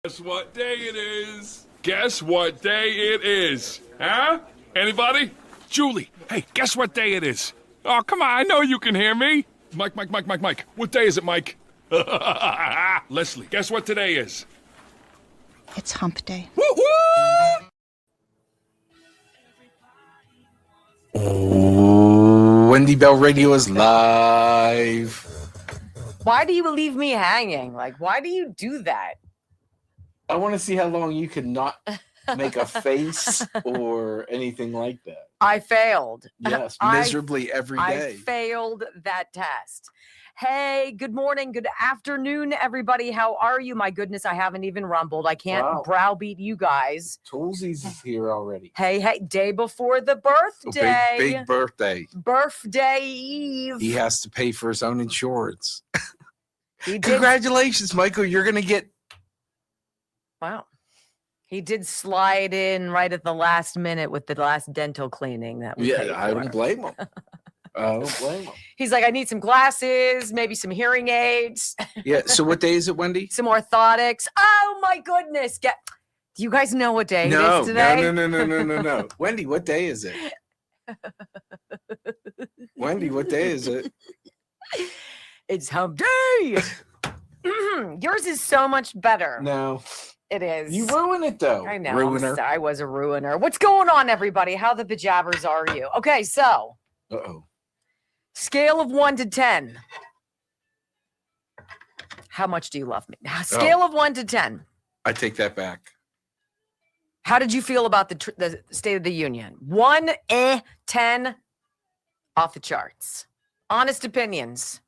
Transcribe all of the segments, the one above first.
Guess what day it is? Guess what day it is? Huh? Anybody? Julie, hey, guess what day it is? Oh, come on, I know you can hear me. Mike. What day is it, Mike? Leslie, guess what today is? It's hump day. Woo-woo! Oh, Wendy Bell Radio is live. Why do you leave me hanging? Like, why do you do that? I want to see how long you can not make a face or anything like that. I failed. Yes, miserably every day. I failed that test. Hey, good morning, good afternoon, everybody. How are you? My goodness, I haven't even rumbled. I can't browbeat you guys. Toolsies is here already. Hey, day before the birthday. Big birthday. Birthday Eve. He has to pay for his own insurance. He did. Congratulations, Michael. You're going to get... Wow. He did slide in right at the last minute with the last dental cleaning that we paid for. I don't blame him. He's like, I need some glasses, maybe some hearing aids. Yeah. So what day is it, Wendy? Some orthotics. Oh my goodness. Do you guys know what day it is today? No. Wendy, what day is it? Wendy, what day is it? It's hump day. Yours is so much better. No. It is. You ruin it, though. I know. Ruiner. I was a ruiner. What's going on, everybody? How the pajabbers are you? Okay, so. Uh-oh. Scale of 1 to 10. How much do you love me? Scale of 1 to 10. I take that back. How did you feel about the State of the Union? 1, 10, off the charts. Honest opinions.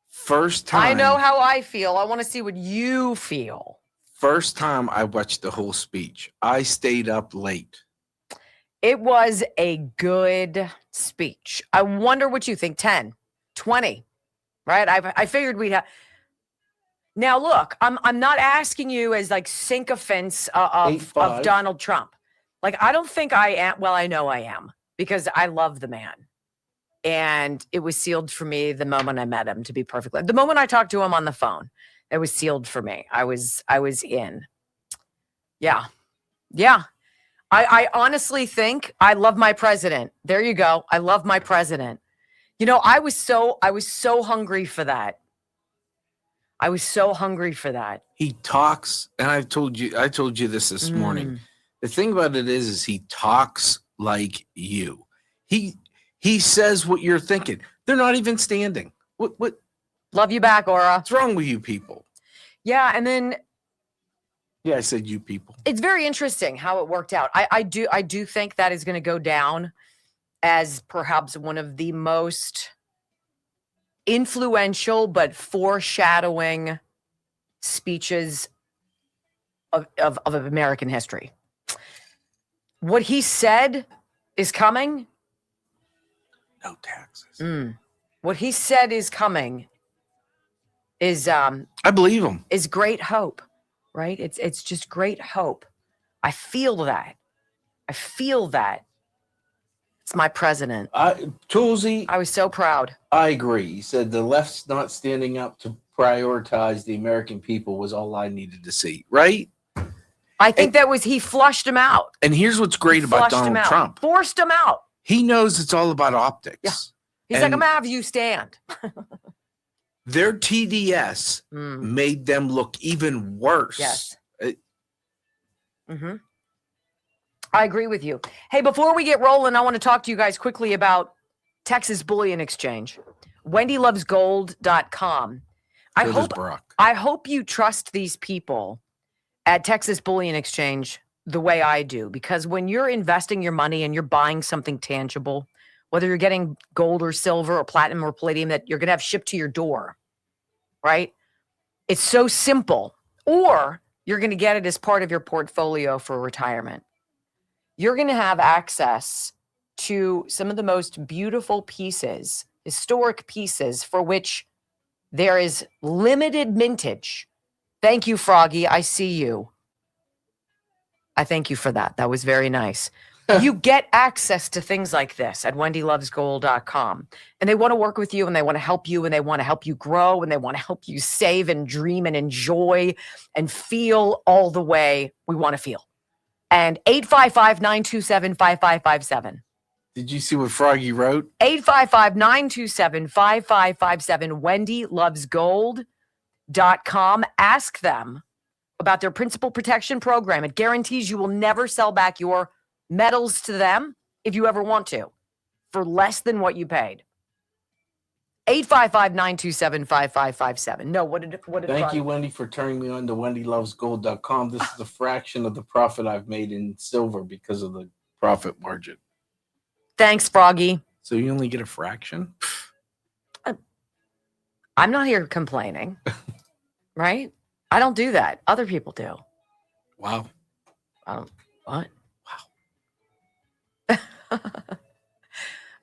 First time. I know how I feel. I want to see what you feel. First time I watched the whole speech. I stayed up late. It was a good speech. I wonder what you think. 10, 20, right? I figured we'd have. Now, look, I'm not asking you as like sycophants of Donald Trump. Like, I don't think I am. Well, I know I am because I love the man. And it was sealed for me the moment I met him, to be perfectly. The moment I talked to him on the phone, it was sealed for me. I was in. Yeah. I honestly think I love my president. There you go. I love my president. You know, I was so hungry for that. I was so hungry for that. He talks, and I told you this morning. The thing about it is he talks like you. He says what you're thinking. They're not even standing. What? Love you back, Aura. What's wrong with you people? Yeah, and then. Yeah, I said you people. It's very interesting how it worked out. I do think that is going to go down as perhaps one of the most influential but foreshadowing speeches of American history. What he said is coming. No taxes. What he said is coming is I believe him. Is great hope, right? It's just great hope. I feel that. It's my president. Toolsy. I was so proud. I agree. He said the left's not standing up to prioritize the American people was all I needed to see, right? I think he flushed him out. And here's what's great about Donald Trump. Forced him out. He knows it's all about optics. Yeah. He's like, I'm going to have you stand. Their TDS made them look even worse. Yes. I agree with you. Hey, before we get rolling, I want to talk to you guys quickly about Texas Bullion Exchange. WendyLovesGold.com. I hope you trust these people at Texas Bullion Exchange the way I do, because when you're investing your money and you're buying something tangible, whether you're getting gold or silver or platinum or palladium that you're going to have shipped to your door, right? It's so simple. Or you're going to get it as part of your portfolio for retirement. You're going to have access to some of the most beautiful pieces, historic pieces for which there is limited mintage. Thank you, Froggy. I see you. I thank you for that. That was very nice. You get access to things like this at wendylovesgold.com. And they want to work with you, and they want to help you, and they want to help you grow, and they want to help you save and dream and enjoy and feel all the way we want to feel. And 855-927-5557. Did you see what Froggy wrote? 855-927-5557. wendylovesgold.com. Ask them about their principal protection program. It guarantees you will never sell back your metals to them if you ever want to for less than what you paid. 855-927-5557. No, what did Thank you, Wendy, for turning me on to wendylovesgold.com. This is a fraction of the profit I've made in silver because of the profit margin. Thanks, Froggy. So you only get a fraction? I'm not here complaining, right? I don't do that. Other people do. Wow. What? Wow.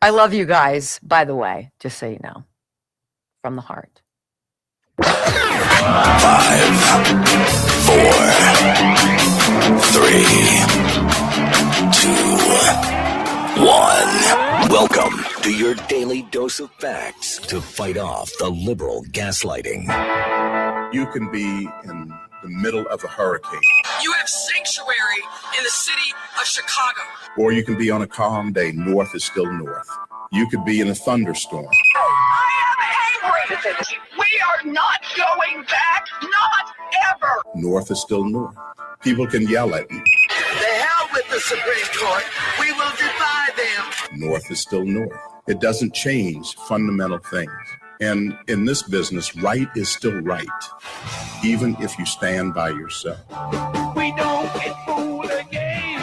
I love you guys, by the way, just so you know, from the heart. 5, 4, 3, 2, 1. Welcome to your daily dose of facts to fight off the liberal gaslighting. You can be in the middle of a hurricane. You have sanctuary in the city of Chicago. Or you can be on a calm day. North is still north. You could be in a thunderstorm. I am angry. We are not going back. Not ever. North is still north. People can yell at me. The hell with the Supreme Court. We will defy them. North is still north. It doesn't change fundamental things. And in this business, right is still right, even if you stand by yourself. We don't get fooled again.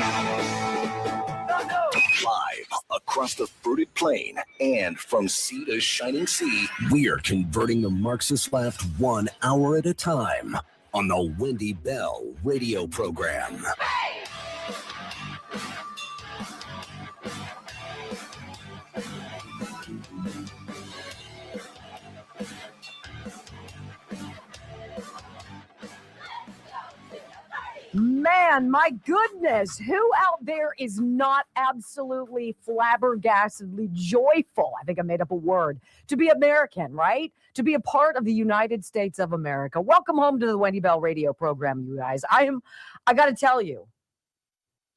No. Live across the fruited plain and from sea to shining sea, we're converting the Marxist left 1 hour at a time on the Wendy Bell radio program. Man, my goodness, who out there is not absolutely flabbergastedly joyful? I think I made up a word. To be American, right? To be a part of the United States of America. Welcome home to the Wendy Bell radio program, you guys. I got to tell you,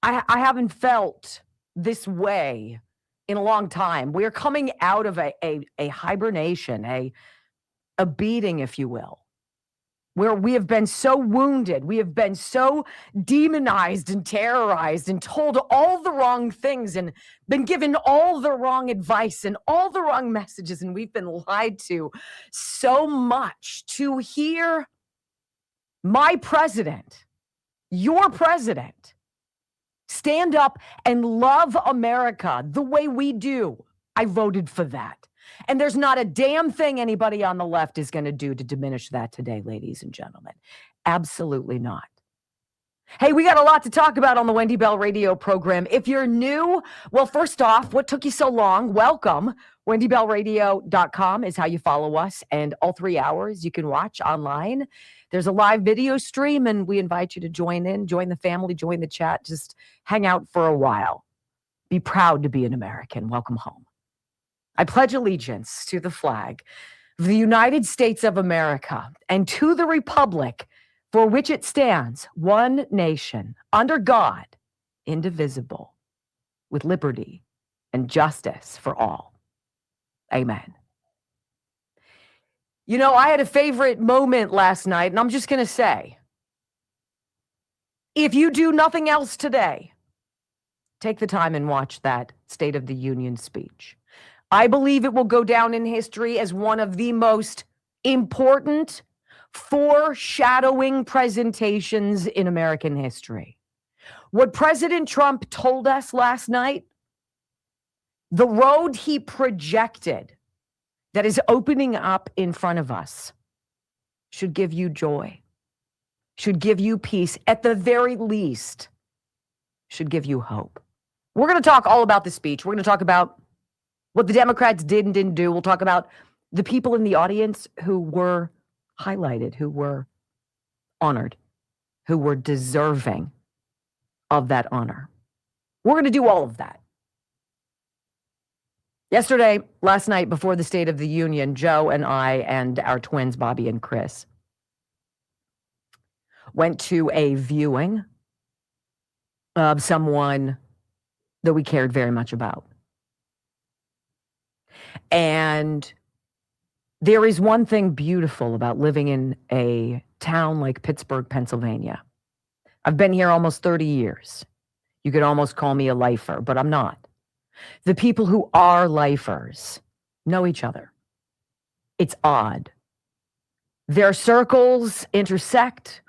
I haven't felt this way in a long time. We are coming out of a hibernation, a beating, if you will, where we have been so wounded, we have been so demonized and terrorized and told all the wrong things and been given all the wrong advice and all the wrong messages, and we've been lied to so much. To hear my president, your president, stand up and love America the way we do, I voted for that. And there's not a damn thing anybody on the left is going to do to diminish that today, ladies and gentlemen. Absolutely not. Hey, we got a lot to talk about on the Wendy Bell radio program. If you're new, well, first off, what took you so long? Welcome. WendyBellRadio.com is how you follow us. And all 3 hours you can watch online. There's a live video stream, and we invite you to join in, join the family, join the chat. Just hang out for a while. Be proud to be an American. Welcome home. I pledge allegiance to the flag of the United States of America and to the republic for which it stands, one nation, under God, indivisible, with liberty and justice for all. Amen. You know, I had a favorite moment last night, and I'm just going to say, if you do nothing else today, take the time and watch that State of the Union speech. I believe it will go down in history as one of the most important foreshadowing presentations in American history. What President Trump told us last night, the road he projected that is opening up in front of us should give you joy, should give you peace, at the very least, should give you hope. We're going to talk all about the speech. We're going to talk about what the Democrats did and didn't do. We'll talk about the people in the audience who were highlighted, who were honored, who were deserving of that honor. We're going to do all of that. Last night, before the State of the Union, Joe and I and our twins, Bobby and Chris, went to a viewing of someone that we cared very much about. And there is one thing beautiful about living in a town like Pittsburgh, Pennsylvania. I've been here almost 30 years. You could almost call me a lifer, but I'm not. The people who are lifers know each other. It's odd. Their circles intersect.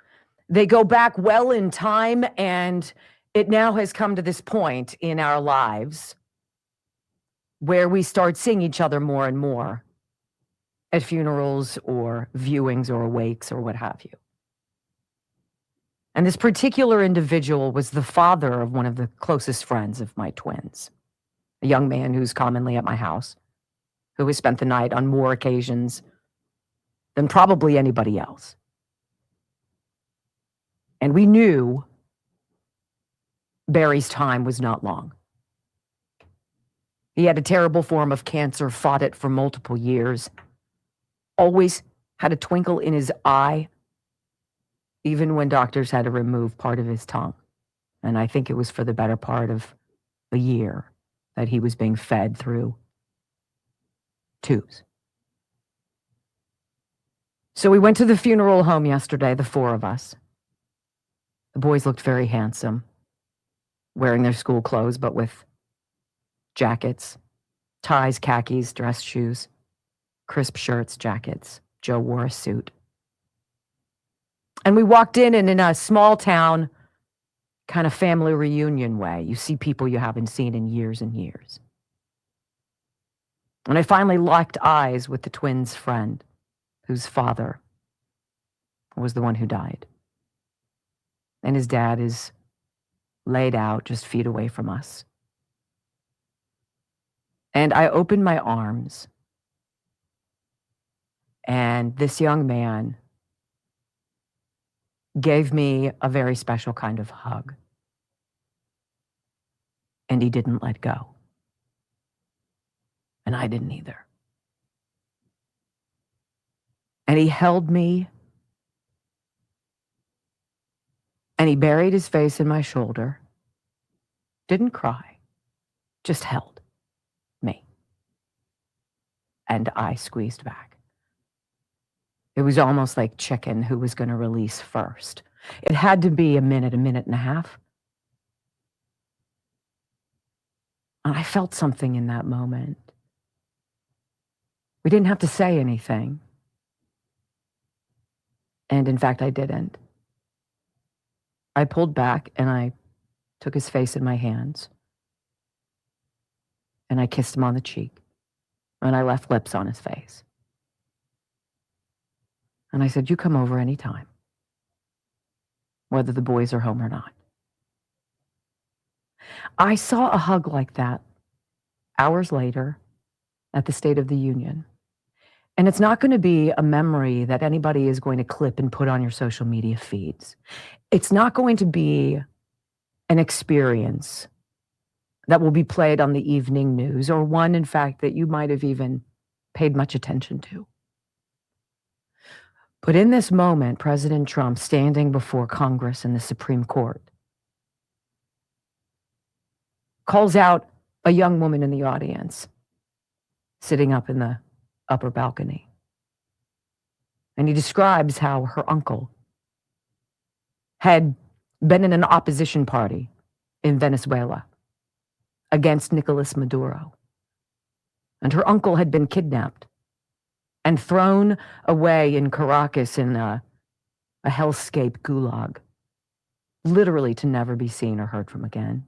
They go back well in time, and it now has come to this point in our lives where we start seeing each other more and more at funerals or viewings or wakes or what have you. And this particular individual was the father of one of the closest friends of my twins, a young man who's commonly at my house, who has spent the night on more occasions than probably anybody else. And we knew Barry's time was not long. He had a terrible form of cancer, fought it for multiple years, always had a twinkle in his eye, even when doctors had to remove part of his tongue. And I think it was for the better part of a year that he was being fed through tubes. So we went to the funeral home yesterday, the four of us. The boys looked very handsome, wearing their school clothes, but with jackets, ties, khakis, dress shoes, crisp shirts, jackets. Joe wore a suit. And we walked in, and in a small town kind of family reunion way, you see people you haven't seen in years and years. And I finally locked eyes with the twins' friend, whose father was the one who died. And his dad is laid out just feet away from us. And I opened my arms, and this young man gave me a very special kind of hug. And he didn't let go. And I didn't either. And he held me, and he buried his face in my shoulder, didn't cry, just held me. And I squeezed back. It was almost like chicken who was going to release first. It had to be a minute and a half. And I felt something in that moment. We didn't have to say anything. And in fact, I didn't. I pulled back and I took his face in my hands. And I kissed him on the cheek. And I left lips on his face. And I said, you come over anytime, whether the boys are home or not. I saw a hug like that hours later at the State of the Union. And it's not going to be a memory that anybody is going to clip and put on your social media feeds. It's not going to be an experience that will be played on the evening news, or one, in fact, that you might have even paid much attention to. But in this moment, President Trump, standing before Congress and the Supreme Court, calls out a young woman in the audience sitting up in the upper balcony. And he describes how her uncle had been in an opposition party in Venezuela against Nicolas Maduro. And her uncle had been kidnapped and thrown away in Caracas in a hellscape gulag, literally to never be seen or heard from again.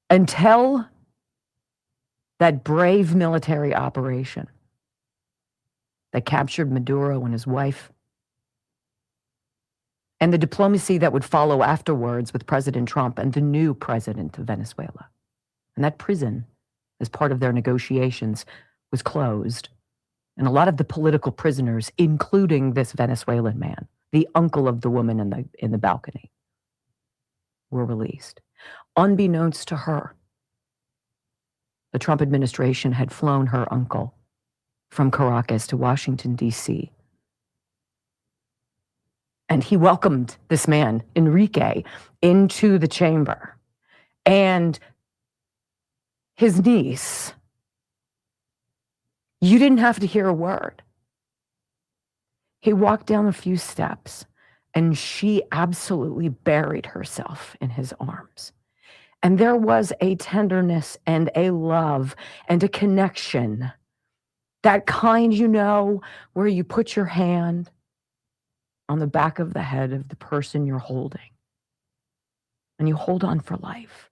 Until that brave military operation that captured Maduro and his wife, and the diplomacy that would follow afterwards with President Trump and the new president of Venezuela. And that prison, as part of their negotiations, was closed. And a lot of the political prisoners, including this Venezuelan man, the uncle of the woman in the balcony, were released. Unbeknownst to her, the Trump administration had flown her uncle from Caracas to Washington, D.C. And he welcomed this man, Enrique, into the chamber. And his niece, you didn't have to hear a word. He walked down a few steps, and she absolutely buried herself in his arms. And there was a tenderness and a love and a connection, that kind, where you put your hand on the back of the head of the person you're holding, and you hold on for life.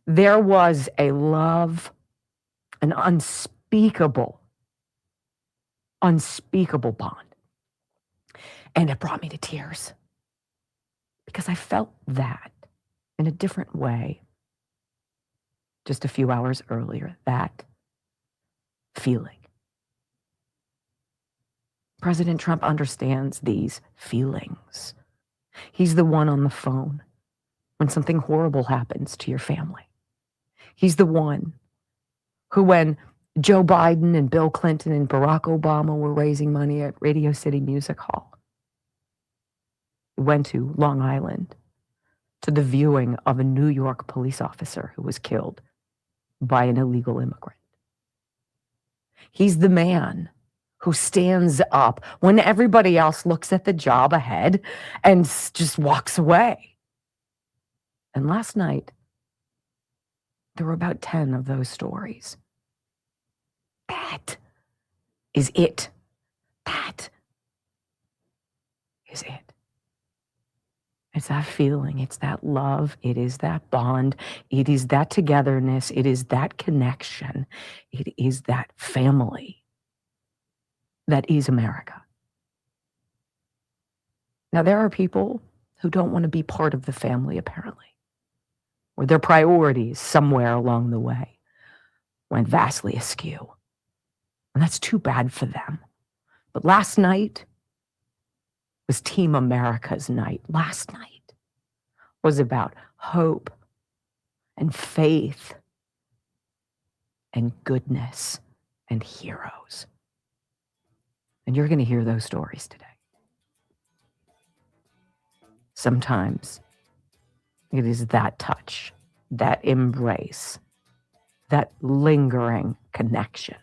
There was a love, an unspeakable bond. And it brought me to tears, because I felt that in a different way just a few hours earlier, that feeling. President Trump understands these feelings. He's the one on the phone when something horrible happens to your family. He's the one who, when Joe Biden and Bill Clinton and Barack Obama were raising money at Radio City Music Hall, went to Long Island to the viewing of a New York police officer who was killed by an illegal immigrant. He's the man who stands up when everybody else looks at the job ahead and just walks away. And last night, there were about 10 of those stories. That is it. That is it. It's that feeling. It's that love. It is that bond. It is that togetherness. It is that connection. It is that family that is America. Now, there are people who don't want to be part of the family, apparently, or their priorities somewhere along the way went vastly askew. And that's too bad for them. But last night was Team America's night. Last night was about hope and faith and goodness and heroes. And you're going to hear those stories today. Sometimes it is that touch, that embrace, that lingering connection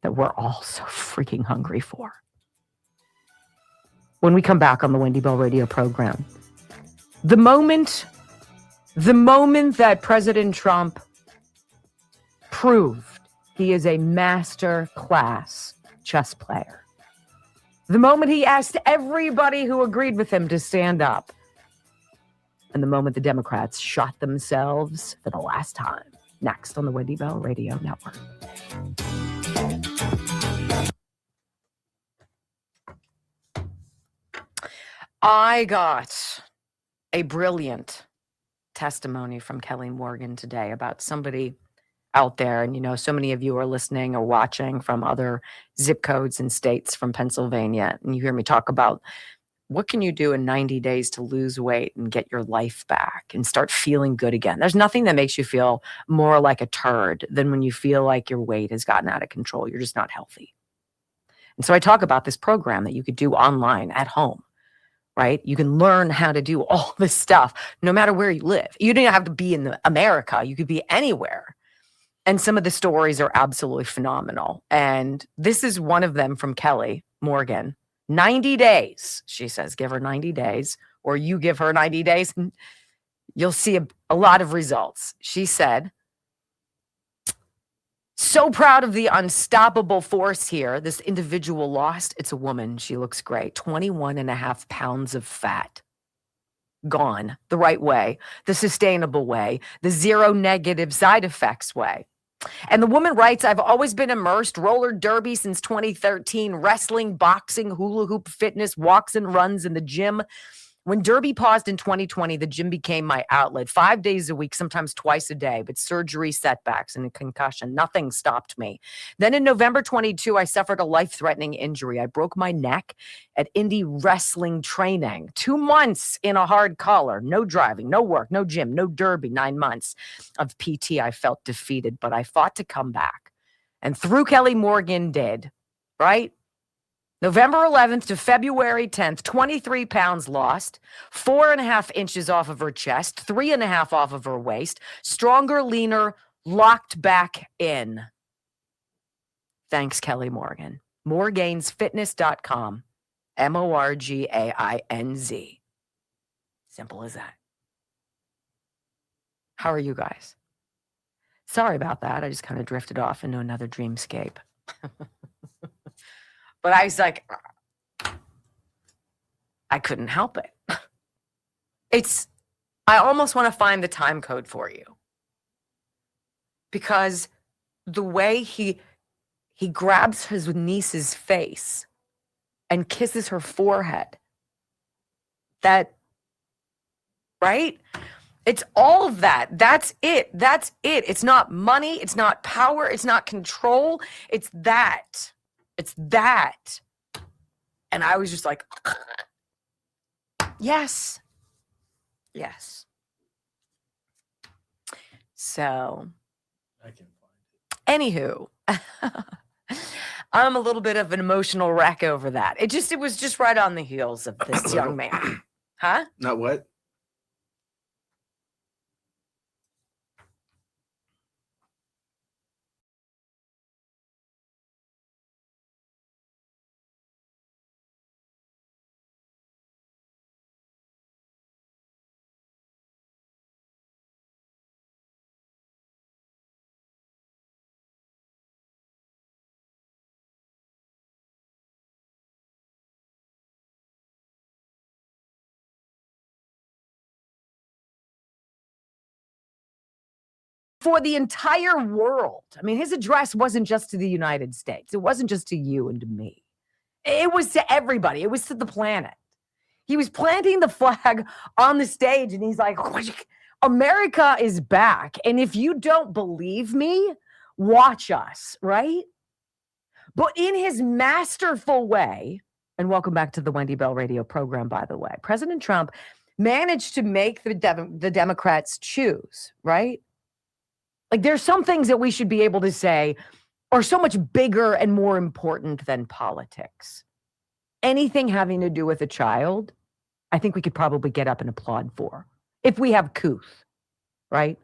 that we're all so freaking hungry for. When we come back on the Wendy Bell radio program, the moment that President Trump proved he is a master class chess player, the moment he asked everybody who agreed with him to stand up, and the moment the Democrats shot themselves for the last time. Next on the Wendy Bell Radio Network. I got a brilliant testimony from Kelly Morgan today about somebody out there. And, so many of you are listening or watching from other zip codes and states from Pennsylvania. And you hear me talk about what can you do in 90 days to lose weight and get your life back and start feeling good again. There's nothing that makes you feel more like a turd than when you feel like your weight has gotten out of control. You're just not healthy. And so I talk about this program that you could do online at home. Right? You can learn how to do all this stuff no matter where you live. You don't have to be in America. You could be anywhere. And some of the stories are absolutely phenomenal. And this is one of them from Kelly Morgan. 90 days, she says, give her 90 days, or you give her 90 days, and you'll see a lot of results. She said, so proud of the unstoppable force here. This individual lost. It's a woman. She looks great. 21.5 pounds of fat. Gone the right way, the sustainable way, the zero negative side effects way. And the woman writes, I've always been immersed, roller derby since 2013, wrestling, boxing, hula hoop, fitness, walks and runs in the gym. When Derby paused in 2020, the gym became my outlet 5 days a week, sometimes twice a day, but surgery, setbacks, and a concussion, nothing stopped me. Then in November 22, I suffered a life-threatening injury. I broke my neck at indie wrestling training. 2 months in a hard collar, no driving, no work, no gym, no Derby, 9 months of PT. I felt defeated, but I fought to come back. And through Kelly Morgan did, right? November 11th to February 10th, 23 pounds lost, 4.5 inches off of her chest, 3.5 off of her waist, stronger, leaner, locked back in. Thanks, Kelly Morgan. Morgainsfitness.com. Morgainz. Simple as that. How are you guys? Sorry about that. I just kind of drifted off into another dreamscape. But I was like, I couldn't help it. I almost want to find the time code for you. Because the way he grabs his niece's face and kisses her forehead, that, right? It's all of that. That's it. That's it. It's not money. It's not power. It's not control. It's that. It's that. And I was just like, yes. Yes. So, I can find it. Anywho, I'm a little bit of an emotional wreck over that. It was just right on the heels of this young man. Huh? Not what? For the entire world. I mean, his address wasn't just to the United States. It wasn't just to you and to me. It was to everybody. It was to the planet. He was planting the flag on the stage, and he's like, America is back. And if you don't believe me, watch us, right? But in his masterful way, and welcome back to the Wendy Bell radio program, by the way, President Trump managed to make the Democrats choose, right? Like, there's some things that we should be able to say are so much bigger and more important than politics. Anything having to do with a child, I think we could probably get up and applaud for if we have couth, right?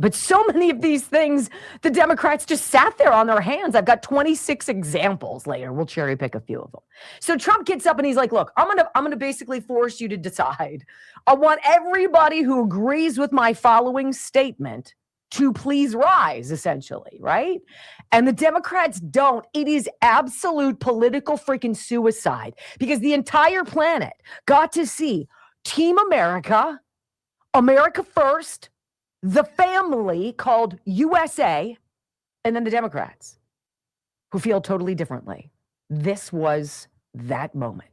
But so many of these things, the Democrats just sat there on their hands. I've got 26 examples later. We'll cherry pick a few of them. So Trump gets up and he's like, look, I'm gonna basically force you to decide. I want everybody who agrees with my following statement to please rise, essentially, right? And the Democrats don't. It is absolute political freaking suicide because the entire planet got to see Team America, America First, the family called USA, and then the Democrats who feel totally differently. This was that moment.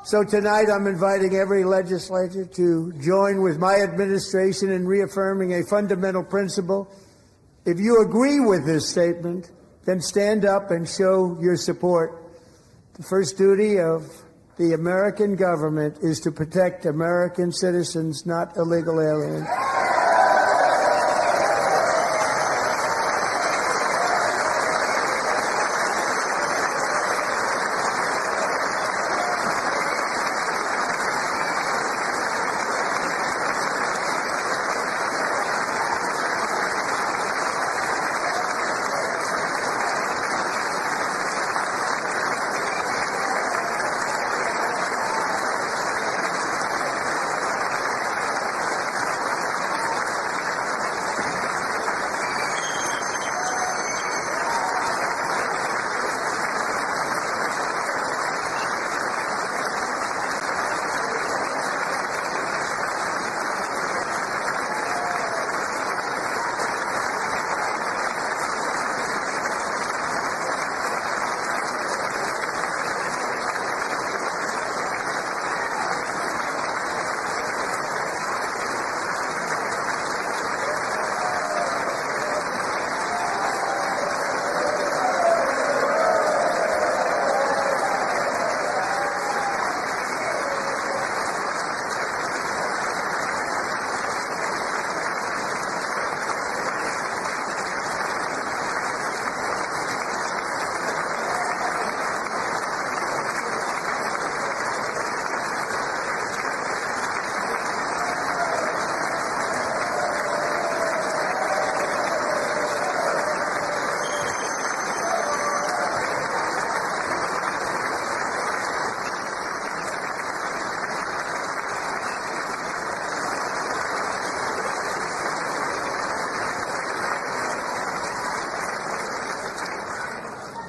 So tonight I'm inviting every legislator to join with my administration in reaffirming a fundamental principle. If you agree with this statement, then stand up and show your support. The first duty of the American government is to protect American citizens, not illegal aliens.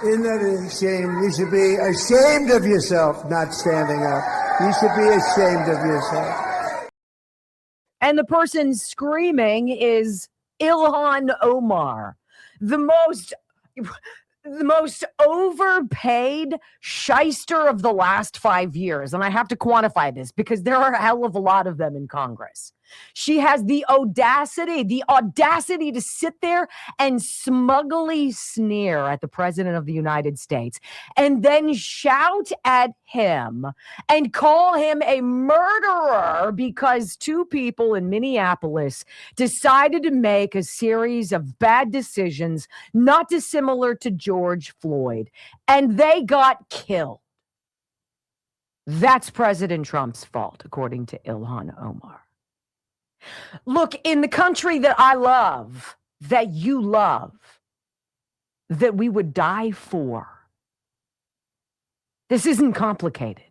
Isn't that a shame? You should be ashamed of yourself not standing up. You should be ashamed of yourself. And the person screaming is Ilhan Omar, the most overpaid shyster of the last 5 years. And I have to quantify this because there are a hell of a lot of them in Congress. She has the audacity to sit there and smugly sneer at the president of the United States and then shout at him and call him a murderer because two people in Minneapolis decided to make a series of bad decisions not dissimilar to George Floyd, and they got killed. That's President Trump's fault, according to Ilhan Omar. Look, in the country that I love, that you love, that we would die for, this isn't complicated.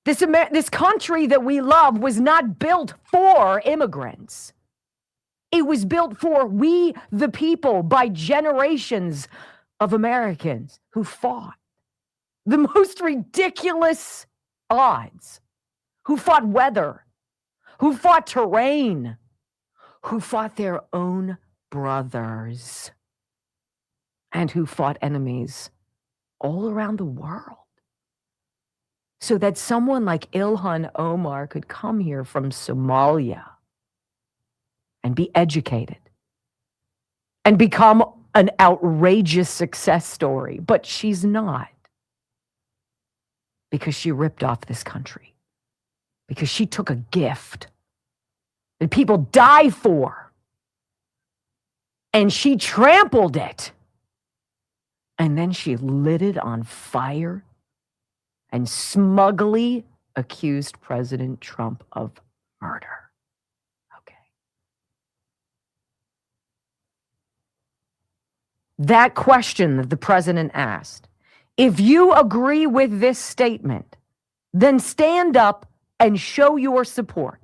This country that we love was not built for immigrants. It was built for we, the people, by generations of Americans who fought the most ridiculous odds, who fought weather, who fought terrain, who fought their own brothers, and who fought enemies all around the world. So that someone like Ilhan Omar could come here from Somalia and be educated and become an outrageous success story. But she's not, because she ripped off this country, because she took a gift that people die for, and she trampled it, and then she lit it on fire and smugly accused President Trump of murder. Okay. That question that the president asked, if you agree with this statement, then stand up and show your support.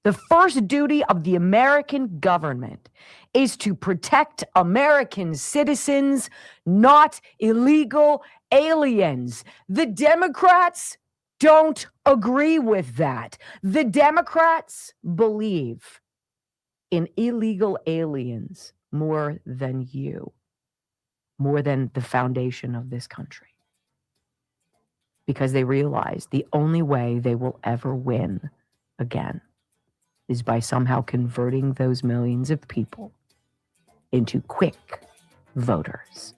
The first duty of the American government is to protect American citizens, not illegal aliens. The Democrats don't agree with that. The Democrats believe in illegal aliens more than you, more than the foundation of this country. Because they realize the only way they will ever win again is by somehow converting those millions of people into quick voters.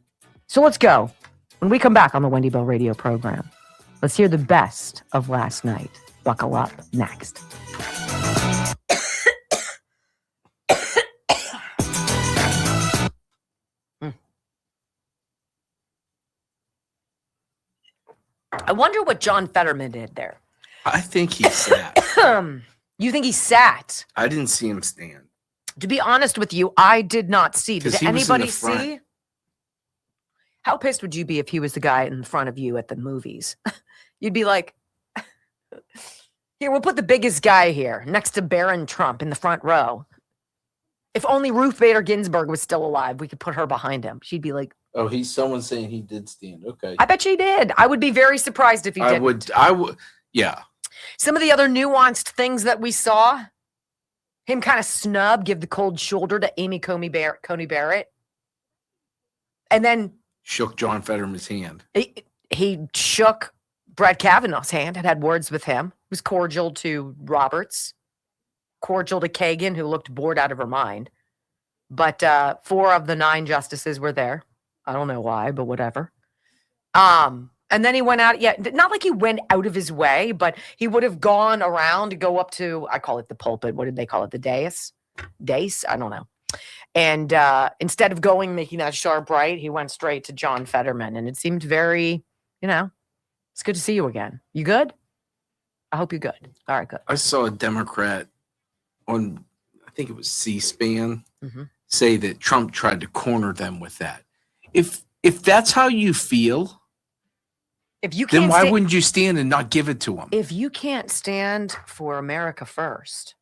So let's go. When we come back on the Wendy Bell radio program, let's hear the best of last night. Buckle up next. I wonder what John Fetterman did there. I think he sat. You think he sat? I didn't see him stand. To be honest with you, I did not see. Did anybody see? How pissed would you be if he was the guy in front of you at the movies? You'd be like, here, we'll put the biggest guy here next to Barron Trump in the front row. If only Ruth Bader Ginsburg was still alive, we could put her behind him. She'd be like, oh, someone saying he did stand. Okay. I bet she did. I would be very surprised if he didn't. I would. Yeah. Some of the other nuanced things that we saw, him kind of give the cold shoulder to Amy Coney Barrett. And then shook John Fetterman's hand. He shook Brett Kavanaugh's hand and had words with him. He was cordial to Roberts, cordial to Kagan, who looked bored out of her mind. But 4 of the 9 justices were there. I don't know why, but whatever. And then he went out. Yeah, not like he went out of his way, but he would have gone around to go up to, I call it the pulpit. What did they call it? The dais? Dais? I don't know. And instead of making that sharp right, he went straight to John Fetterman. And it seemed very, it's good to see you again. You good? I hope you're good. All right, good. I saw a Democrat on, I think it was C-SPAN, say that Trump tried to corner them with that. If that's how you feel, then why wouldn't you stand and not give it to him? If you can't stand for America first,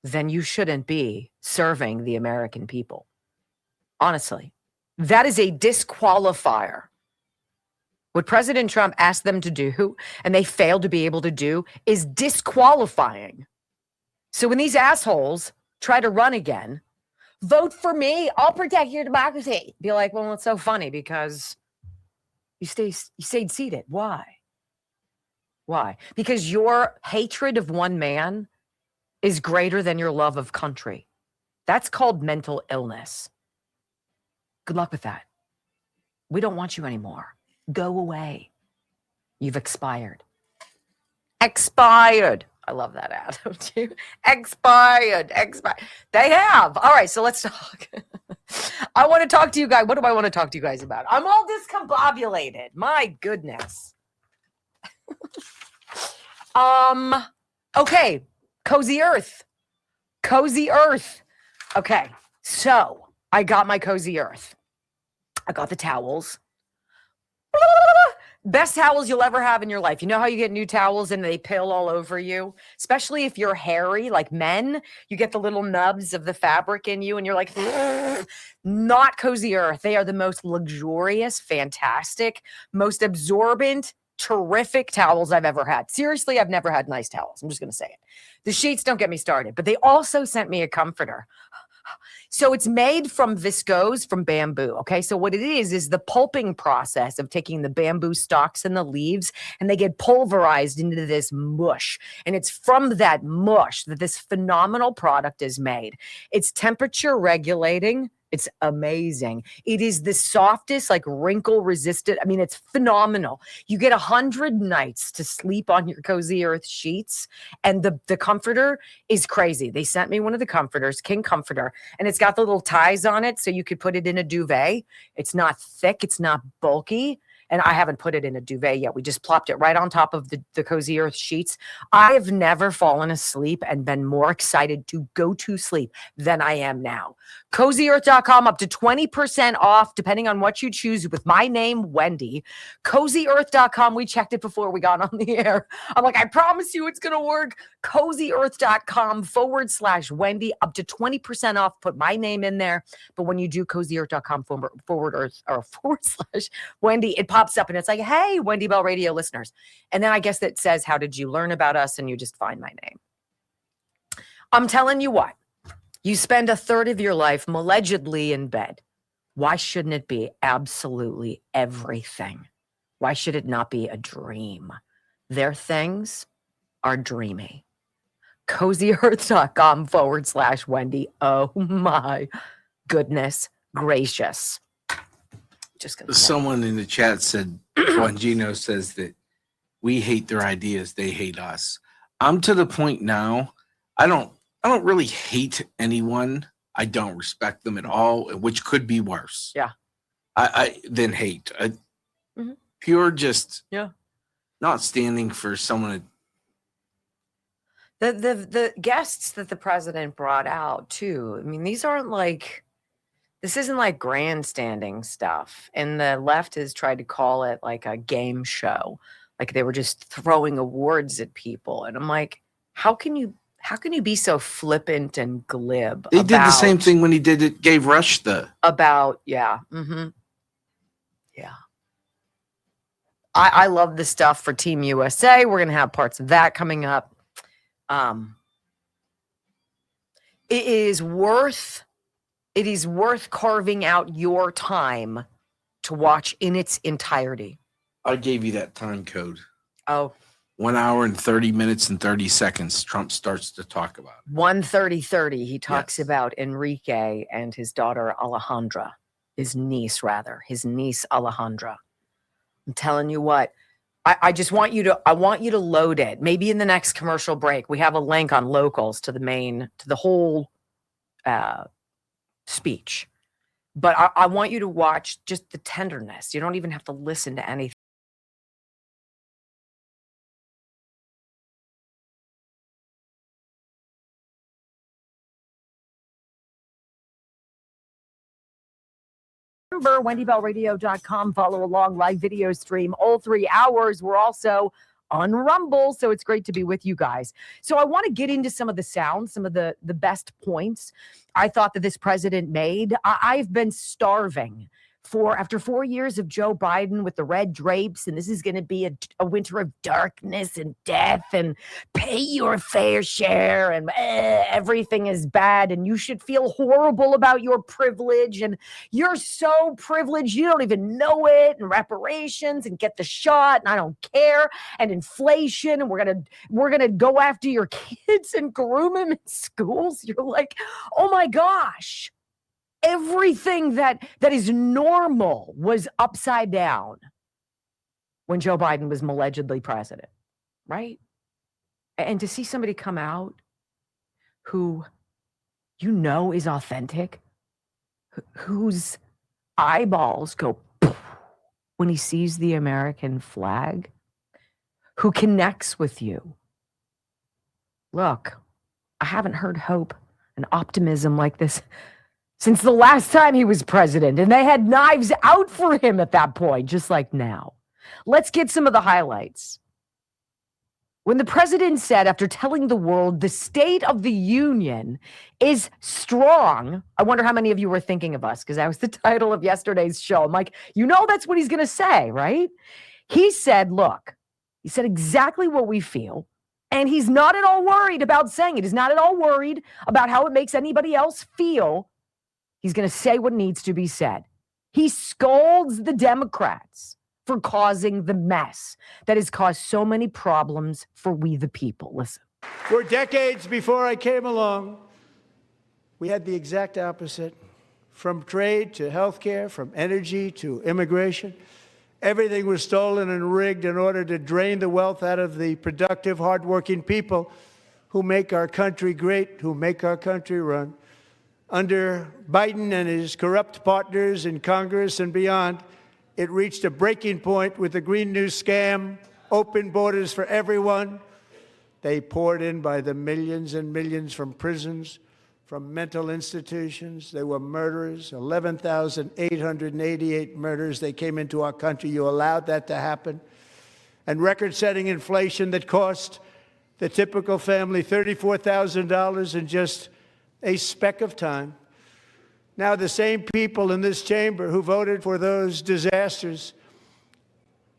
then you shouldn't be serving the American people. Honestly, That is a disqualifier. What President Trump asked them to do, and they failed to be able to do, is disqualifying. So when these assholes try to run again, vote for me, I'll protect your democracy. Be like, well, it's so funny because you stayed seated. Why? Why? Because your hatred of one man is greater than your love of country. That's called mental illness. Good luck with that. We don't want you anymore. Go away. You've expired. Expired. I love that ad. Don't you? Expired. They have. All right, so let's talk. I want to talk to you guys. What do I want to talk to you guys about? I'm all discombobulated. My goodness. Okay. Cozy Earth. Cozy Earth. Okay. So I got my Cozy Earth. I got the towels. Best towels you'll ever have in your life. You know how you get new towels and they pill all over you? Especially if you're hairy, like men, you get the little nubs of the fabric in you and you're like, not Cozy Earth. They are the most luxurious, fantastic, most absorbent, terrific towels I've ever had. Seriously, I've never had nice towels. I'm just going to say it. The sheets don't get me started, but they also sent me a comforter. So it's made from viscose, from bamboo. Okay. So what it is the pulping process of taking the bamboo stalks and the leaves, and they get pulverized into this mush. And it's from that mush that this phenomenal product is made. It's temperature regulating. It's amazing. It is the softest, like wrinkle resistant. I mean, it's phenomenal. You get 100 nights to sleep on your Cozy Earth sheets. And the comforter is crazy. They sent me one of the comforters, King Comforter, and it's got the little ties on it so you could put it in a duvet. It's not thick. It's not bulky. And I haven't put it in a duvet yet. We just plopped it right on top of the Cozy Earth sheets. I have never fallen asleep and been more excited to go to sleep than I am now. CozyEarth.com, up to 20% off, depending on what you choose, with my name, Wendy. CozyEarth.com, we checked it before we got on the air. I'm like, I promise you it's going to work. CozyEarth.com/Wendy, up to 20% off. Put my name in there. But when you do CozyEarth.com /Wendy, it pops up and it's like, hey, Wendy Bell Radio listeners. And then I guess that says, how did you learn about us? And you just find my name. I'm telling you what. You spend a third of your life allegedly in bed. Why shouldn't it be absolutely everything? Why should it not be a dream? Their things are dreamy. CozyEarth.com /Wendy. Oh my goodness gracious. Just gonna Someone in the chat said, Juan Gino says that we hate their ideas, they hate us. I'm to the point now, I don't really hate anyone. I don't respect them at all, which could be worse. Yeah. I than hate. Pure just not standing for someone. The guests that the president brought out too. I mean, this isn't like grandstanding stuff. And the left has tried to call it like a game show. Like they were just throwing awards at people. And I'm like, how can you be so flippant and glib? They did the same thing when he gave Rush the yeah. Mm-hmm. Yeah. I love the stuff for Team USA. We're gonna have parts of that coming up. It is worth carving out your time to watch in its entirety. I gave you that time code. Oh. 1 hour and 30 minutes and 30 seconds. Trump starts to talk about it. 1:30. He talks about Enrique and his daughter Alejandra, his niece Alejandra. I'm telling you what, I just want you to load it. Maybe in the next commercial break, we have a link on Locals to the whole speech. But I want you to watch just the tenderness. You don't even have to listen to anything. Remember, WendyBellRadio.com. Follow along, live video stream all 3 hours. We're also on Rumble, so it's great to be with you guys. So I want to get into some of the sounds, some of the best points I thought that this president made. I've been starving after 4 years of Joe Biden with the red drapes, and this is going to be a winter of darkness and death, and pay your fair share, and everything is bad, and you should feel horrible about your privilege, and you're so privileged you don't even know it, and reparations, and get the shot, and I don't care, and inflation, and we're gonna go after your kids and groom them in schools. You're like, oh my gosh. Everything that is normal was upside down when Joe Biden was allegedly president, right? And to see somebody come out who you know is authentic, whose eyeballs go when he sees the American flag, who connects with you. Look, I haven't heard hope and optimism like this since the last time he was president, and they had knives out for him at that point, just like now. Let's get some of the highlights. When the president said, after telling the world the State of the Union is strong, I wonder how many of you were thinking of us, because that was the title of yesterday's show. I'm like, that's what he's going to say, right? He said, look, he said exactly what we feel. And he's not at all worried about saying it. He's not at all worried about how it makes anybody else feel. He's going to say what needs to be said. He scolds the Democrats for causing the mess that has caused so many problems for we the people. Listen. For decades before I came along, we had the exact opposite. From trade to healthcare, from energy to immigration, everything was stolen and rigged in order to drain the wealth out of the productive, hardworking people who make our country great, who make our country run. Under Biden and his corrupt partners in Congress and beyond, it reached a breaking point with the Green New scam, open borders for everyone. They poured in by the millions and millions from prisons, from mental institutions. They were murderers, 11,888 murders. They came into our country. You allowed that to happen. And record-setting inflation that cost the typical family $34,000 in just a speck of time. Now the same people in this chamber who voted for those disasters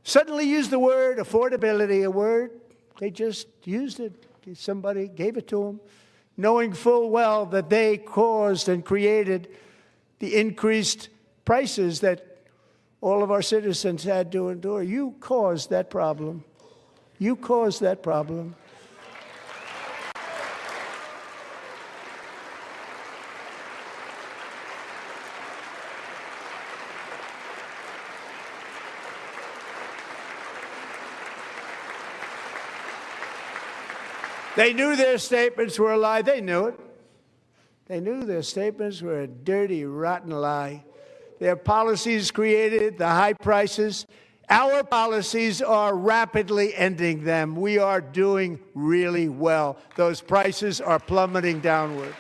suddenly used the word affordability, a word, they just used it. Somebody gave it to them, knowing full well that they caused and created the increased prices that all of our citizens had to endure. You caused that problem. You caused that problem. They knew their statements were a lie. They knew it. They knew their statements were a dirty, rotten lie. Their policies created the high prices. Our policies are rapidly ending them. We are doing really well. Those prices are plummeting downward.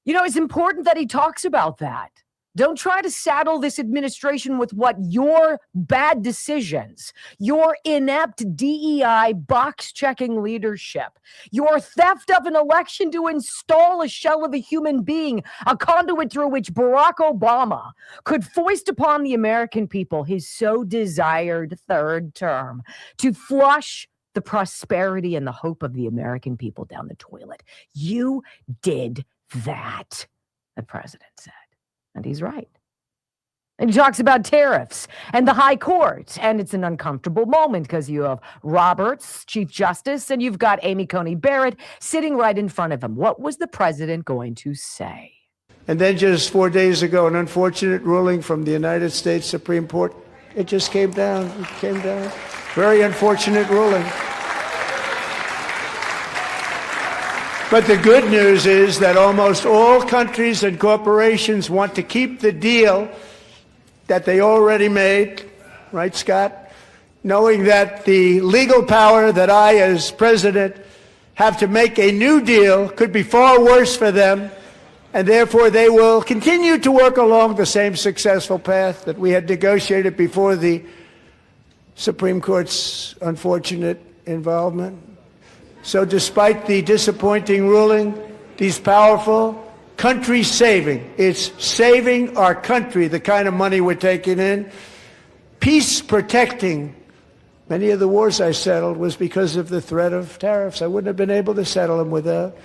It's important that he talks about that. Don't try to saddle this administration with what your bad decisions, your inept DEI box-checking leadership, your theft of an election to install a shell of a human being, a conduit through which Barack Obama could foist upon the American people his so desired third term, to flush the prosperity and the hope of the American people down the toilet. You did that, the president said. And he's right. And he talks about tariffs and the high court. And it's an uncomfortable moment because you have Roberts, Chief Justice, and you've got Amy Coney Barrett sitting right in front of him. What was the president going to say? And then just 4 days ago, an unfortunate ruling from the United States Supreme Court. It just came down. It came down. Very unfortunate ruling. But the good news is that almost all countries and corporations want to keep the deal that they already made, right, Scott? Knowing that the legal power that I, as president, have to make a new deal could be far worse for them, and therefore they will continue to work along the same successful path that we had negotiated before the Supreme Court's unfortunate involvement. So despite the disappointing ruling, these powerful country saving. It's saving our country, the kind of money we're taking in. Peace protecting. Many of the wars I settled was because of the threat of tariffs. I wouldn't have been able to settle them without.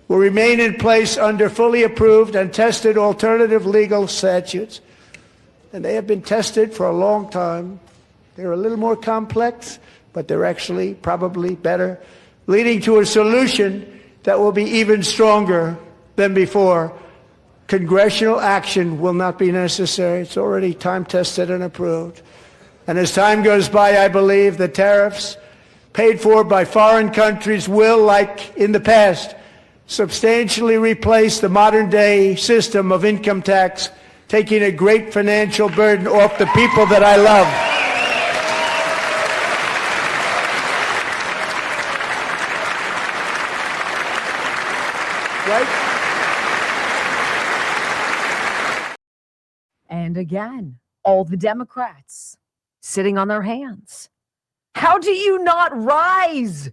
Will remain in place under fully approved and tested alternative legal statutes. And they have been tested for a long time. They're a little more complex, but they're actually probably better, leading to a solution that will be even stronger than before. Congressional action will not be necessary. It's already time-tested and approved. And as time goes by, I believe the tariffs paid for by foreign countries will, like in the past, substantially replace the modern-day system of income tax, taking a great financial burden off the people that I love. Right? And again, all the Democrats sitting on their hands. How do you not rise?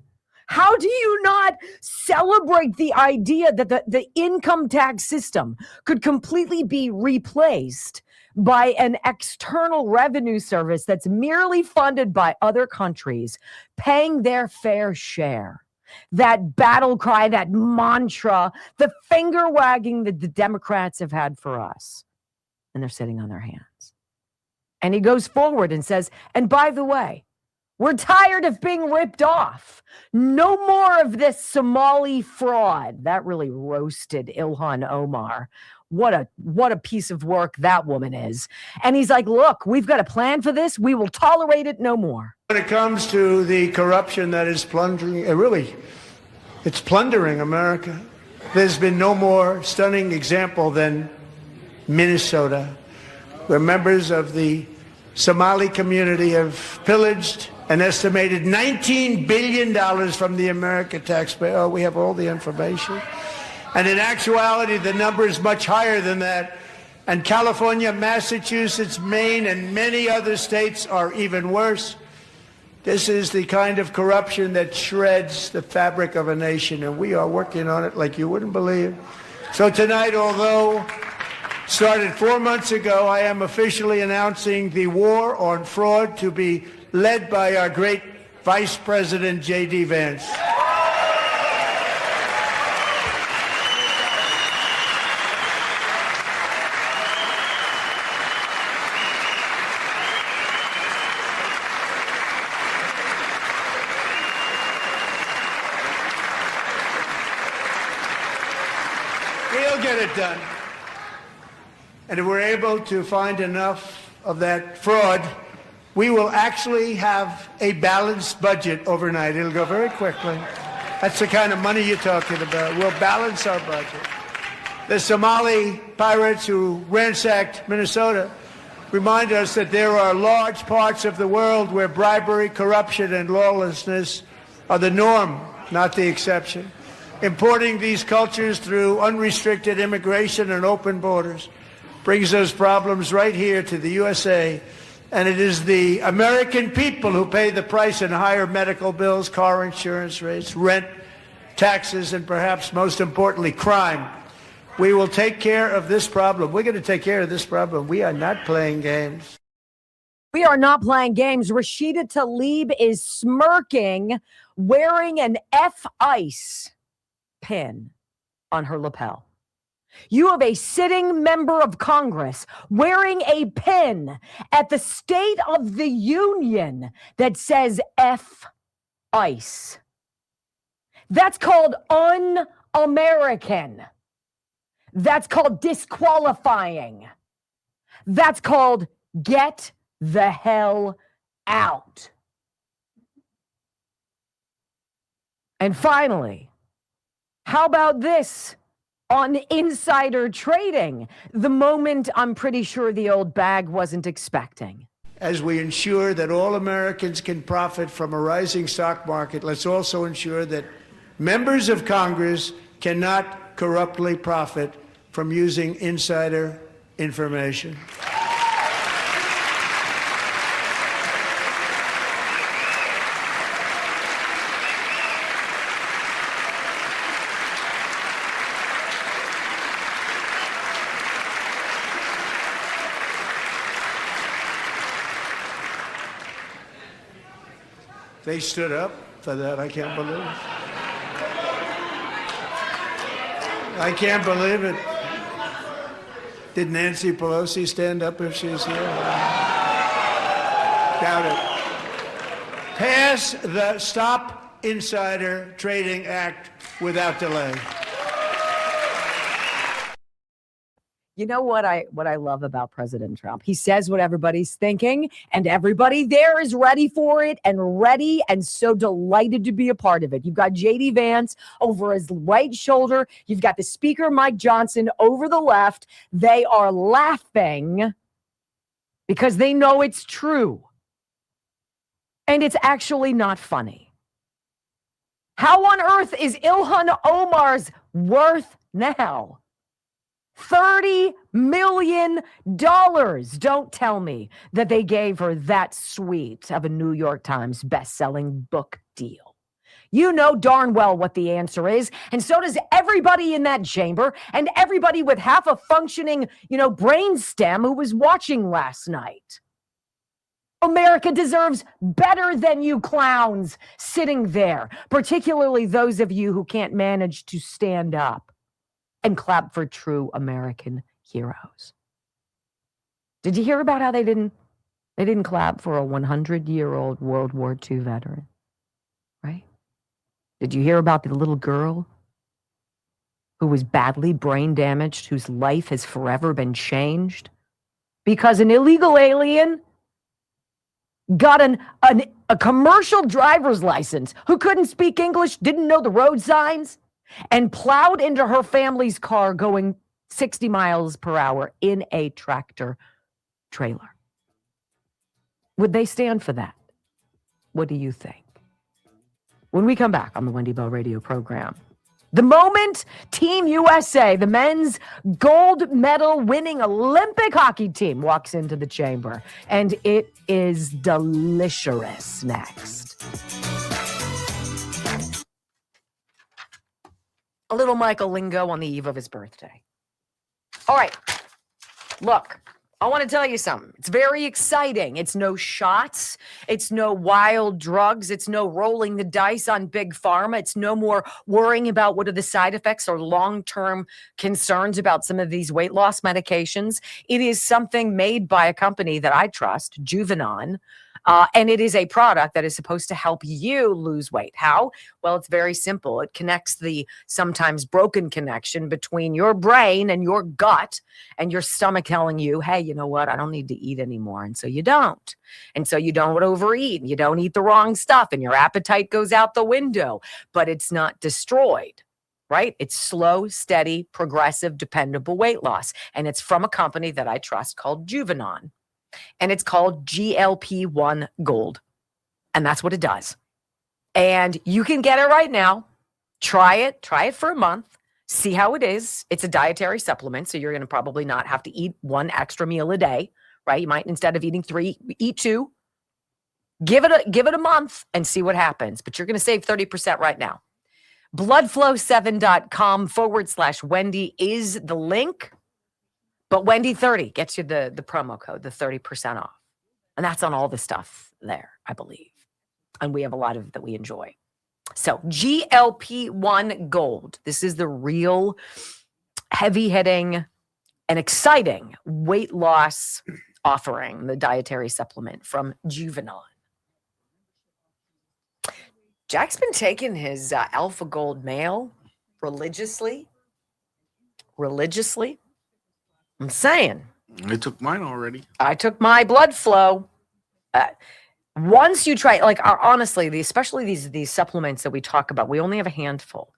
How do you not celebrate the idea that the income tax system could completely be replaced by an external revenue service that's merely funded by other countries paying their fair share? That battle cry, that mantra, the finger wagging that the Democrats have had for us. And they're sitting on their hands. And he goes forward and says, and by the way, we're tired of being ripped off. No more of this Somali fraud. That really roasted Ilhan Omar. What a piece of work that woman is. And he's like, look, we've got a plan for this. We will tolerate it no more. When it comes to the corruption that is plundering, it's plundering America. There's been no more stunning example than Minnesota, where members of the Somali community have pillaged an estimated $19 billion from the American taxpayer. Oh, we have all the information. And in actuality, the number is much higher than that. And California, Massachusetts, Maine, and many other states are even worse. This is the kind of corruption that shreds the fabric of a nation, and we are working on it like you wouldn't believe. So tonight, although started 4 months ago, I am officially announcing the war on fraud to be led by our great Vice President J.D. Vance. We'll get it done. And if we're able to find enough of that fraud, we will actually have a balanced budget overnight. It'll go very quickly. That's the kind of money you're talking about. We'll balance our budget. The Somali pirates who ransacked Minnesota remind us that there are large parts of the world where bribery, corruption, and lawlessness are the norm, not the exception. Importing these cultures through unrestricted immigration and open borders brings those problems right here to the USA. And it is the American people who pay the price in higher medical bills, car insurance rates, rent, taxes, and perhaps most importantly, crime. We will take care of this problem. We're going to take care of this problem. We are not playing games. We are not playing games. Rashida Tlaib is smirking, wearing an F-ICE pin on her lapel. You have a sitting member of Congress wearing a pin at the State of the Union that says F-ICE. That's called un-American. That's called disqualifying. That's called get the hell out. And finally, how about this? On insider trading, the moment I'm pretty sure the old bag wasn't expecting. As we ensure that all Americans can profit from a rising stock market, let's also ensure that members of Congress cannot corruptly profit from using insider information. They stood up for that. I can't believe it. I can't believe it. Did Nancy Pelosi stand up if she's here? Doubt it. Pass the Stop Insider Trading Act without delay. You know what I love about President Trump? He says what everybody's thinking, and everybody there is ready for it and so delighted to be a part of it. You've got J.D. Vance over his right shoulder. You've got the Speaker, Mike Johnson, over the left. They are laughing because they know it's true. And it's actually not funny. How on earth is Ilhan Omar's worth now? $30 million. Don't tell me that they gave her that sweet of a New York Times best-selling book deal. You know darn well what the answer is, and so does everybody in that chamber and everybody with half a functioning, brain stem who was watching last night. America deserves better than you clowns sitting there, particularly those of you who can't manage to stand up and clap for true American heroes. Did you hear about how they didn't clap for a 100-year-old World War II veteran? Right? Did you hear about the little girl who was badly brain damaged, whose life has forever been changed because an illegal alien got a commercial driver's license, who couldn't speak English, didn't know the road signs, and plowed into her family's car going 60 miles per hour in a tractor trailer? Would they stand for that? What do you think? When we come back on the Wendy Bell radio program, the moment Team USA, the men's gold medal winning Olympic hockey team, walks into the chamber, and it is delicious next. A little Michael lingo on the eve of his birthday. All right, look, I want to tell you something. It's very exciting. It's no shots. It's no wild drugs. It's no rolling the dice on big pharma. It's no more worrying about what are the side effects or long-term concerns about some of these weight loss medications. It is something made by a company that I trust, Juvenon. And it is a product that is supposed to help you lose weight. How? Well, it's very simple. It connects the sometimes broken connection between your brain and your gut and your stomach telling you, hey, you know what? I don't need to eat anymore. And so you don't. And so you don't overeat and you don't eat the wrong stuff and your appetite goes out the window, but it's not destroyed. Right? It's slow, steady, progressive, dependable weight loss. And it's from a company that I trust called Juvenon. And it's called GLP-1 Gold. And that's what it does. And you can get it right now. Try it for a month. See how it is. It's a dietary supplement, so you're going to probably not have to eat one extra meal a day, right? You might, instead of eating 3, eat 2. Give it a month and see what happens. But you're going to save 30% right now. Bloodflow7.com/Wendy is the link. But Wendy30 gets you the promo code, the 30% off. And that's on all the stuff there, I believe. And we have a lot of it that we enjoy. So GLP-1 Gold. This is the real heavy-hitting and exciting weight loss offering, the dietary supplement from Juvenon. Jack's been taking his Alpha Gold Male religiously. I'm saying. I took mine already. I took my blood flow. Once you try, honestly, especially these supplements that we talk about, we only have a handful.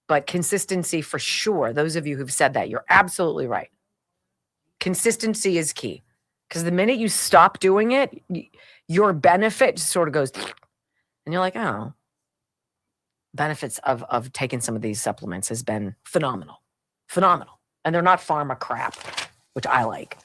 But consistency for sure. Those of you who've said that, you're absolutely right. Consistency is key. Because the minute you stop doing it, your benefit sort of goes, and you're like, oh. Benefits of taking some of these supplements has been phenomenal. Phenomenal. And they're not pharma crap, which I like.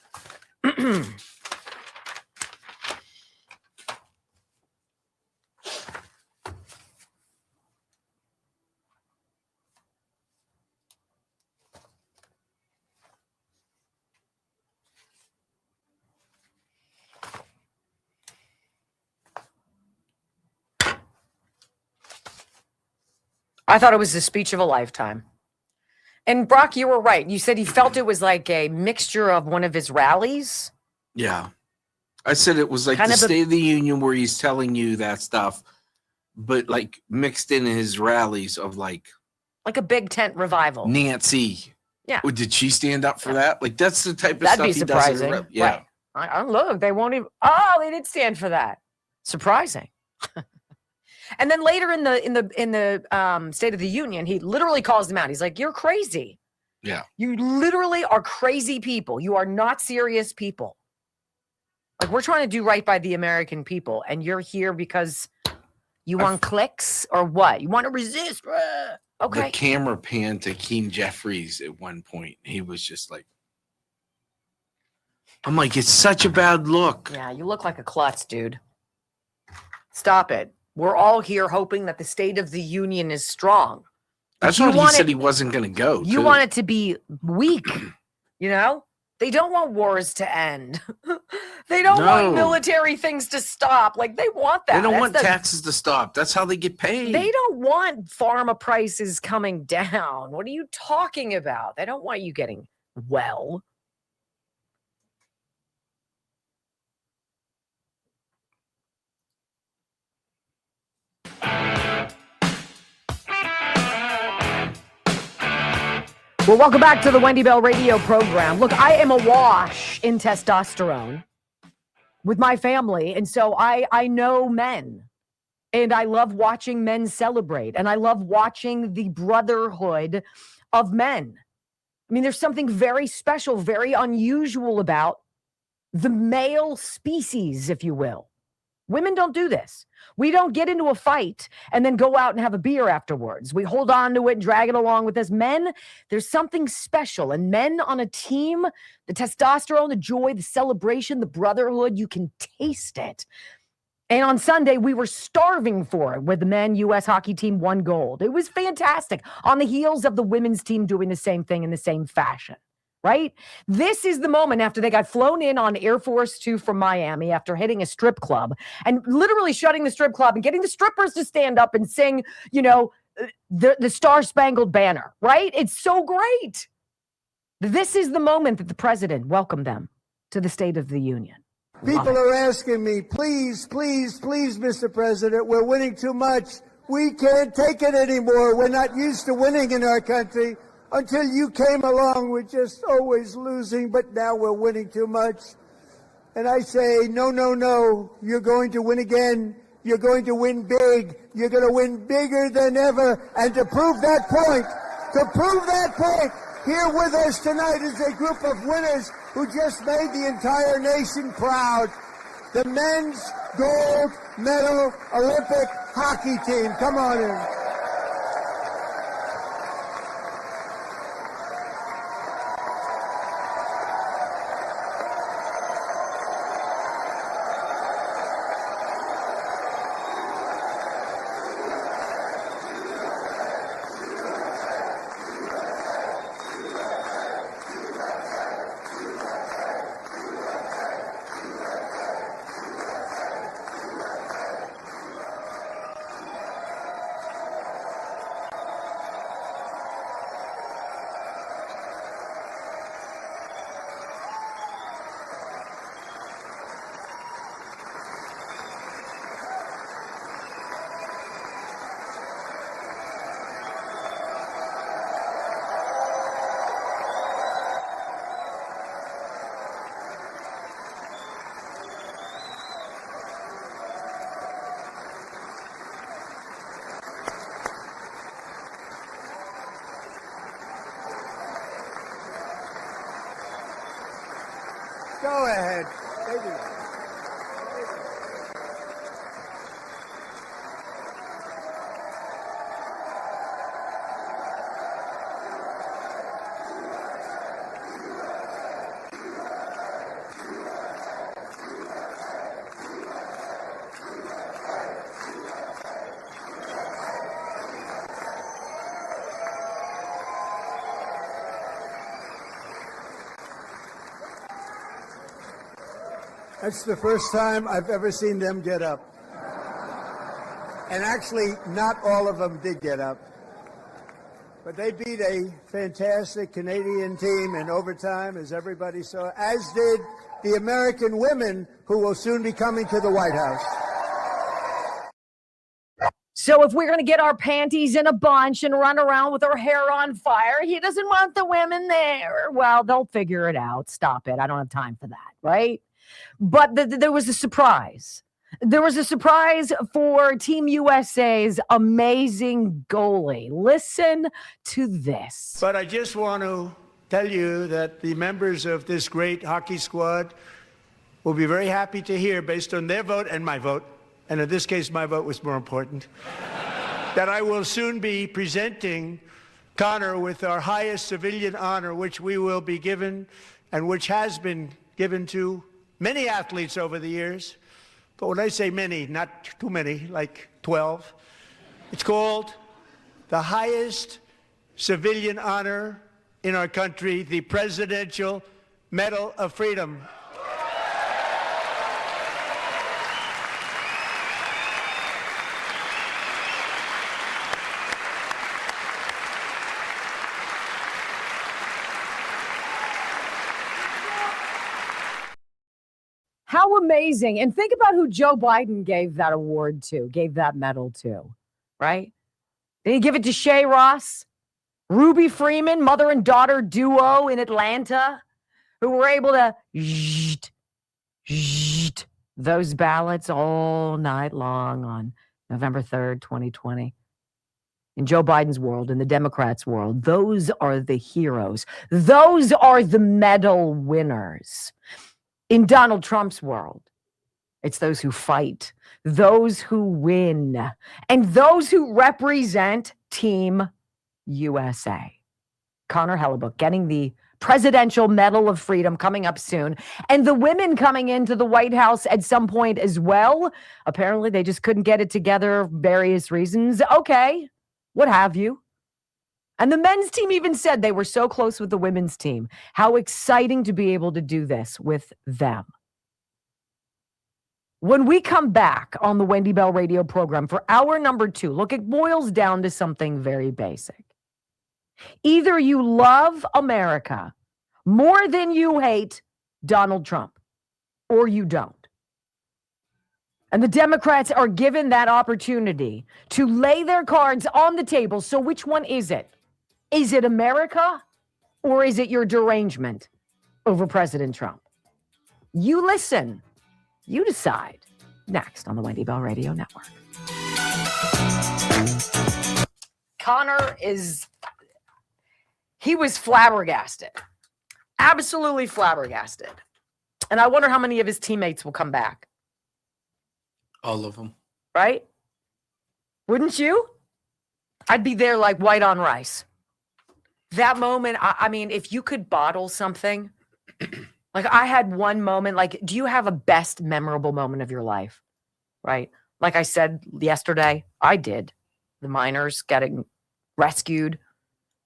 I thought it was the speech of a lifetime. And Brock, you were right. You said he felt it was like a mixture of one of his rallies. Yeah. I said it was like Kind the of State of the Union where he's telling you that stuff, but like mixed in his rallies of like a big tent revival. Nancy. Yeah. Oh, did she stand up for that? Like that's the type of That'd stuff be he surprising. does. Yeah. Right. I look, they won't even. Oh, they did stand for that. Surprising. And then later in the State of the Union, he literally calls them out. He's like, "You're crazy. Yeah. You literally are crazy people. You are not serious people. Like we're trying to do right by the American people, and you're here because you want clicks or what? You want to resist? Okay." The camera panned to Keem Jeffries at one point. He was just like, I'm like, it's such a bad look. Yeah, you look like a klutz, dude. Stop it. We're all here hoping that the State of the Union is strong. That's what he said he wasn't going to go. You want it to be weak, you know? They don't want wars to end. They don't want military things to stop. Like, they want that. They don't want taxes to stop. That's how they get paid. They don't want pharma prices coming down. What are you talking about? They don't want you getting well. Well, welcome back to the Wendy Bell radio program. Look, I am awash in testosterone with my family, and so I know men, and I love watching men celebrate, and I love watching the brotherhood of men. I mean, there's something very special, very unusual about the male species, if you will. Women don't do this. We don't get into a fight and then go out and have a beer afterwards. We hold on to it and drag it along with us. Men, there's something special. And men on a team, the testosterone, the joy, the celebration, the brotherhood, you can taste it. And on Sunday, we were starving for it with the men U.S. hockey team won gold. It was fantastic on the heels of the women's team doing the same thing in the same fashion. Right? This is the moment after they got flown in on Air Force 2 from Miami after hitting a strip club and literally shutting the strip club and getting the strippers to stand up and sing, you know, the Star-Spangled Banner, right? It's so great. This is the moment that the president welcomed them to the State of the Union. People are asking me, please, please, please, Mr. President, we're winning too much. We can't take it anymore. We're not used to winning in our country. Until you came along, we're just always losing, but now we're winning too much. And I say, no, no, no, you're going to win again. You're going to win big. You're going to win bigger than ever. And to prove that point, here with us tonight is a group of winners who just made the entire nation proud. The men's gold medal Olympic hockey team. Come on in. Go ahead. That's the first time I've ever seen them get up. And actually, not all of them did get up. But they beat a fantastic Canadian team in overtime, as everybody saw, as did the American women who will soon be coming to the White House. So if we're going to get our panties in a bunch and run around with our hair on fire, he doesn't want the women there. Well, they'll figure it out. Stop it. I don't have time for that, right? But there was a surprise. There was a surprise for Team USA's amazing goalie. Listen to this. But I just want to tell you that the members of this great hockey squad will be very happy to hear, based on their vote and my vote, and in this case, my vote was more important, that I will soon be presenting Connor with our highest civilian honor, which we will be given and which has been given to many athletes over the years. But when I say many, not too many, like 12, it's called the highest civilian honor in our country, the Presidential Medal of Freedom. How amazing. And think about who Joe Biden gave that award to, gave that medal to, right? Did he give it to Shay Ross? Ruby Freeman, mother and daughter duo in Atlanta, who were able to those ballots all night long on November 3rd, 2020. In Joe Biden's world, in the Democrats' world, those are the heroes. Those are the medal winners. In Donald Trump's world, it's those who fight, those who win, and those who represent Team USA. Connor Hellebuck getting the Presidential Medal of Freedom coming up soon, and the women coming into the White House at some point as well. Apparently, they just couldn't get it together for various reasons. Okay, what have you? And the men's team even said they were so close with the women's team. How exciting to be able to do this with them. When we come back on the Wendy Bell radio program for hour number 2, look, it boils down to something very basic. Either you love America more than you hate Donald Trump, or you don't. And the Democrats are given that opportunity to lay their cards on the table. So which one is it? Is it America, or is it your derangement over President Trump? You listen. You decide. Next on the Wendy Bell Radio Network. Connor he was flabbergasted. Absolutely flabbergasted. And I wonder how many of his teammates will come back. All of them. Right? Wouldn't you? I'd be there like white on rice. That moment, I mean, if you could bottle something, like I had one moment, like, do you have a best memorable moment of your life? Right? Like I said yesterday, I did. The miners getting rescued,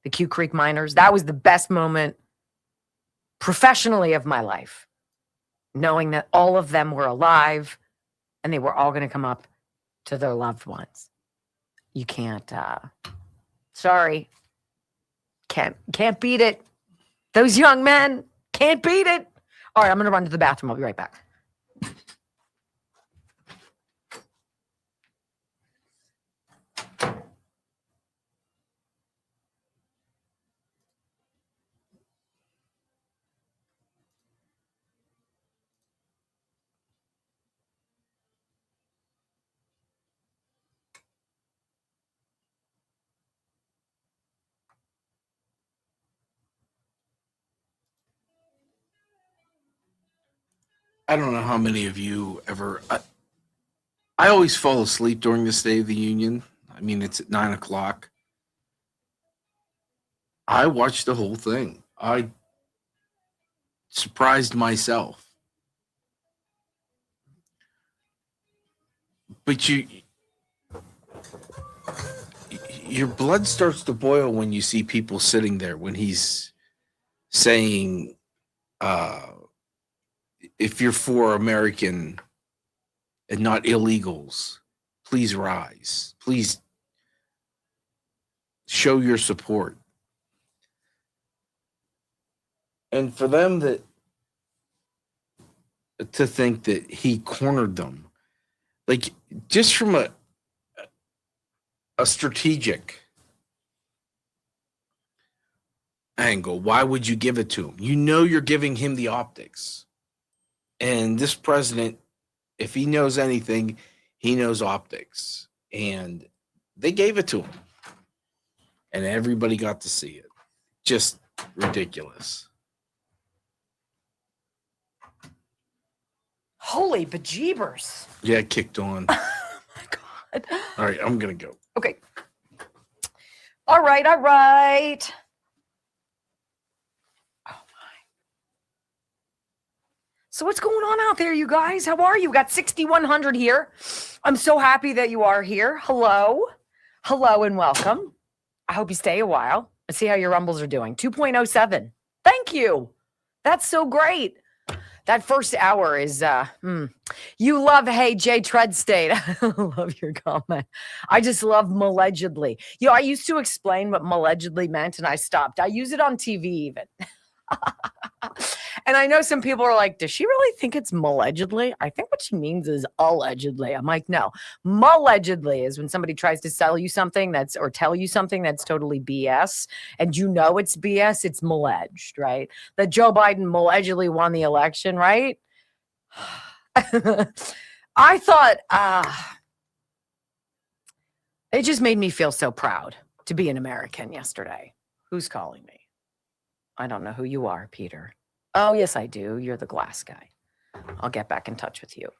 the Q Creek miners. That was the best moment professionally of my life. Knowing that all of them were alive and they were all going to come up to their loved ones. You can't, sorry. Can't beat it. Those young men can't beat it. All right, I'm going to run to the bathroom. I'll be right back. I don't know how many of you ever. I always fall asleep during the State of the Union. I mean, it's at 9:00. I watched the whole thing. I surprised myself. But your blood starts to boil when you see people sitting there when he's saying, if you're for American and not illegals, please rise. Please show your support. And for them to think that he cornered them, like just from a strategic angle, why would you give it to him? You know you're giving him the optics. And this president, if he knows anything, he knows optics. And they gave it to him. And everybody got to see it. Just ridiculous. Holy bejeebers. Yeah, it kicked on. Oh my God. All right, I'm going to go. Okay. All right. Oh my. So what's going on out there, you guys? How are you? We got 6,100 here. I'm so happy that you are here. Hello. Hello and welcome. I hope you stay a while. Let's see how your rumbles are doing. 2.07. Thank you. That's so great. That first hour is, you love, hey, Jay Tread State. I love your comment. I just love allegedly. You know, I used to explain what allegedly meant and I stopped. I use it on TV even. And I know some people are like, does she really think it's allegedly? I think what she means is allegedly. I'm like, no. Allegedly is when somebody tries to sell you something or tell you something that's totally BS. And you know it's BS, it's alleged, right? That Joe Biden allegedly won the election, right? I thought, it just made me feel so proud to be an American yesterday. Who's calling me? I don't know who you are, Peter. Oh, yes, I do. You're the glass guy. I'll get back in touch with you.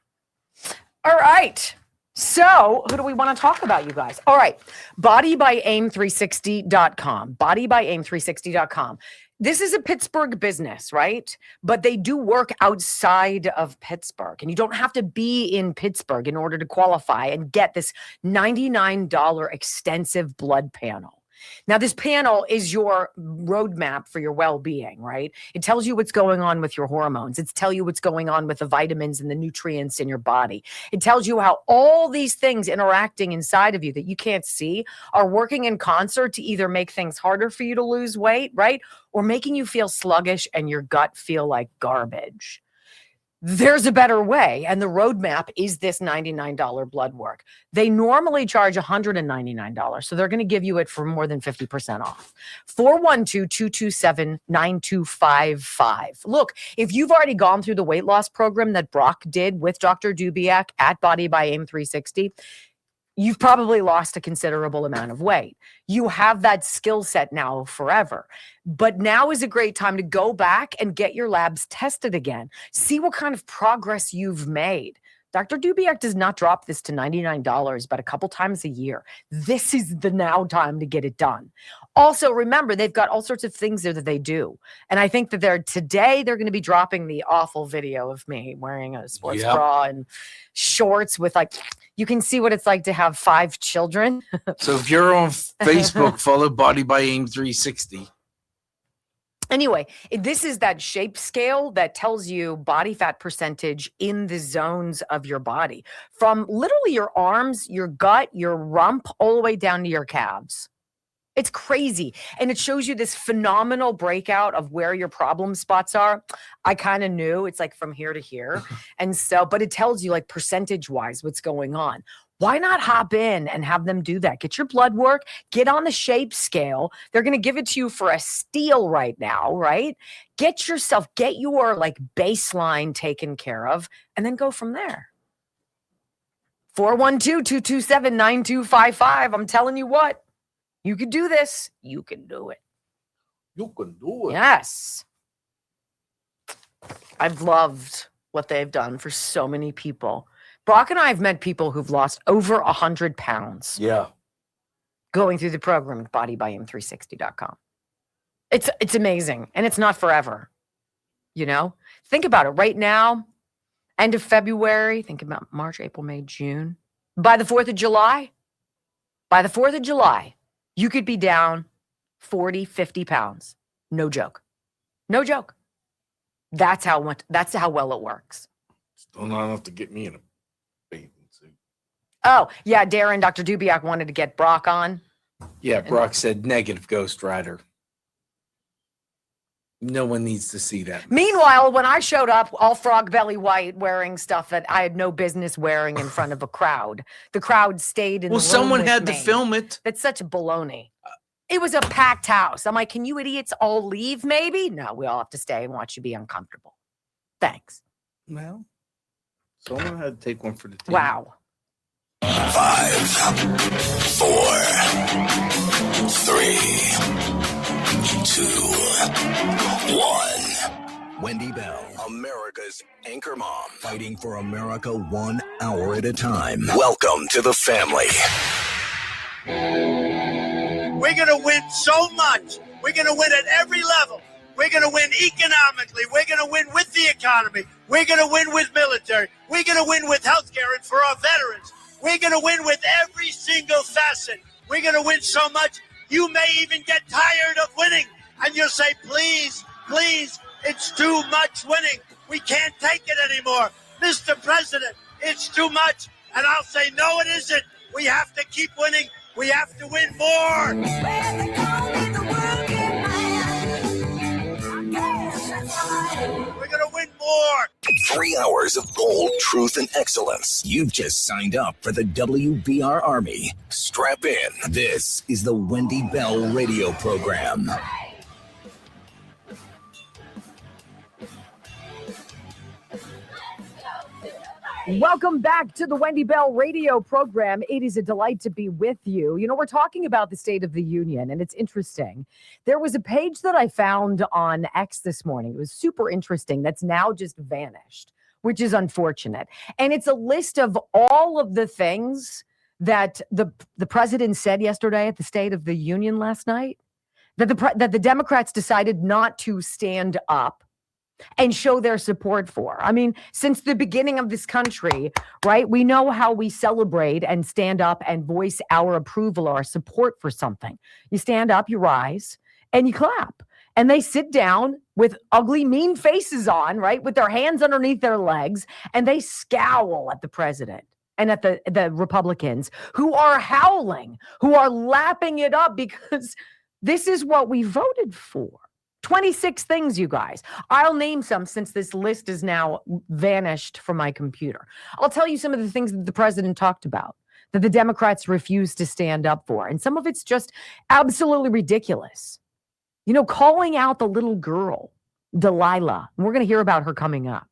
All right. So who do we want to talk about, you guys? All right. BodybyAim360.com. BodybyAim360.com. This is a Pittsburgh business, right? But they do work outside of Pittsburgh. And you don't have to be in Pittsburgh in order to qualify and get this $99 extensive blood panel. Now, this panel is your roadmap for your well-being, right? It tells you what's going on with your hormones. It's tell you what's going on with the vitamins and the nutrients in your body. It tells you how all these things interacting inside of you that you can't see are working in concert to either make things harder for you to lose weight, right? Or making you feel sluggish and your gut feel like garbage. There's a better way, and the roadmap is this $99 blood work. They normally charge $199, so they're going to give you it for more than 50% off. 412-227-9255. Look, if you've already gone through the weight loss program that Brock did with Dr. Dubiak at Body by Aim 360, you've probably lost a considerable amount of weight. You have that skill set now forever. But now is a great time to go back and get your labs tested again. See what kind of progress you've made. Dr. Dubiak does not drop this to $99, but a couple times a year. This is the now time to get it done. Also, remember, they've got all sorts of things there that they do. And I think that today they're going to be dropping the awful video of me wearing a sports bra and shorts with you can see what it's like to have 5 children. So if you're on Facebook, follow Body by Aim 360. Anyway, this is that shape scale that tells you body fat percentage in the zones of your body. From literally your arms, your gut, your rump, all the way down to your calves. It's crazy. And it shows you this phenomenal breakout of where your problem spots are. I kind of knew it's like from here to here. And so, but it tells you percentage wise what's going on. Why not hop in and have them do that? Get your blood work, get on the shape scale. They're going to give it to you for a steal right now, right? Get your baseline taken care of and then go from there. 412-227-9255. I'm telling you what. You can do this. You can do it. You can do it. Yes. I've loved what they've done for so many people. Brock and I have met people who've lost over 100 pounds. Yeah. Going through the program at bodybyam360.com. It's amazing. And it's not forever. You know? Think about it. Right now, end of February, think about March, April, May, June. By the 4th of July, you could be down 40, 50 pounds. No joke. No joke. That's how well it works. Still not enough to get me in a bathing suit. Oh, yeah, Darren, Dr. Dubiak wanted to get Brock on. Yeah, Brock said negative Ghost Rider. No one needs to see that. Meanwhile, when I showed up all frog belly white wearing stuff that I had no business wearing in front of a crowd, the crowd stayed in the room. Well, someone had to film it. That's such a baloney. It was a packed house. I'm like, can you idiots all leave maybe? No, we all have to stay and watch you be uncomfortable. Thanks. Well, someone had to take one for the team. Wow. 5, 4, 3, 2, 1. Wendy Bell, America's anchor mom, fighting for America 1 hour at a time. Welcome to the family. We're going to win so much. We're going to win at every level. We're going to win economically. We're going to win with the economy. We're going to win with military. We're going to win with healthcare and for our veterans. We're going to win with every single facet. We're going to win so much, you may even get tired of winning. And you'll say, please, please, it's too much winning. We can't take it anymore. Mr. President, it's too much. And I'll say, no, it isn't. We have to keep winning. We have to win more. We're going to win more. 3 hours of gold, truth, and excellence. You've just signed up for the WBR Army. Strap in. This is the Wendy Bell radio program. Welcome back to the Wendy Bell radio program. It is a delight to be with you. You know, we're talking about the State of the Union, and it's interesting. There was a page that I found on X this morning. It was super interesting. That's now just vanished, which is unfortunate. And it's a list of all of the things that the president said yesterday at the State of the Union last night, that the Democrats decided not to stand up and show their support for. I mean, since the beginning of this country, right, we know how we celebrate and stand up and voice our approval or our support for something. You stand up, you rise, and you clap. And they sit down with ugly, mean faces on, right, with their hands underneath their legs, and they scowl at the president and at the Republicans who are howling, who are lapping it up because this is what we voted for. 26 things, you guys. I'll name some since this list is now vanished from my computer. I'll tell you some of the things that the president talked about that the Democrats refused to stand up for. And some of it's just absolutely ridiculous. You know, calling out the little girl, Delilah, and we're going to hear about her coming up,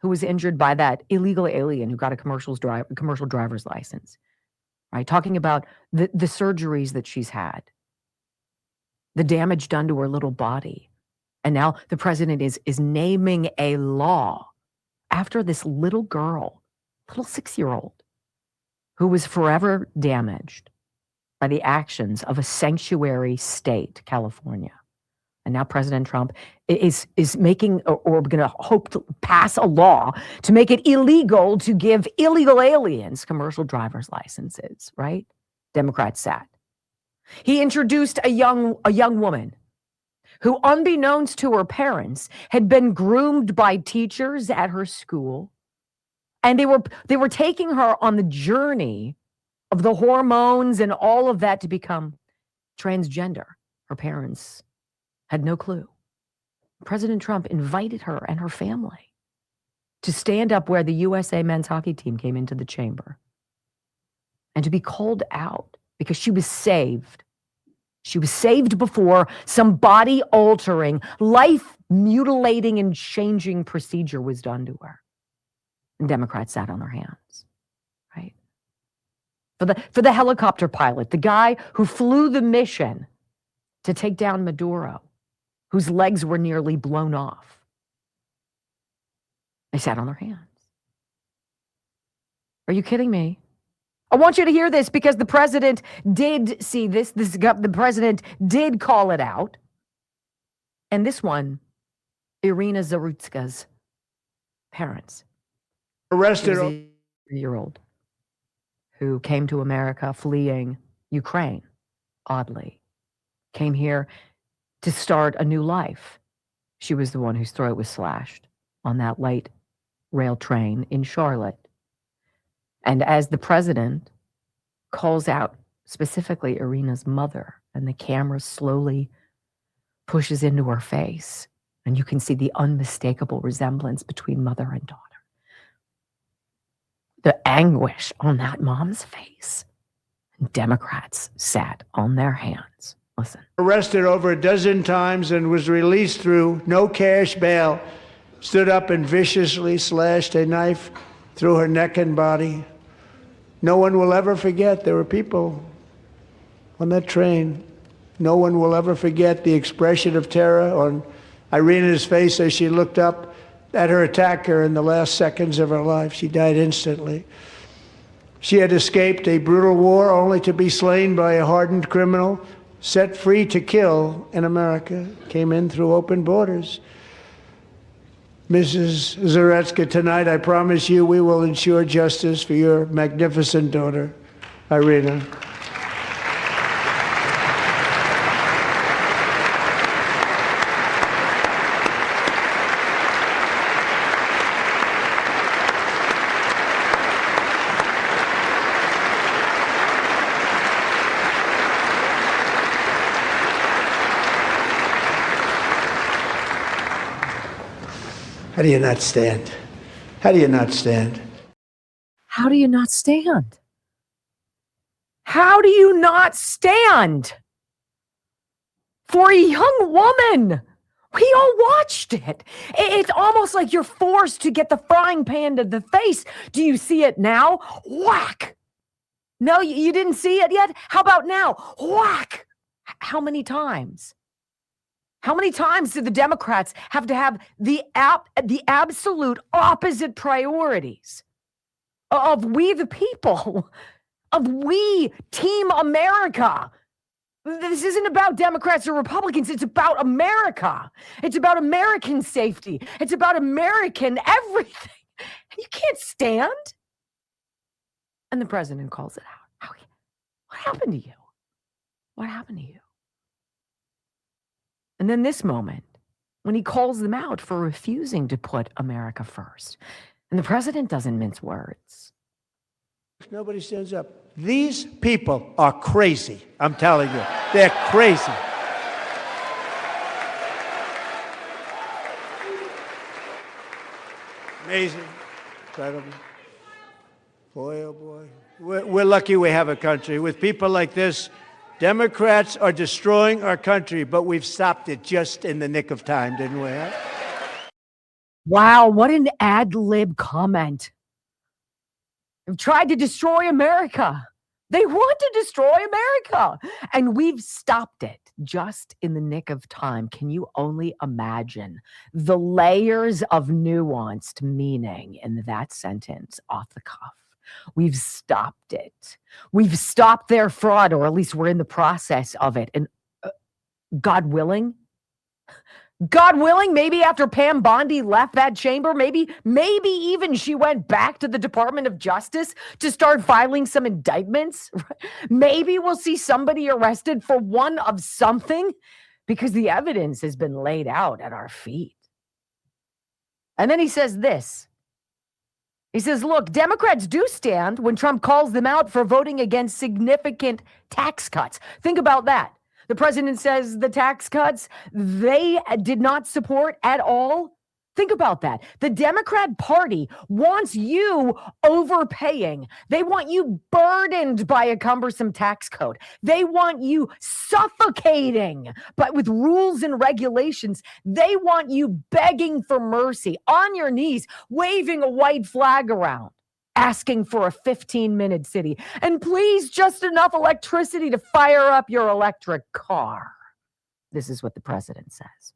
who was injured by that illegal alien who got a commercial driver's license, right? Talking about the surgeries that she's had, the damage done to her little body. And now the president is naming a law after this little girl, little 6-year-old, who was forever damaged by the actions of a sanctuary state, California. And now President Trump is making, or going to hope to pass a law to make it illegal to give illegal aliens commercial driver's licenses, right? Democrats sat. He introduced a young woman who, unbeknownst to her parents, had been groomed by teachers at her school. And they were taking her on the journey of the hormones and all of that to become transgender. Her parents had no clue. President Trump invited her and her family to stand up where the USA men's hockey team came into the chamber and to be called out because she was saved. She was saved before some body-altering, life-mutilating and changing procedure was done to her. And Democrats sat on their hands, right? For the helicopter pilot, the guy who flew the mission to take down Maduro, whose legs were nearly blown off. They sat on their hands. Are you kidding me? I want you to hear this because the president did see this. The president did call it out. And this one, Irina Zarutska's parents. Arrested a 3-year-old who came to America fleeing Ukraine, oddly. Came here to start a new life. She was the one whose throat was slashed on that light rail train in Charlotte. And as the president calls out specifically Irina's mother, and the camera slowly pushes into her face, and you can see the unmistakable resemblance between mother and daughter. The anguish on that mom's face. And Democrats sat on their hands. Listen. Arrested over a dozen times and was released through no cash bail. Stood up and viciously slashed a knife through her neck and body. No one will ever forget there were people on that train. No one will ever forget the expression of terror on Irina's face as she looked up at her attacker in the last seconds of her life. She died instantly. She had escaped a brutal war only to be slain by a hardened criminal, set free to kill in America, came in through open borders. Mrs. Zaretsky, tonight I promise you we will ensure justice for your magnificent daughter, Irina. How do you not stand? How do you not stand? How do you not stand? How do you not stand? For a young woman. We all watched it. It's almost like you're forced to get the frying pan to the face. Do you see it now? Whack. No, you didn't see it yet? How about now? Whack. How many times? How many times do the Democrats have to have the absolute opposite priorities of we the people, of we Team America? This isn't about Democrats or Republicans. It's about America. It's about American safety. It's about American everything. You can't stand. And the president calls it out. What happened to you? What happened to you? And then this moment, when he calls them out for refusing to put America first. And the president doesn't mince words. Nobody stands up. These people are crazy. I'm telling you, they're crazy. Amazing. Incredible. Boy, oh boy. We're lucky we have a country. With people like this, Democrats are destroying our country, but we've stopped it just in the nick of time, didn't we? Huh? Wow, what an ad-lib comment. They've tried to destroy America. They want to destroy America. And we've stopped it just in the nick of time. Can you only imagine the layers of nuanced meaning in that sentence off the cuff? We've stopped it. We've stopped their fraud, or at least we're in the process of it. And God willing, maybe after Pam Bondi left that chamber, maybe even she went back to the Department of Justice to start filing some indictments. Maybe we'll see somebody arrested for one of something because the evidence has been laid out at our feet. And then he says this. He says, look, Democrats do stand when Trump calls them out for voting against significant tax cuts. Think about that. The president says the tax cuts they did not support at all. Think about that. The Democrat Party wants you overpaying. They want you burdened by a cumbersome tax code. They want you suffocating, but with rules and regulations. They want you begging for mercy, on your knees, waving a white flag around, asking for a 15-minute city. And please, just enough electricity to fire up your electric car. This is what the president says.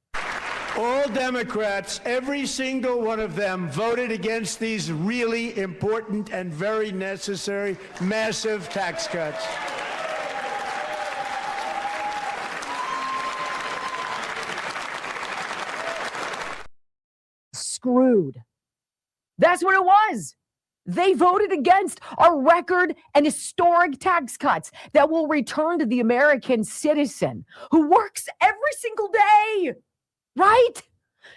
All Democrats, every single one of them, voted against these really important and very necessary massive tax cuts. Screwed. That's what it was. They voted against our record and historic tax cuts that will return to the American citizen who works every single day. Right?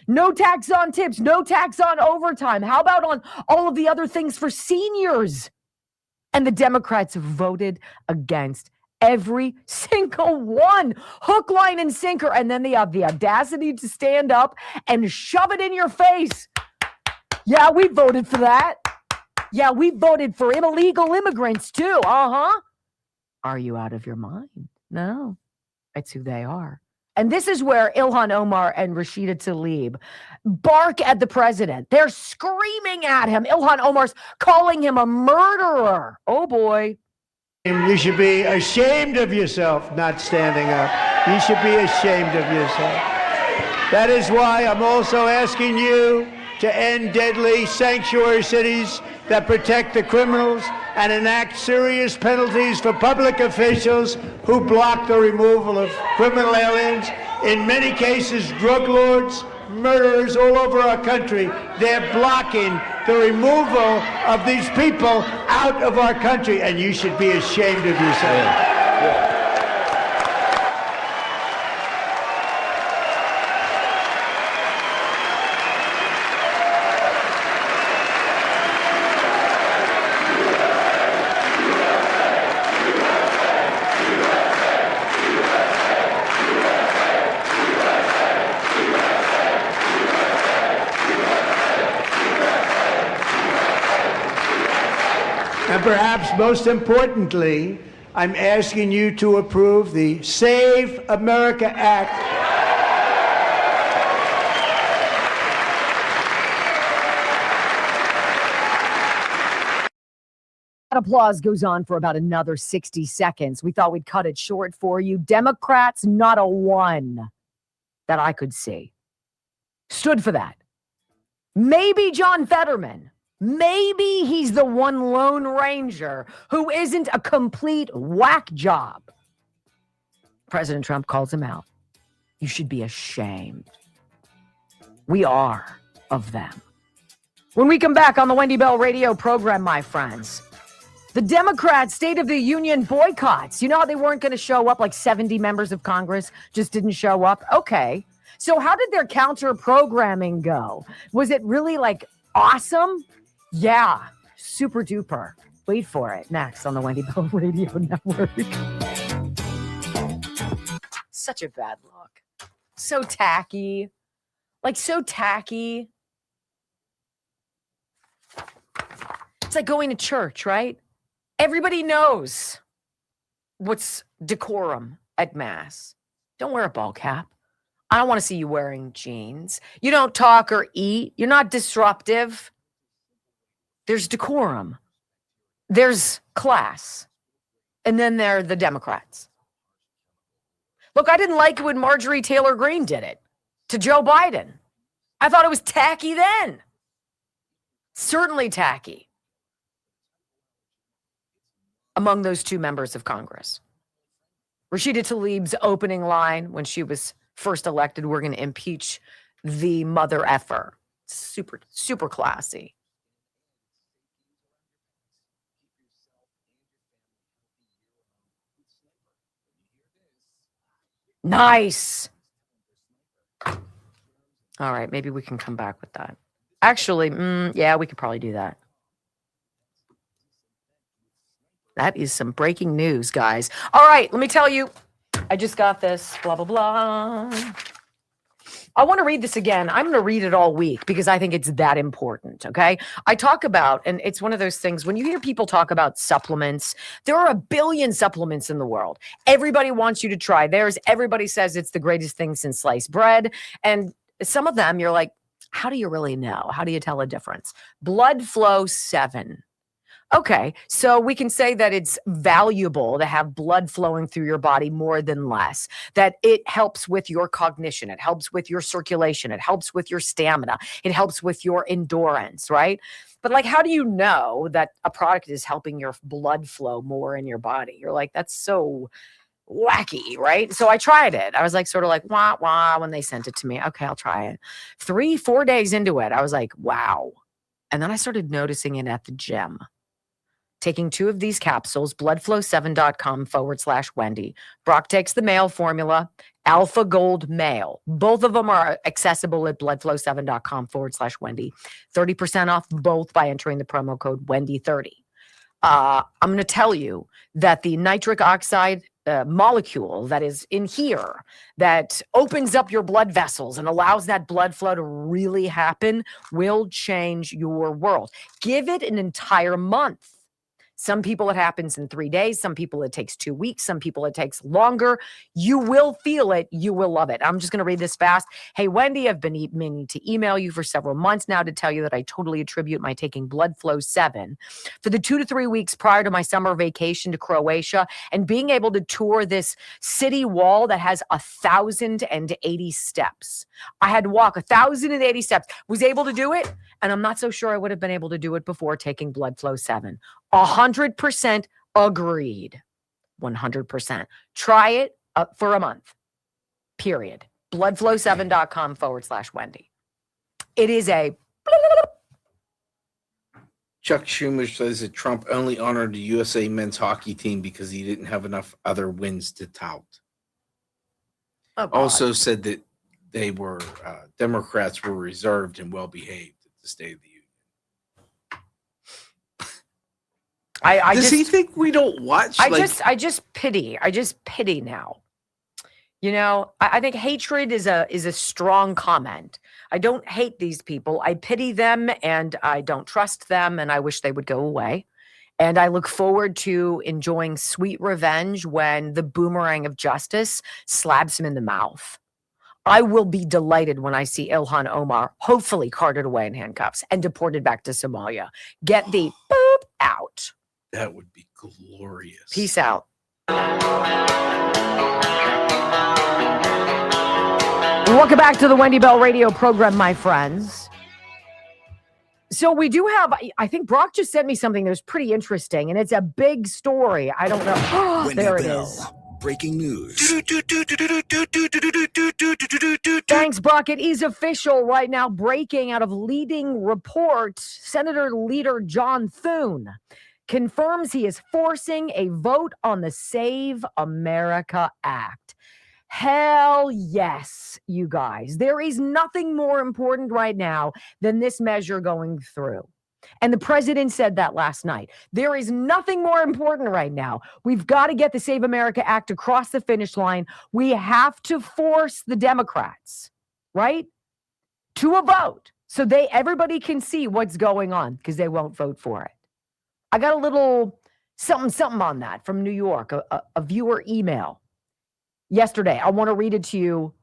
No tax on tips, no tax on overtime. How about on all of the other things for seniors? And the Democrats voted against Every single one. Hook, line, and sinker. And then they have the audacity to stand up and shove it in your face. Yeah, we voted for that. Yeah, we voted for illegal immigrants too. Uh-huh. Are you out of your mind? No. It's who they are. And this is where Ilhan Omar and Rashida Tlaib bark at the president. They're screaming at him. Ilhan Omar's calling him a murderer. Oh, boy. You should be ashamed of yourself not standing up. You should be ashamed of yourself. That is why I'm also asking you to end deadly sanctuary cities that protect the criminals and enact serious penalties for public officials who block the removal of criminal aliens. In many cases, drug lords, murderers all over our country, they're blocking the removal of these people out of our country, and you should be ashamed of yourself. Yeah. And perhaps most importantly, I'm asking you to approve the Save America Act. That applause goes on for about another 60 seconds. We thought we'd cut it short for you. Democrats, not a one that I could see stood for that. Maybe John Fetterman. Maybe he's the one lone ranger who isn't a complete whack job. President Trump calls him out. You should be ashamed. We are of them. When we come back on the Wendy Bell radio program, my friends, the Democrats' State of the Union boycotts. You know how they weren't going to show up? Like 70 members of Congress just didn't show up? Okay. So how did their counter programming go? Was it really like awesome? Yeah, super duper. Wait for it. Next on the Wendy Bell Radio Network. Such a bad look. So tacky. Like so tacky. It's like going to church, right? Everybody knows what's decorum at Mass. Don't wear a ball cap. I don't want to see you wearing jeans. You don't talk or eat. You're not disruptive. There's decorum. There's class. And then there are the Democrats. Look, I didn't like it when Marjorie Taylor Greene did it to Joe Biden. I thought it was tacky then. Certainly tacky. Among those two members of Congress. Rashida Tlaib's opening line when she was first elected, we're going to impeach the mother effer. Super, super classy. Nice. All right, maybe we can come back with that. Actually, yeah, we could probably do that. That is some breaking news, guys. All right, let me tell you. I just got this, blah, blah, blah. I want to read this again. I'm going to read it all week because I think it's that important, okay? I talk about, and it's one of those things, when you hear people talk about supplements, there are a billion supplements in the world. Everybody wants you to try theirs. Everybody says it's the greatest thing since sliced bread. And some of them, you're like, how do you really know? How do you tell a difference? Blood Flow 7. Okay, so we can say that it's valuable to have blood flowing through your body more than less, that it helps with your cognition, it helps with your circulation, it helps with your stamina, it helps with your endurance, right? But like, how do you know that a product is helping your blood flow more in your body? You're like, that's so wacky, right? So I tried it. I was like, sort of like, wah, wah, when they sent it to me. Okay, I'll try it. 3-4 days into it, I was like, wow. And then I started noticing it at the gym. Taking 2 of these capsules, bloodflow7.com/Wendy. Brock takes the male formula, Alpha Gold Male. Both of them are accessible at bloodflow7.com/Wendy. 30% off both by entering the promo code Wendy30. I'm going to tell you that the nitric oxide molecule that is in here that opens up your blood vessels and allows that blood flow to really happen will change your world. Give it an entire month. Some people it happens in 3 days. Some people it takes 2 weeks. Some people it takes longer. You will feel it. You will love it. I'm just going to read this fast. Hey, Wendy, I've been meaning to email you for several months now to tell you that I totally attribute my taking Blood Flow 7 for the 2 to 3 weeks prior to my summer vacation to Croatia and being able to tour this city wall that has 1,080 steps. I had to walk 1,080 steps, was able to do it, and I'm not so sure I would have been able to do it before taking Blood Flow 7. 100% agreed. 100%. Try it for a month. Period. Bloodflow7.com/Wendy. It is a. Chuck Schumer says that Trump only honored the USA men's hockey team because he didn't have enough other wins to tout. Oh, also said that they were Democrats were reserved and well behaved at the State of the Union. Does he think we don't watch? I just pity now. You know, I think hatred is a strong comment. I don't hate these people. I pity them and I don't trust them and I wish they would go away. And I look forward to enjoying sweet revenge when the boomerang of justice slabs him in the mouth. I will be delighted when I see Ilhan Omar hopefully carted away in handcuffs and deported back to Somalia. Get the boop out. That would be glorious. Peace out. Welcome back to the Wendy Bell radio program, my friends. So we do have, I think Brock just sent me something that was pretty interesting, and it's a big story. I don't know. There it is. Breaking news. Thanks, Brock. It is official right now. Breaking out of leading report, Senator Leader John Thune confirms he is forcing a vote on the Save America Act. Hell yes, you guys. There is nothing more important right now than this measure going through. And the president said that last night. There is nothing more important right now. We've got to get the Save America Act across the finish line. We have to force the Democrats, right, to a vote so everybody can see what's going on because they won't vote for it. I got a little something on that from New York, a viewer email yesterday. I want to read it to you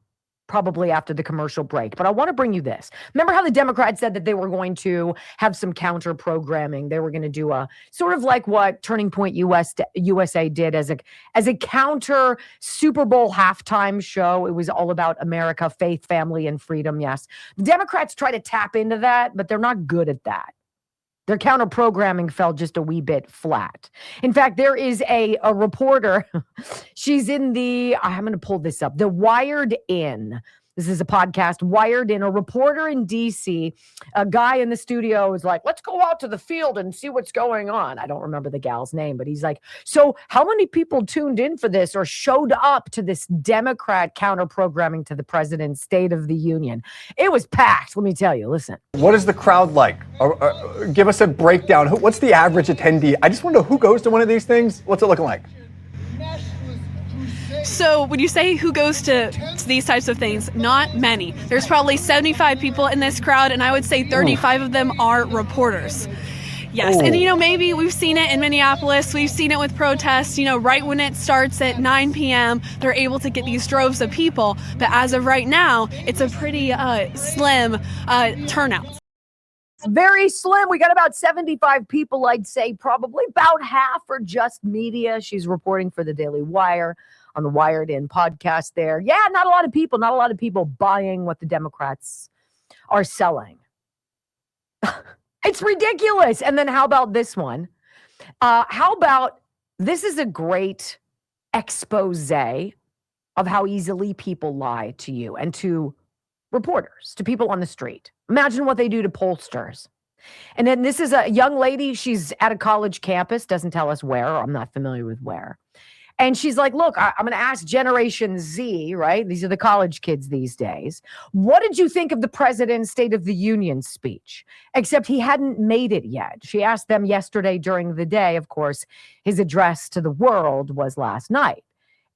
probably after the commercial break, but I want to bring you this. Remember how the Democrats said that they were going to have some counter programming? They were going to do a sort of like what Turning Point USA did as a counter Super Bowl halftime show. It was all about America, faith, family, and freedom. Yes. The Democrats try to tap into that, but they're not good at that. Their counter programming fell just a wee bit flat. In fact, there is a reporter. She's in I'm going to pull this up. The Wired In. This is a podcast, Wired In, a reporter in D.C. A guy in the studio is like, let's go out to the field and see what's going on. I don't remember the gal's name, but he's like, so how many people tuned in for this or showed up to this Democrat counter programming to the president's State of the Union? It was packed, let me tell you. Listen. What is the crowd like? Give us a breakdown. What's the average attendee? I just want to know who goes to one of these things. What's it looking like? So when you say who goes to these types of things, not many. There's probably 75 people in this crowd, and I would say 35 of them are reporters. Yes, and maybe we've seen it in Minneapolis. We've seen it with protests. Right when it starts at 9 p.m., they're able to get these droves of people. But as of right now, it's a pretty slim turnout. Very slim. We got about 75 people, I'd say. Probably about half are just media. She's reporting for the Daily Wire on the Wired In podcast there. Yeah, not a lot of people buying what the Democrats are selling. It's ridiculous. And then how about this one? How about this is a great expose of how easily people lie to you and to reporters, to people on the street. Imagine what they do to pollsters. And then this is a young lady. She's at a college campus, doesn't tell us where. I'm not familiar with where. And she's like, look, I'm going to ask Generation Z, right? These are the college kids these days. What did you think of the president's State of the Union speech? Except he hadn't made it yet. She asked them yesterday during the day. Of course, his address to the world was last night.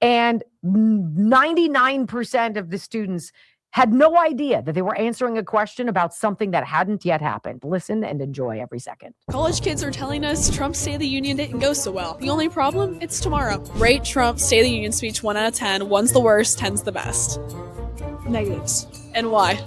And 99% of the students had no idea that they were answering a question about something that hadn't yet happened. Listen and enjoy every second. College kids are telling us Trump's State of the Union didn't go so well. The only problem? It's tomorrow. Rate Trump's State of the Union speech 1 out of 10. 1's the worst, 10's the best. Negatives. And why?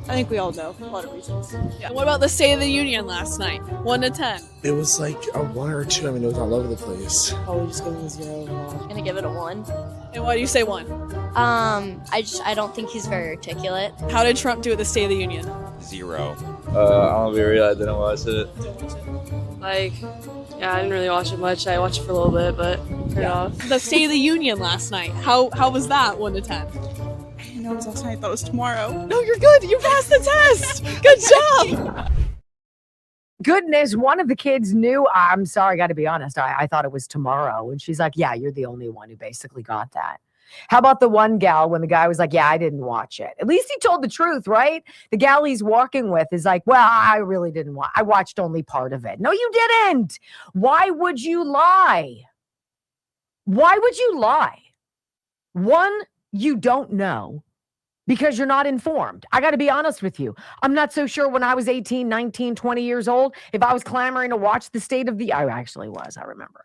I think we all know a lot of reasons. Yeah. What about the State of the Union last night? 1 to 10. It was like a 1 or 2. I mean, it was all over the place. Probably just giving a 0. Gonna give it a 1. And why do you say 1? I don't think he's very articulate. How did Trump do at the State of the Union? 0. I'll be real, I didn't watch it. Like, yeah, I didn't really watch it much. I watched it for a little bit, but turned it off. The State of the Union last night. How was that? 1 to 10. I didn't know it was last night. I thought it was tomorrow. No, you're good. You passed the test. Good job. Goodness, one of the kids knew. I'm sorry, I got to be honest. I thought it was tomorrow. And she's like, yeah, you're the only one who basically got that. How about the one gal when the guy was like, yeah, I didn't watch it. At least he told the truth, right? The gal he's walking with is like, well, I really didn't watch. I watched only part of it. No, you didn't. Why would you lie? Why would you lie? One, you don't know. Because you're not informed. I got to be honest with you. I'm not so sure when I was 18, 19, 20 years old, if I was clamoring to watch the State of the... I actually was. I remember.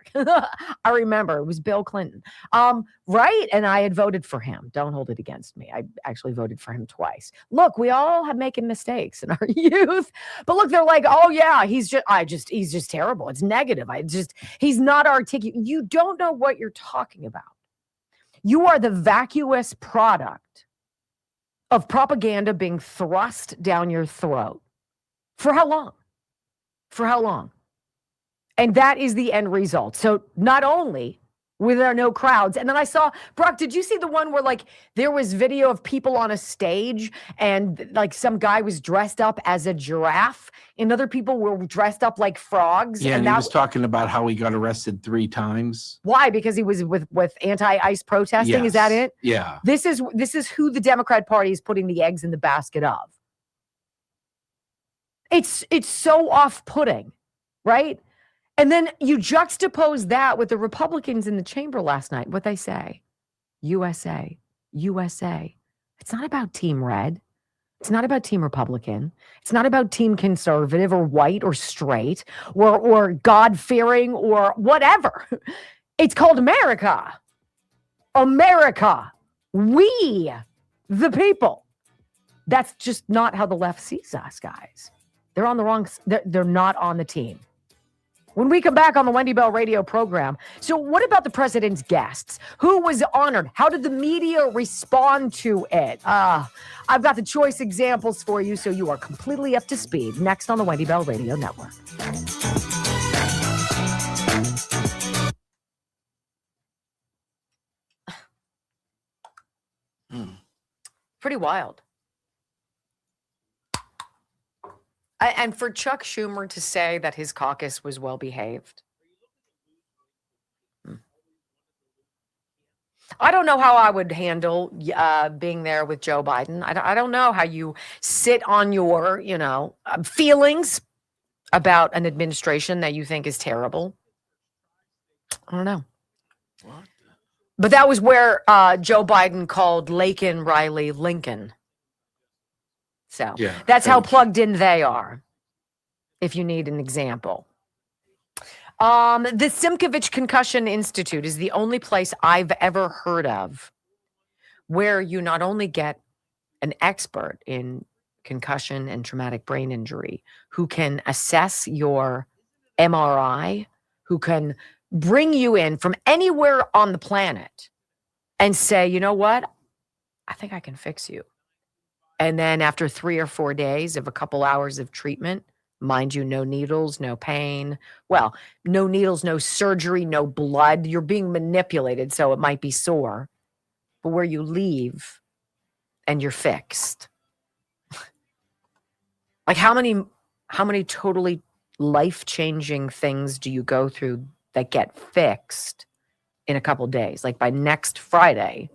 I remember. It was Bill Clinton. Right? And I had voted for him. Don't hold it against me. I actually voted for him twice. Look, we all have making mistakes in our youth. But look, they're like, oh, yeah, he's just terrible. It's negative. He's not articulate. You don't know what you're talking about. You are the vacuous product of propaganda being thrust down your throat. For how long? For how long? And that is the end result. So not only were there no crowds, and then I saw, Brock, did you see the one where like there was video of people on a stage and like some guy was dressed up as a giraffe and other people were dressed up like frogs? Yeah, and he was talking about how he got arrested 3 times. Why? Because he was with anti-ICE protesting? Yes. Is that it? Yeah. This is who the Democrat Party is putting the eggs in the basket of. It's so off-putting, right? And then you juxtapose that with the Republicans in the chamber last night. What they say, USA, USA. It's not about Team Red. It's not about Team Republican. It's not about Team Conservative or white or straight or God-fearing or whatever. It's called America. America. We, the people. That's just not how the left sees us, guys. They're on the wrong, they're not on the team. When we come back on the Wendy Bell radio program, so what about the president's guests? Who was honored? How did the media respond to it? I've got the choice examples for you, so you are completely up to speed. Next on the Wendy Bell Radio Network. Pretty wild. And for Chuck Schumer to say that his caucus was well behaved. I don't know how I would handle being there with Joe Biden. I don't know how you sit on your, feelings about an administration that you think is terrible. I don't know. What? But that was where Joe Biden called Laken Riley Lincoln. So that's how plugged in they are, if you need an example. The Simkovich Concussion Institute is the only place I've ever heard of where you not only get an expert in concussion and traumatic brain injury who can assess your MRI, who can bring you in from anywhere on the planet and say, you know what? I think I can fix you. And then after 3 or 4 days of a couple hours of treatment, mind you, no needles, no pain. Well, no needles, no surgery, no blood. You're being manipulated, so it might be sore. But where you leave and you're fixed. Like how many totally life-changing things do you go through that get fixed in a couple days? Like by next Friday,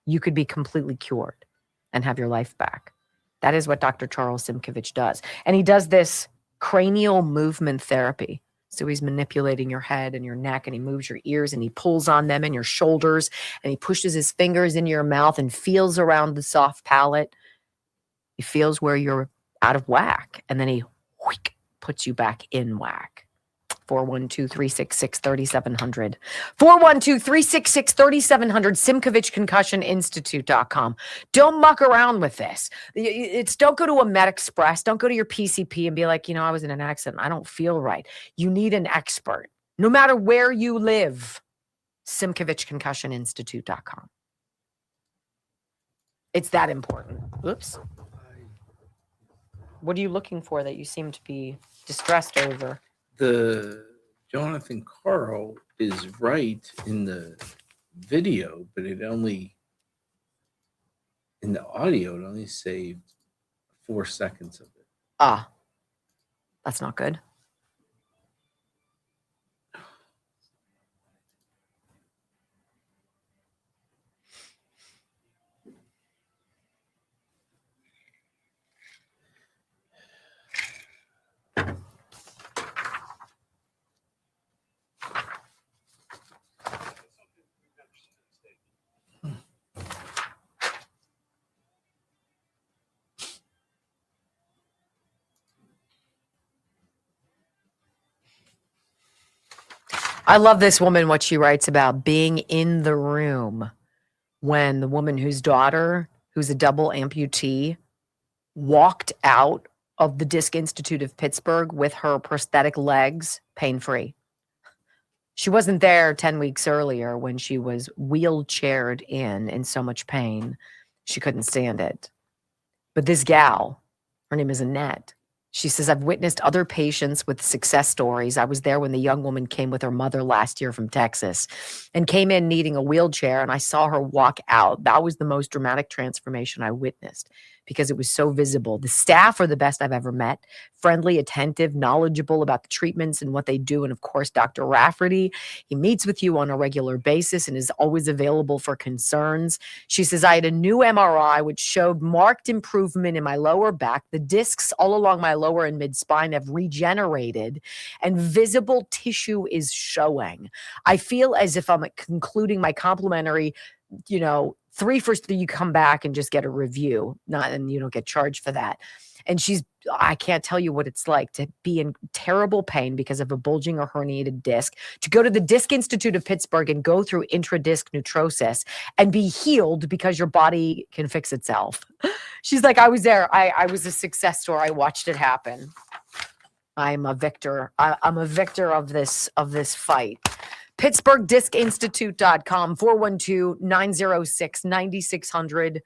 you could be completely cured and have your life back. That is what Dr. Charles Simkovich does. And he does this cranial movement therapy. So he's manipulating your head and your neck, and he moves your ears and he pulls on them and your shoulders, and he pushes his fingers into your mouth and feels around the soft palate. He feels where you're out of whack, and then he puts you back in whack. 412-366-3700. 412-366-3700. SimkovichConcussionInstitute.com. Don't muck around with this. Don't go to a Med Express. Don't go to your PCP and be like, I was in an accident. I don't feel right. You need an expert. No matter where you live, SimkovichConcussionInstitute.com. It's that important. Oops. What are you looking for that you seem to be distressed over? The Jonathan Carl is right in the video, but in the audio, it only saved 4 seconds of it. Ah, that's not good. I love this woman, what she writes about being in the room when the woman whose daughter, who's a double amputee, walked out of the Disc Institute of Pittsburgh with her prosthetic legs pain-free. She wasn't there 10 weeks earlier when she was wheelchaired in so much pain, she couldn't stand it. But this gal, her name is Annette, she says, I've witnessed other patients with success stories. I was there when the young woman came with her mother last year from Texas and came in needing a wheelchair, and I saw her walk out. That was the most dramatic transformation I witnessed because it was so visible. The staff are the best I've ever met. Friendly, attentive, knowledgeable about the treatments and what they do. And of course, Dr. Rafferty, he meets with you on a regular basis and is always available for concerns. She says, I had a new MRI which showed marked improvement in my lower back. The discs all along my lower and mid spine have regenerated and visible tissue is showing. I feel as if I'm concluding my complimentary, 3 for 3, you come back and just get a review, and you don't get charged for that. And I can't tell you what it's like to be in terrible pain because of a bulging or herniated disc, to go to the Disc Institute of Pittsburgh and go through intradisc neutrosis and be healed because your body can fix itself. She's like, I was there. I was a success story. I watched it happen. I'm a victor. I'm a victor of this fight. PittsburghDiscInstitute.com, 412-906-9600.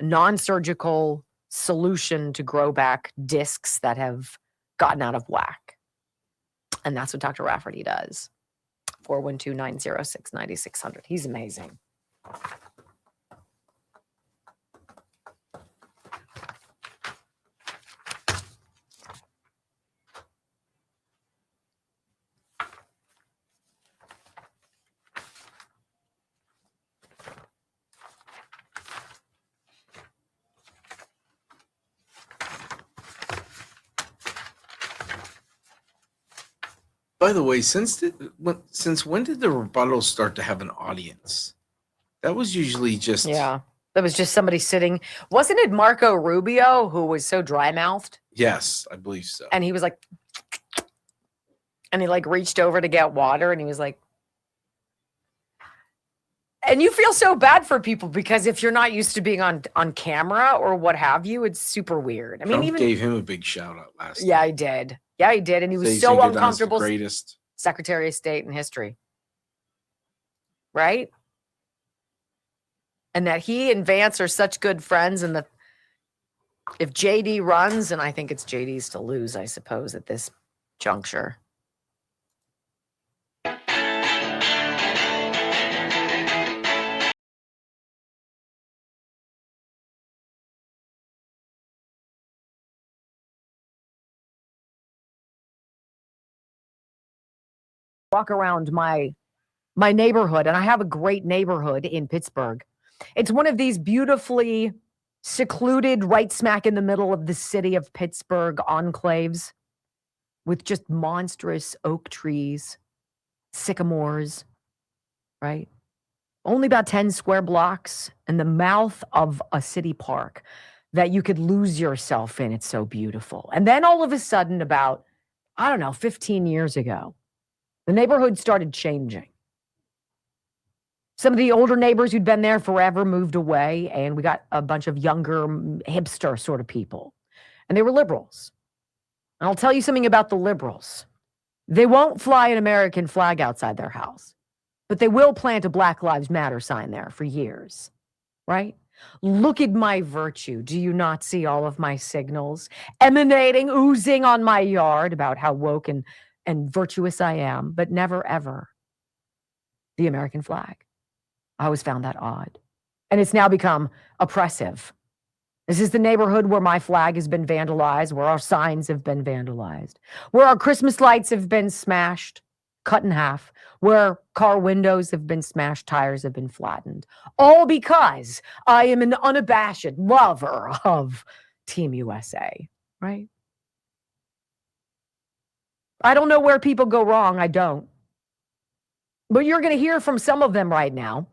Non-surgical solution to grow back discs that have gotten out of whack. And that's what Dr. Rafferty does. 412-906-9600. He's amazing. By the way, since when did the rebuttals start to have an audience? That was usually just... Yeah, that was just somebody sitting. Wasn't it Marco Rubio who was so dry-mouthed? Yes, I believe so. And he was like... And he reached over to get water and he was like... And you feel so bad for people because if you're not used to being on camera or what have you, it's super weird. I mean, Trump gave him a big shout out last Yeah, he did. Yeah, he did. And he was so uncomfortable. Greatest Secretary of State in history. Right? And that he and Vance are such good friends. And if JD runs, and I think it's JD's to lose, I suppose, at this juncture. Walk around my neighborhood, and I have a great neighborhood in Pittsburgh. It's one of these beautifully secluded, right smack in the middle of the city of Pittsburgh enclaves. with just monstrous oak trees, sycamores, right? Only about 10 square blocks in the mouth of a city park that you could lose yourself in. It's so beautiful. And then all of a sudden, about, 15 years ago, the neighborhood started changing. Some of the older neighbors who'd been there forever moved away, and we got a bunch of younger hipster sort of people. And they were liberals. And I'll tell you something about the liberals. They won't fly an American flag outside their house, but they will plant a Black Lives Matter sign there for years, right? Look at my virtue. Do you not see all of my signals emanating, oozing on my yard about how woke and virtuous I am, but never, ever the American flag. I always found that odd. And it's now become oppressive. This is the neighborhood where my flag has been vandalized, where our signs have been vandalized, where our Christmas lights have been smashed, cut in half, where car windows have been smashed, tires have been flattened. All because I am an unabashed lover of Team USA, right? I don't know where people go wrong. I don't. But you're going to hear from some of them right now.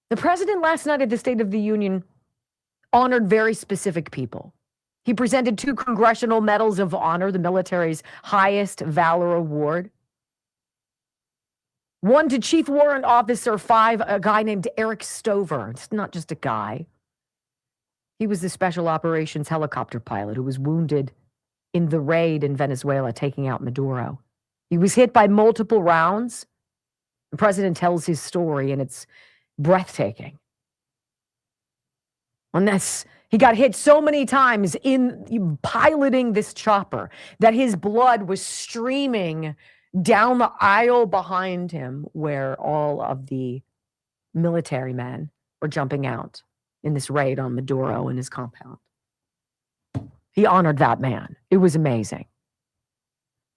The president last night at the State of the Union honored very specific people. He presented 2 Congressional Medals of Honor, the military's highest valor award. One to Chief Warrant Officer 5, a guy named Eric Stover. It's not just a guy. He was the special operations helicopter pilot who was wounded in the raid in Venezuela, taking out Maduro. He was hit by multiple rounds. The president tells his story, and it's breathtaking. He got hit so many times in piloting this chopper that his blood was streaming down the aisle behind him where all of the military men were jumping out in this raid on Maduro and his compound. He honored that man. It was amazing.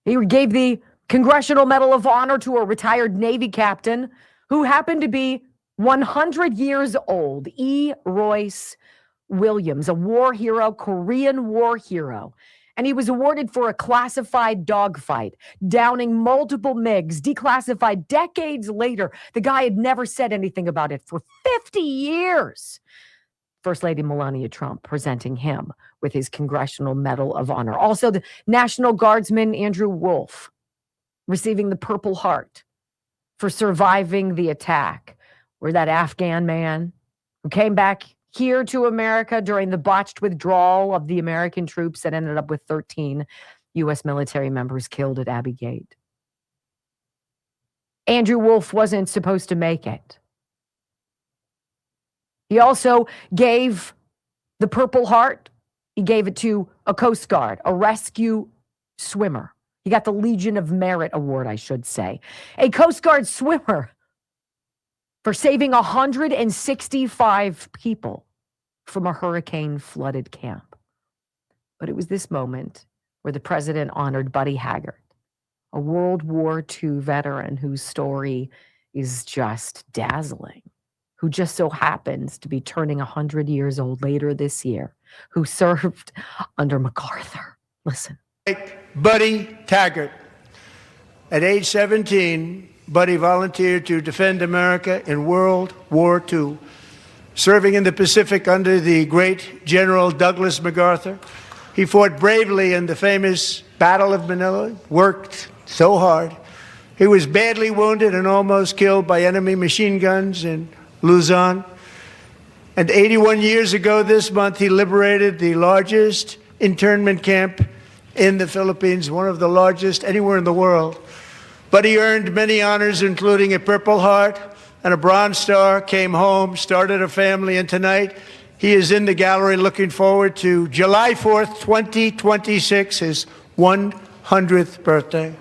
He gave the Congressional Medal of Honor to a retired Navy captain who happened to be 100 years old, E. Royce Williams, a war hero, Korean war hero. And he was awarded for a classified dogfight, downing multiple MiGs, declassified decades later. The guy had never said anything about it for 50 years. First Lady Melania Trump presenting him with his Congressional Medal of Honor. Also, the National Guardsman Andrew Wolf receiving the Purple Heart for surviving the attack, where that Afghan man who came back here to America during the botched withdrawal of the American troops that ended up with 13 U.S. military members killed at Abbey Gate. Andrew Wolf wasn't supposed to make it. He also gave the Purple Heart, he gave it to a Coast Guard, a rescue swimmer. He got the Legion of Merit Award, I should say. A Coast Guard swimmer for saving 165 people from a hurricane-flooded camp. But it was this moment where the president honored Buddy Haggart, a World War II veteran whose story is just dazzling, who just so happens to be turning 100 years old later this year, who served under MacArthur. Listen. Buddy Taggart. At age 17, Buddy volunteered to defend America in World War II, serving in the Pacific under the great General Douglas MacArthur. He fought bravely in the famous Battle of Manila, worked so hard. He was badly wounded and almost killed by enemy machine guns in Luzon. And 81 years ago this month, he liberated the largest internment camp in the Philippines, one of the largest anywhere in the world. But he earned many honors, including a Purple Heart and a Bronze Star, came home, started a family, and tonight he is in the gallery looking forward to July 4th, 2026, his 100th birthday.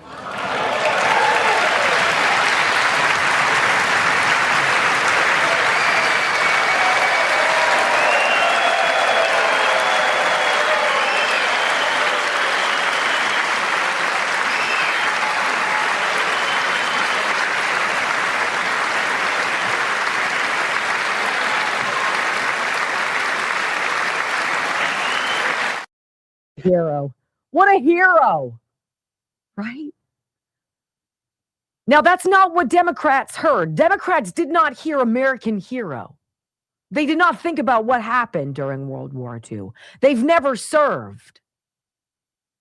Hero What a hero, right? Now, that's not what Democrats heard. Democrats did not hear American hero. They did not think about what happened during World War II. They've never served.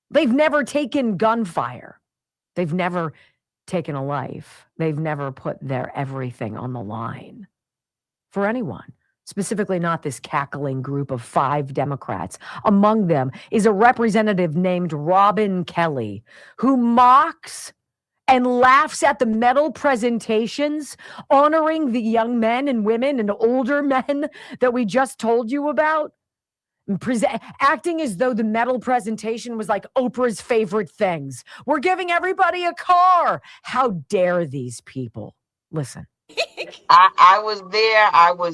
They've never taken gunfire. They've never taken a life. They've never put their everything on the line for anyone, specifically not this cackling group of 5 Democrats. Among them is a representative named Robin Kelly, who mocks and laughs at the medal presentations honoring the young men and women and older men that we just told you about. Acting as though the medal presentation was like Oprah's favorite things. We're giving everybody a car. How dare these people? Listen. I was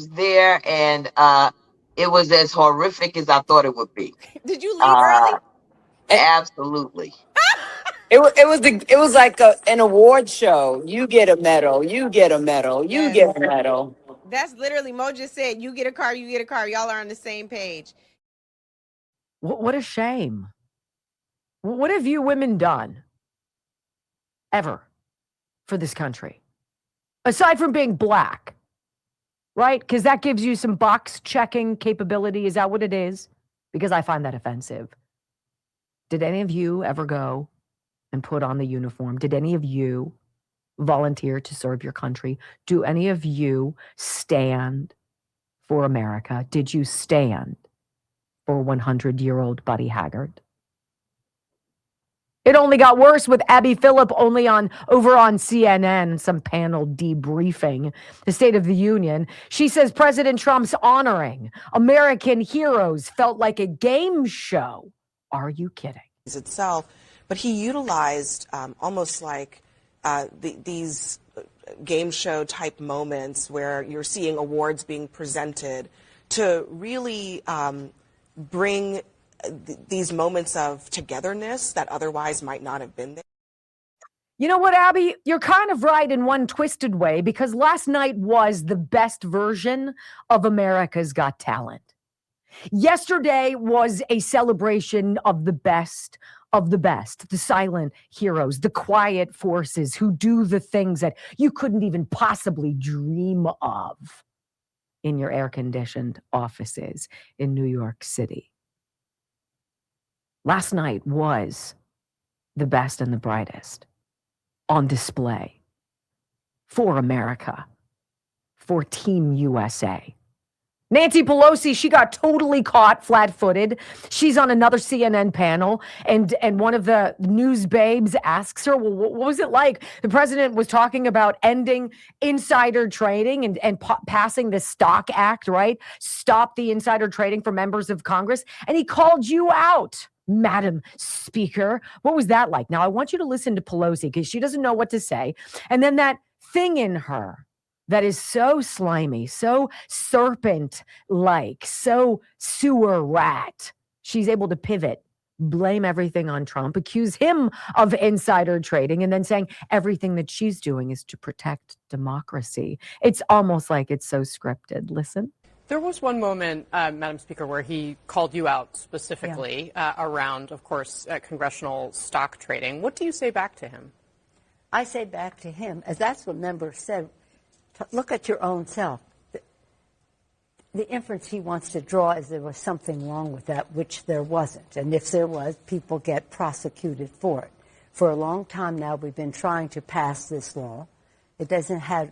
there, and it was as horrific as I thought it would be. Did you leave early? Absolutely. It was like an award show. You get a medal. You get a medal. You get a medal. That's literally Mo just said. You get a car. You get a car. Y'all are on the same page. What a shame. What have you women done ever for this country? Aside from being black, right? Because that gives you some box checking capability. Is that what it is? Because I find that offensive. Did any of you ever go and put on the uniform? Did any of you volunteer to serve your country? Do any of you stand for America? Did you stand for 100-year-old Buddy Haggard? It only got worse with Abby Phillip over on CNN, some panel debriefing the State of the Union. She says President Trump's honoring American heroes felt like a game show. Are you kidding? Itself, but he utilized almost like these game show type moments where you're seeing awards being presented to really bring these moments of togetherness that otherwise might not have been there. You know what, Abby? You're kind of right in one twisted way, because last night was the best version of America's Got Talent. Yesterday was a celebration of the best, the silent heroes, the quiet forces who do the things that you couldn't even possibly dream of in your air-conditioned offices in New York City. Last night was the best and the brightest on display for America, for Team USA. Nancy Pelosi, she got totally caught flat-footed. She's on another CNN panel, and one of the news babes asks her, well, what was it like? The president was talking about ending insider trading and passing the Stock Act, right? Stop the insider trading for members of Congress. And he called you out, Madam Speaker. What was that like? Now, I want you to listen to Pelosi because she doesn't know what to say. And then that thing in her that is so slimy, so serpent-like, so sewer rat. She's able to pivot, blame everything on Trump, accuse him of insider trading, and then saying everything that she's doing is to protect democracy. It's almost like it's so scripted. Listen. There was one moment, Madam Speaker, where he called you out specifically around, of course, congressional stock trading. What do you say back to him? I say back to him, as that's what members said, look at your own self. The inference he wants to draw is there was something wrong with that, which there wasn't. And if there was, people get prosecuted for it. For a long time now, we've been trying to pass this law. It doesn't have,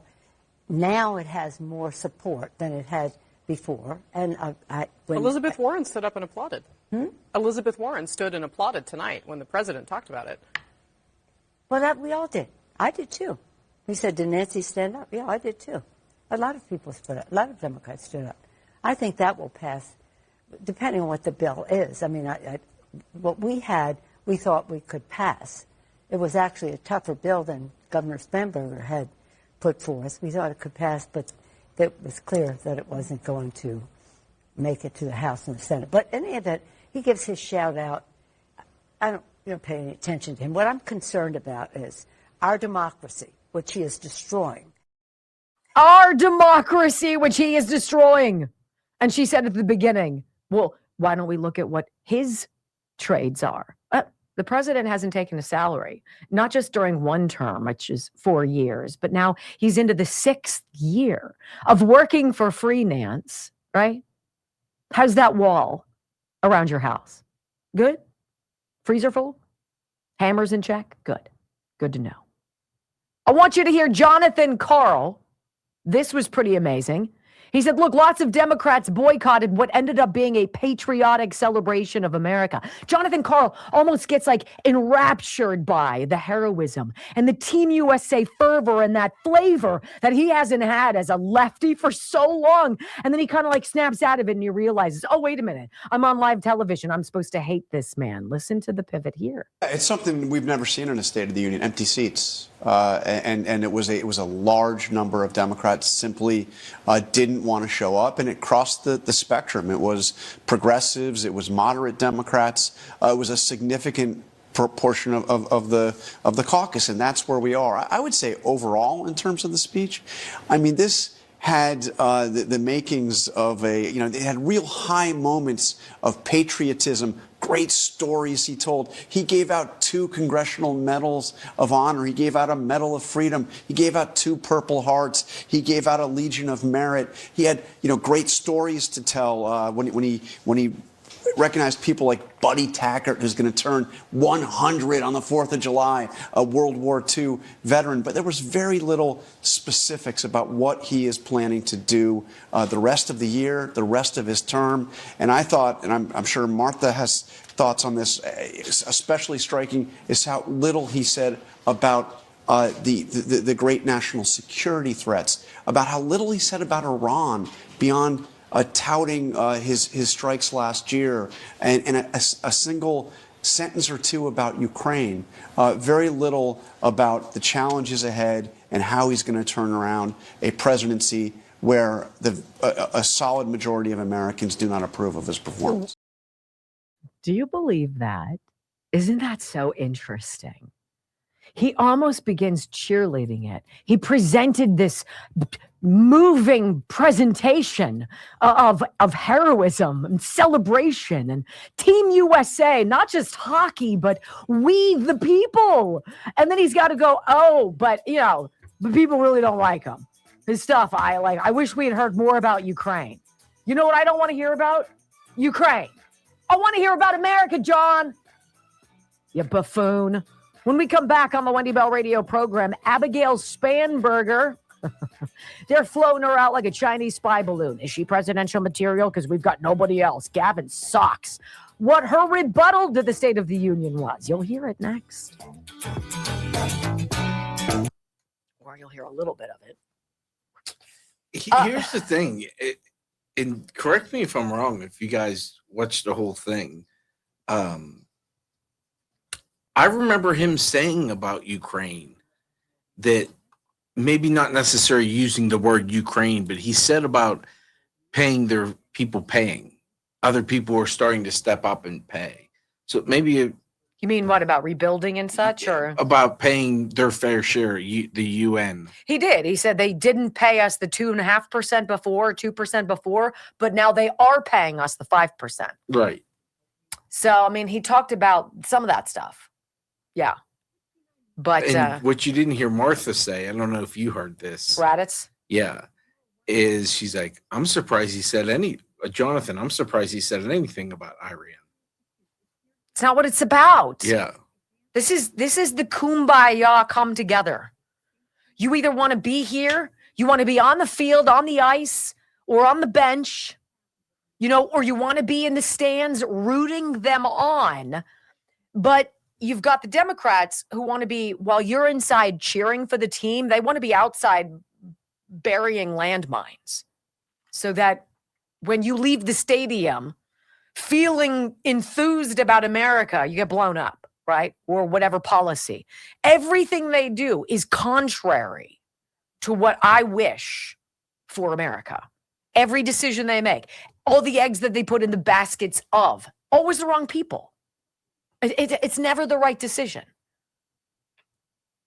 now it has more support than it had before. And Elizabeth Warren stood up and applauded. Elizabeth Warren stood and applauded tonight when the president talked about it. Well, we all did. I did too. He said, did Nancy stand up? Yeah, I did too. A lot of people stood up. A lot of Democrats stood up. I think that will pass, depending on what the bill is. I mean, what we had, we thought we could pass. It was actually a tougher bill than Governor Spanberger had put forth. We thought it could pass, but it was clear that it wasn't going to make it to the House and the Senate. But in any event, he gives his shout out. I don't pay any attention to him. What I'm concerned about is our democracy, which he is destroying. Our democracy, which he is destroying. And she said at the beginning, well, why don't we look at what his trades are? The president hasn't taken a salary, not just during one term, which is 4 years, but now he's into the 6th year of working for free, Nance, right? How's that wall around your house? Good? Freezer full? Hammers in check? Good. Good to know. I want you to hear Jonathan Karl. This was pretty amazing. He said, look, lots of Democrats boycotted what ended up being a patriotic celebration of America. Jonathan Karl almost gets like enraptured by the heroism and the Team USA fervor and that flavor that he hasn't had as a lefty for so long. And then he kind of like snaps out of it and he realizes, oh, wait a minute, I'm on live television. I'm supposed to hate this man. Listen to the pivot here. It's something we've never seen in a State of the Union, empty seats. And it was a large number of Democrats simply didn't want to show up, and it crossed the spectrum. It was progressives, it was moderate Democrats, it was a significant proportion of the caucus, and that's where we are. I would say overall, in terms of the speech, I mean, this had the makings of it had real high moments of patriotism, great stories he told. He gave out 2 congressional medals of honor. He gave out a Medal of Freedom. He gave out 2 Purple Hearts. He gave out a Legion of Merit. He had, great stories to tell when he recognized people like Buddy Tackert, who's going to turn 100 on the 4th of July, a World War II veteran. But there was very little specifics about what he is planning to do the rest of the year, the rest of his term. And I thought, and I'm sure Martha has thoughts on this, especially striking is how little he said about the great national security threats, about how little he said about Iran beyond touting his strikes last year, and a single sentence or 2 about Ukraine. Very little about the challenges ahead and how he's going to turn around a presidency where a solid majority of Americans do not approve of his performance. Do you believe that? Isn't that so interesting? He almost begins cheerleading it. He presented this moving presentation of heroism and celebration and Team USA, not just hockey, but we the people. And then he's got to go, oh, but the people really don't like him. His stuff, I wish we had heard more about Ukraine. You know what I don't want to hear about? Ukraine. I want to hear about America, John. You buffoon. When we come back on the Wendy Bell radio program, Abigail Spanberger, they're floating her out like a Chinese spy balloon. Is she presidential material? Because we've got nobody else. Gavin sucks. What her rebuttal to the State of the Union was. You'll hear it next. Or you'll hear a little bit of it. Here's the thing, and correct me if I'm wrong, if you guys watched the whole thing. I remember him saying about Ukraine that maybe not necessarily using the word Ukraine, but he said about paying their people paying. Other people are starting to step up and pay. So maybe you mean what, about rebuilding and such, or about paying their fair share, the UN? He did. He said they didn't pay us the 2.5% before, 2% before, but now they are paying us the 5%. Right. So, I mean, he talked about some of that stuff. Yeah. But what you didn't hear Martha say, I don't know if you heard this. Raditz? Yeah. Is she's like, I'm surprised he said Jonathan, I'm surprised he said anything about Iran. It's not what it's about. Yeah. This is the kumbaya come together. You either want to be here, you want to be on the field, on the ice, or on the bench, or you want to be in the stands rooting them on. But you've got the Democrats who want to be, while you're inside cheering for the team, they want to be outside burying landmines so that when you leave the stadium feeling enthused about America, you get blown up, right? Or whatever policy. Everything they do is contrary to what I wish for America. Every decision they make, all the eggs that they put in the baskets of, always the wrong people. It's never the right decision.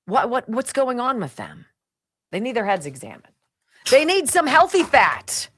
What's going on with them? They need their heads examined. They need some healthy fat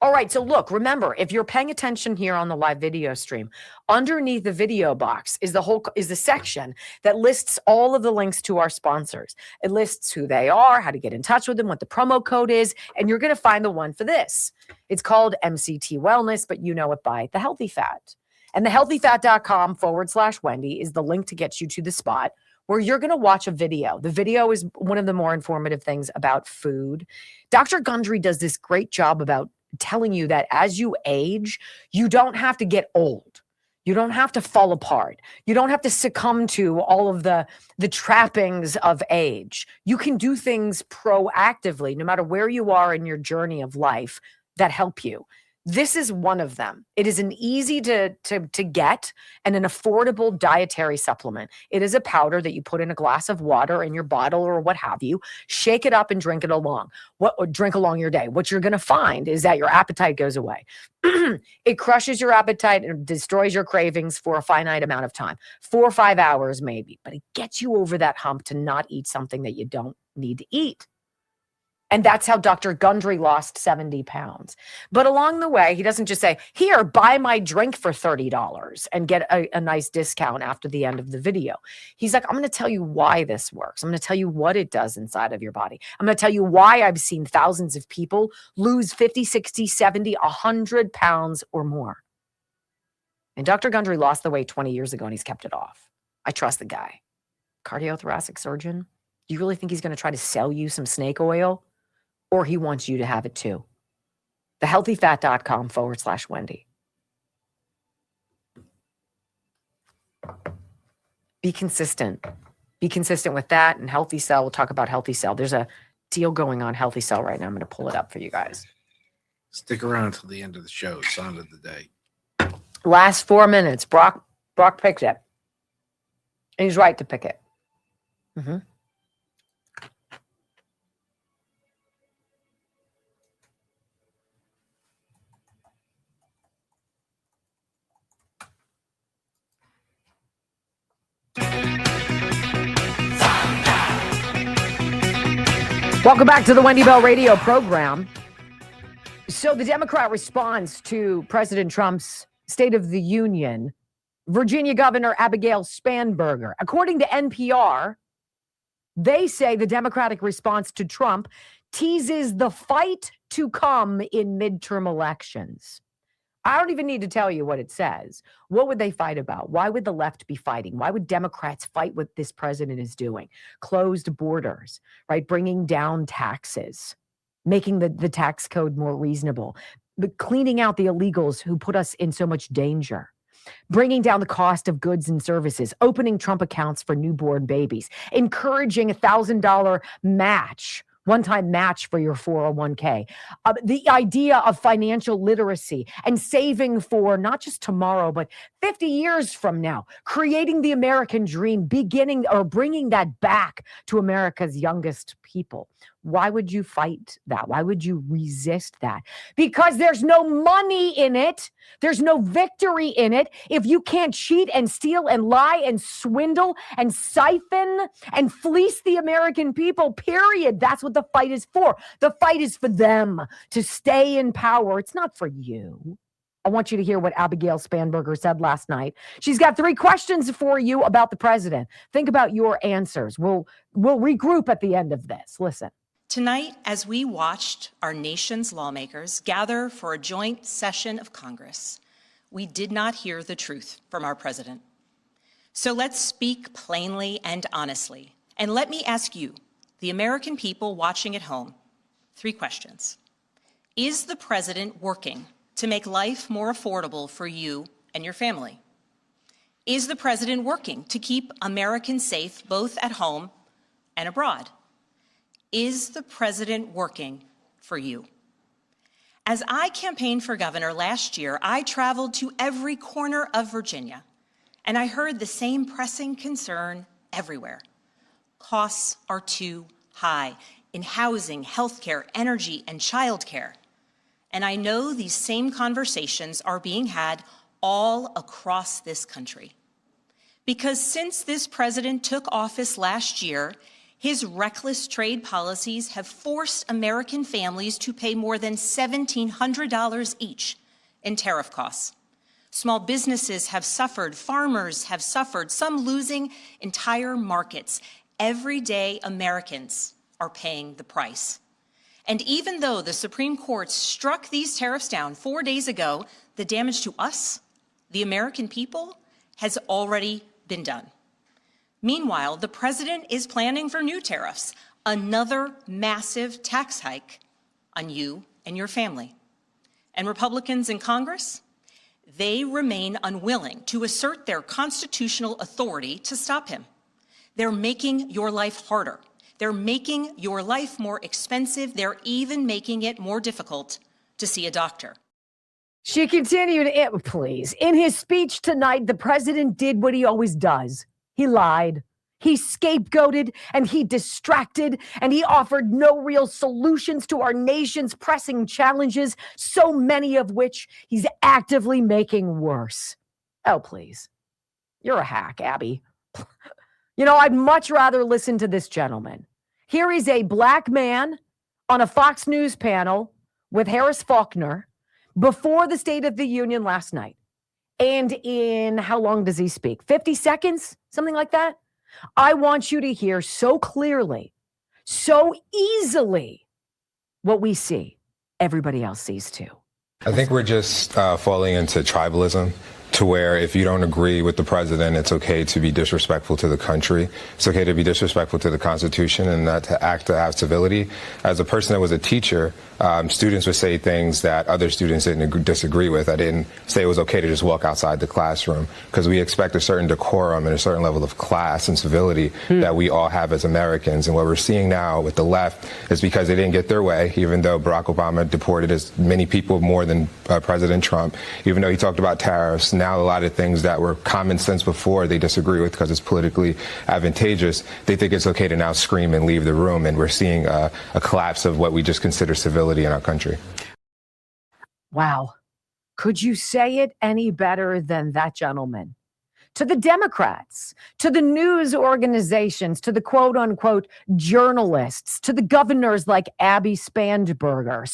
All right, so look, remember, if you're paying attention here on the live video stream, underneath the video box is the section that lists all of the links to our sponsors. It lists who they are, how to get in touch with them, what the promo code is, and you're going to find the one for this. It's called MCT Wellness, but you know it by The Healthy Fat. And thehealthyfat.com/Wendy is the link to get you to the spot where you're going to watch a video. The video is one of the more informative things about food. Dr. Gundry does this great job about telling you that as you age, you don't have to get old. You don't have to fall apart. You don't have to succumb to all of the trappings of age. You can do things proactively, no matter where you are in your journey of life, that help you. This is one of them. It is an easy to get and an affordable dietary supplement. It is a powder that you put in a glass of water in your bottle or what have you, shake it up and drink it along. Drink along your day. What you're going to find is that your appetite goes away. It crushes your appetite and destroys your cravings for a finite amount of time, 4 or 5 hours maybe, but it gets you over that hump to not eat something that you don't need to eat. And that's how Dr. Gundry lost 70 pounds. But along the way, he doesn't just say, here, buy my drink for $30 and get a nice discount after the end of the video. He's like, I'm going to tell you why this works. I'm going to tell you what it does inside of your body. I'm going to tell you why I've seen thousands of people lose 50, 60, 70, 100 pounds or more. And Dr. Gundry lost the weight 20 years ago and he's kept it off. I trust the guy. Cardiothoracic surgeon? Do you really think he's going to try to sell you some snake oil? Or he wants you to have it too. Thehealthyfat.com/Wendy. Be consistent. Be consistent with that and Healthy Cell. We'll talk about Healthy Cell. There's a deal going on Healthy Cell right now. I'm going to pull it up for you guys. Stick around until the end of the show. Sound of the day. Last 4 minutes. Brock picked it. And he's right to pick it. Mm-hmm. Welcome back to the Wendy Bell radio program. So the Democrat response to President Trump's State of the Union, Virginia Governor Abigail Spanberger. According to NPR, they say the Democratic response to Trump teases the fight to come in midterm elections. I don't even need to tell you what it says. What would they fight about? Why would the left be fighting? Why would Democrats fight what this president is doing? Closed borders, right? Bringing down taxes, making the tax code more reasonable, but cleaning out the illegals who put us in so much danger, bringing down the cost of goods and services, opening Trump accounts for newborn babies, encouraging $1,000 match, one-time match for your 401k, the idea of financial literacy and saving for not just tomorrow, but 50 years from now, creating the American dream, beginning or bringing that back to America's youngest people. Why would you fight that? Why would you resist that? Because there's no money in it. There's no victory in it. If you can't cheat and steal and lie and swindle and siphon and fleece the American people, period. That's what the fight is for. The fight is for them to stay in power. It's not for you. I want you to hear what Abigail Spanberger said last night. She's got 3 questions for you about the president. Think about your answers. We'll regroup at the end of this. Listen. Tonight, as we watched our nation's lawmakers gather for a joint session of Congress, we did not hear the truth from our president. So let's speak plainly and honestly. And let me ask you, the American people watching at home, 3 questions. Is the president working to make life more affordable for you and your family? Is the president working to keep Americans safe both at home and abroad? Is the president working for you? As I campaigned for governor last year, I traveled to every corner of Virginia, and I heard the same pressing concern everywhere. Costs are too high in housing, healthcare, energy, and childcare. And I know these same conversations are being had all across this country. Because since this president took office last year, His reckless trade policies have forced American families to pay more than $1,700 each in tariff costs. Small businesses have suffered, farmers have suffered, some losing entire markets. Everyday Americans are paying the price. And even though the Supreme Court struck these tariffs down 4 days ago, the damage to us, the American people, has already been done. Meanwhile, the president is planning for new tariffs, another massive tax hike on you and your family. And Republicans in Congress, they remain unwilling to assert their constitutional authority to stop him. They're making your life harder. They're making your life more expensive. They're even making it more difficult to see a doctor. She continued, please. In his speech tonight, the president did what he always does. He lied. He scapegoated and he distracted and he offered no real solutions to our nation's pressing challenges, so many of which he's actively making worse. Oh, please. You're a hack, Abby. You know, I'd much rather listen to this gentleman. Here is a black man on a Fox News panel with Harris Faulkner before the State of the Union last night. And in, how long does he speak? 50 seconds? Something like that? I want you to hear so clearly, so easily what we see. Everybody else sees too. I think we're just falling into tribalism, to where if you don't agree with the president, it's okay to be disrespectful to the country. It's okay to be disrespectful to the Constitution and not to act to have civility. As a person that was a teacher, students would say things that other students didn't disagree with. I didn't say it was okay to just walk outside the classroom, because we expect a certain decorum and a certain level of class and civility that we all have as Americans. And what we're seeing now with the left is because they didn't get their way, even though Barack Obama deported as many people more than President Trump, even though he talked about tariffs. Now a lot of things that were common sense before they disagree with because it's politically advantageous, they think it's okay to now scream and leave the room. And we're seeing a collapse of what we just consider civility in our country. Wow. Could you say it any better than that gentleman? To the Democrats, to the news organizations, to the quote unquote journalists, to the governors like Abby Spanberger,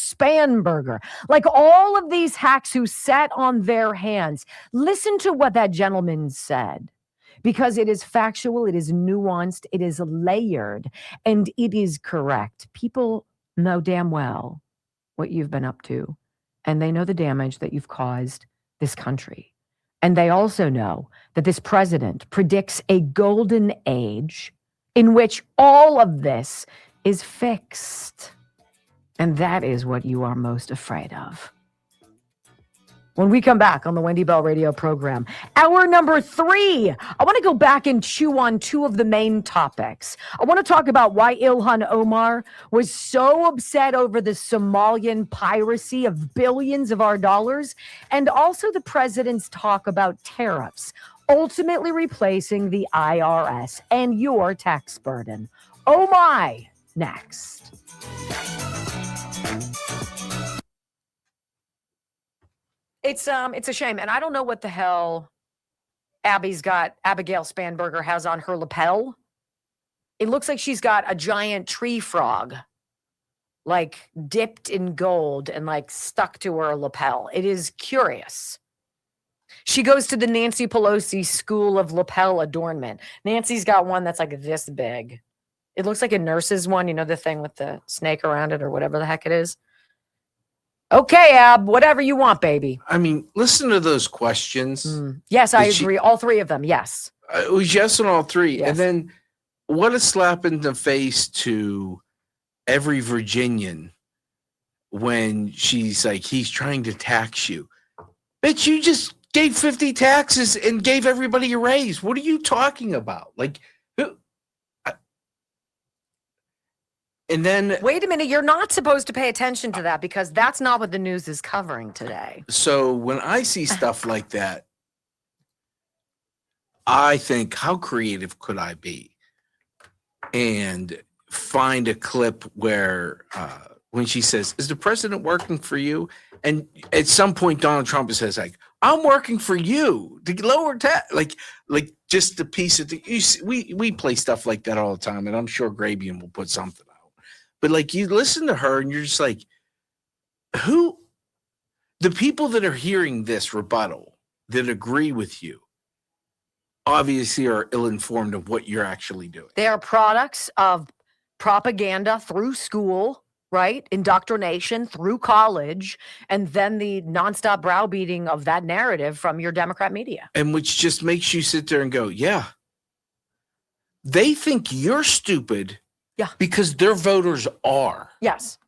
like all of these hacks who sat on their hands. Listen to what that gentleman said, because it is factual, it is nuanced, it is layered, and it is correct. People know damn well what you've been up to, and they know the damage that you've caused this country. And they also know that this president predicts a golden age in which all of this is fixed. And that is what you are most afraid of. When we come back on the Wendy Bell radio program, hour number 3, I want to go back and chew on 2 of the main topics. I want to talk about why Ilhan Omar was so upset over the Somalian piracy of billions of our dollars, and also the president's talk about tariffs, ultimately replacing the IRS and your tax burden. Oh my, next. It's a shame, and I don't know what the hell Abigail Spanberger has on her lapel. It looks like she's got a giant tree frog, like dipped in gold and like stuck to her lapel. It is curious. She goes to the Nancy Pelosi School of Lapel Adornment. Nancy's got one that's like this big. It looks like a nurse's one, you know, the thing with the snake around it or whatever the heck it is. Okay, Ab, whatever you want, baby. I mean, listen to those questions. Yes, I agree. All 3 of them, yes. It was yes on all 3. Yes. And then what a slap in the face to every Virginian when she's like, he's trying to tax you. Bitch, you just gave 50 taxes and gave everybody a raise. What are you talking about? Like, and then wait a minute, you're not supposed to pay attention to that because that's not what the news is covering today. So when I see stuff like that, I think, how creative could I be? And find a clip where when she says, is the president working for you? And at some point, Donald Trump says, like, I'm working for you to lower tax, like just a piece of the. We play stuff like that all the time, and I'm sure Grabian will put something out. But like you listen to her, and you're just like, who? The people that are hearing this rebuttal that agree with you, obviously are ill-informed of what you're actually doing. They are products of propaganda through school, right? Indoctrination through college, and then the nonstop browbeating of that narrative from your Democrat media. And which just makes you sit there and go, yeah. They think you're stupid because their voters are. Yes.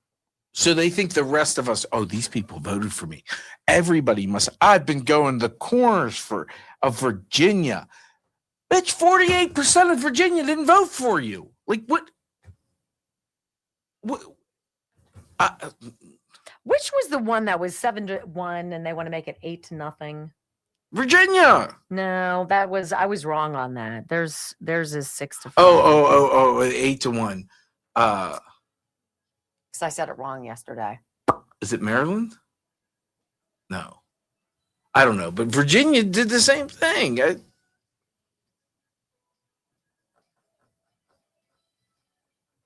So they think the rest of us, oh, these people voted for me. Everybody must. I've been going the corners of Virginia. Bitch, 48% of Virginia didn't vote for you. Like what? Which was the one that was 7-1 and they want to make it 8-0? Virginia. No, I was wrong on that. Theirs is 6-5. Oh, 8-1. Because I said it wrong yesterday. Is it Maryland? No. I don't know. But Virginia did the same thing. I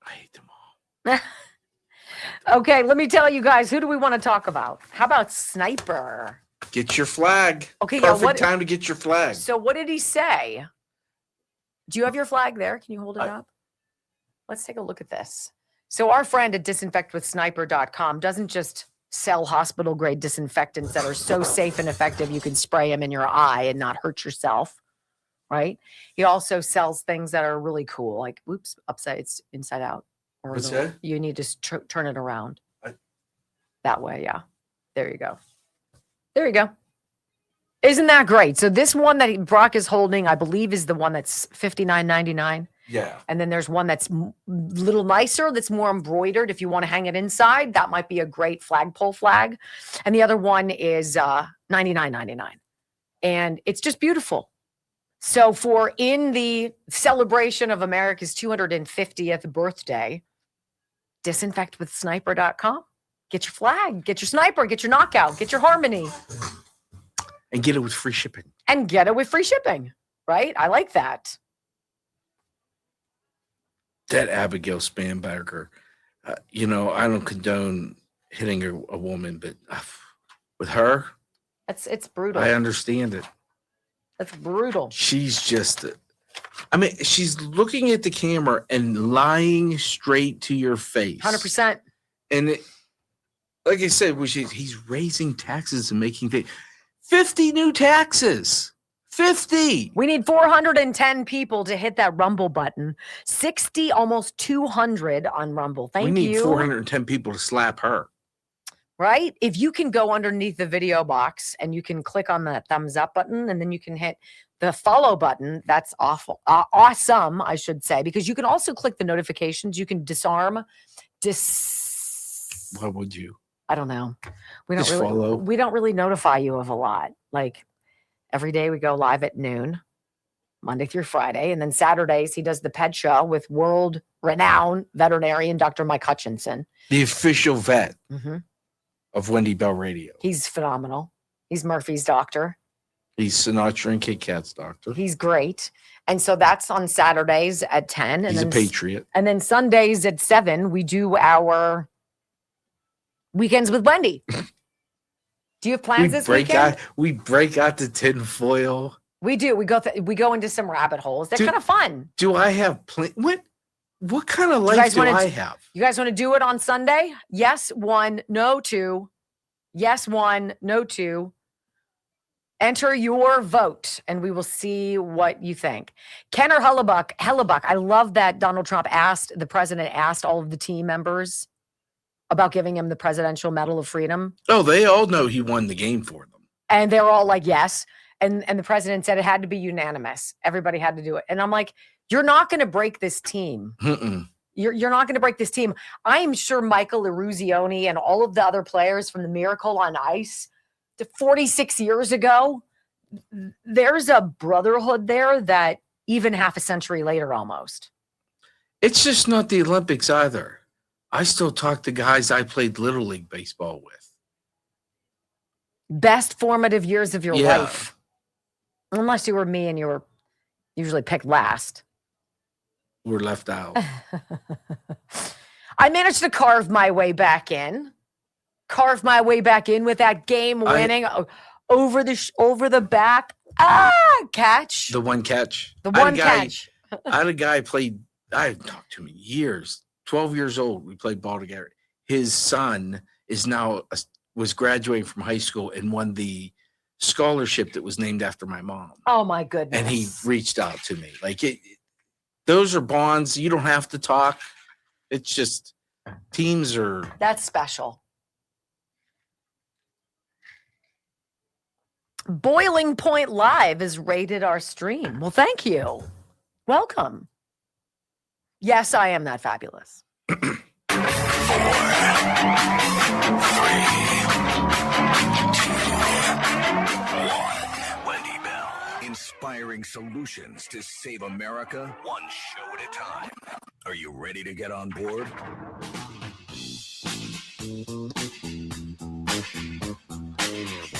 hate them all. Okay, let me tell you guys, who do we want to talk about? How about Sniper? Get your flag. Okay, Perfect time to get your flag. So what did he say? Do you have your flag there? Can you hold it up? Let's take a look at this. So our friend at disinfectwithsniper.com doesn't just sell hospital-grade disinfectants that are so safe and effective you can spray them in your eye and not hurt yourself, right? He also sells things that are really cool, like, inside out. Or What's that? You need to turn it around. That way, yeah. There you go. There you go. Isn't that great? So this one that Brock is holding, I believe, is the one that's $59.99. Yeah. And then there's one that's a little nicer, that's more embroidered. If you want to hang it inside, that might be a great flagpole flag. And the other one is $99.99. And it's just beautiful. So in the celebration of America's 250th birthday, disinfectwithsniper.com. Get your flag, get your sniper, get your knockout, get your harmony. And get it with free shipping. And get it with free shipping, right? I like that. That Abigail Spanberger, I don't condone hitting a woman, but with her, it's brutal. I understand it. That's brutal. She's just, she's looking at the camera and lying straight to your face. 100%. And like I said, he's raising taxes and making things. 50 new taxes. 50. We need 410 people to hit that Rumble button. 60, almost 200 on Rumble. Thank you. We need 410 people to slap her. Right? If you can go underneath the video box and you can click on the thumbs up button and then you can hit the follow button, that's awesome, I should say, because you can also click the notifications. You can disarm. Why would you? I don't know. We don't really notify you of a lot. Like every day we go live at noon, Monday through Friday. And then Saturdays, he does the pet show with world-renowned veterinarian Dr. Mike Hutchinson. The official vet of Wendy Bell Radio. He's phenomenal. He's Murphy's doctor. He's Sinatra and Kit Kat's doctor. He's great. And so that's on Saturdays at 10. And he's a patriot. And then Sundays at 7, we do our Weekends with Wendy. Do you have plans this weekend? We break out the tinfoil. We do. We go into some rabbit holes. They're kind of fun. Do I have what kind of life do I have? You guys want to do it on Sunday? Yes, 1, no 2. Yes, 1, no 2. Enter your vote, and we will see what you think. Ken or Hellebuck. I love that the president asked all of the team members about giving him the Presidential Medal of Freedom. Oh, they all know he won the game for them. And they're all like, yes. And the president said it had to be unanimous. Everybody had to do it. And I'm like, you're not going to break this team. You're not going to break this team. I am sure Michael Eruzione and all of the other players from the Miracle on Ice 46 years ago, there's a brotherhood there that even half a century later almost. It's just not the Olympics either. I still talk to guys I played Little League baseball with. Best formative years of your life. Unless you were me and you were usually picked last. We're left out. I managed to carve my way back in. With that game winning over the back catch. The one catch. Catch. I had a guy played. I haven't talked to him in years. 12 years old. We played ball together. His son was graduating from high school and won the scholarship that was named after my mom. Oh my goodness. And he reached out to me. Like those are bonds. You don't have to talk. It's just teams are. That's special. Boiling Point Live has rated our stream. Well, thank you. Welcome. Yes, I am that fabulous. 4, 3, 2, 1. Wendy Bell. Inspiring solutions to save America, one show at a time. Are you ready to get on board?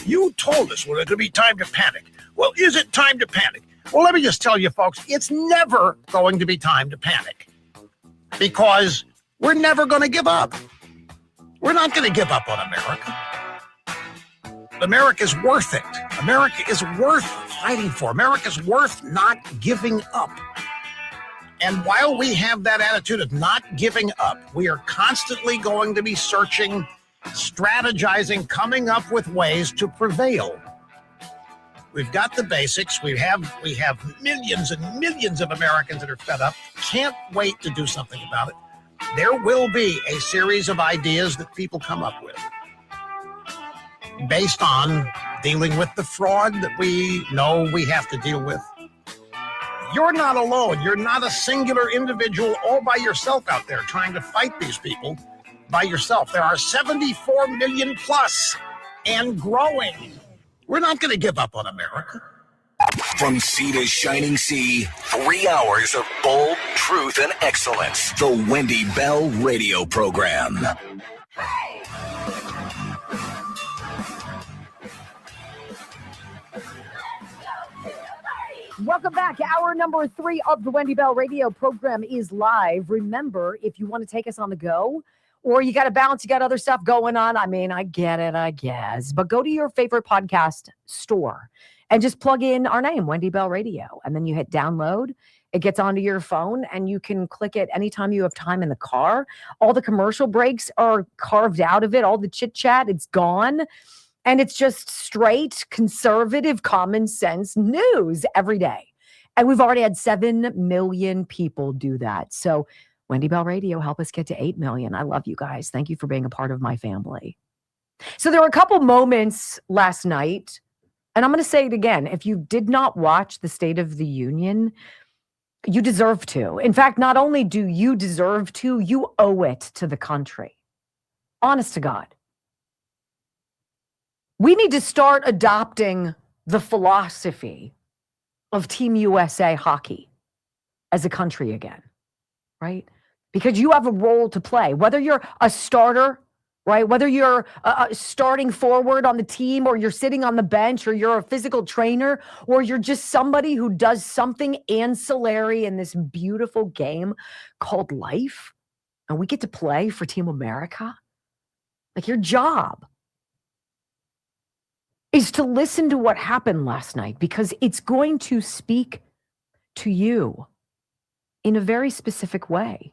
You told us when it could be time to panic. Well, is it time to panic? Well, let me just tell you, folks, it's never going to be time to panic because we're never going to give up. We're not going to give up on America. America's worth it. America is worth fighting for. America's worth not giving up. And while we have that attitude of not giving up, we are constantly going to be searching, strategizing, coming up with ways to prevail. We've got the basics. We have millions and millions of Americans that are fed up, can't wait to do something about it. There will be a series of ideas that people come up with based on dealing with the fraud that we know we have to deal with. You're not alone. You're not a singular individual all by yourself out there trying to fight these people by yourself. There are 74 million plus and growing. We're not going to give up on America. From sea to shining sea, 3 hours of bold truth and excellence. The Wendy Bell Radio Program. Welcome back. Hour number 3 of the Wendy Bell Radio Program is live. Remember, if you want to take us on the go, or you got to bounce, you got other stuff going on. I mean, I get it, I guess. But go to your favorite podcast store and just plug in our name, Wendy Bell Radio. And then you hit download. It gets onto your phone and you can click it anytime you have time in the car. All the commercial breaks are carved out of it. All the chit chat, it's gone. And it's just straight, conservative, common sense news every day. And we've already had 7 million people do that. So Wendy Bell Radio, help us get to 8 million. I love you guys. Thank you for being a part of my family. So there were a couple moments last night, and I'm going to say it again. If you did not watch the State of the Union, you deserve to. In fact, not only do you deserve to, you owe it to the country. Honest to God. We need to start adopting the philosophy of Team USA hockey as a country again, right? Because you have a role to play, whether you're a starter, right? Whether you're starting forward on the team, or you're sitting on the bench, or you're a physical trainer, or you're just somebody who does something ancillary in this beautiful game called life, and we get to play for Team America. Like, your job is to listen to what happened last night, because it's going to speak to you in a very specific way.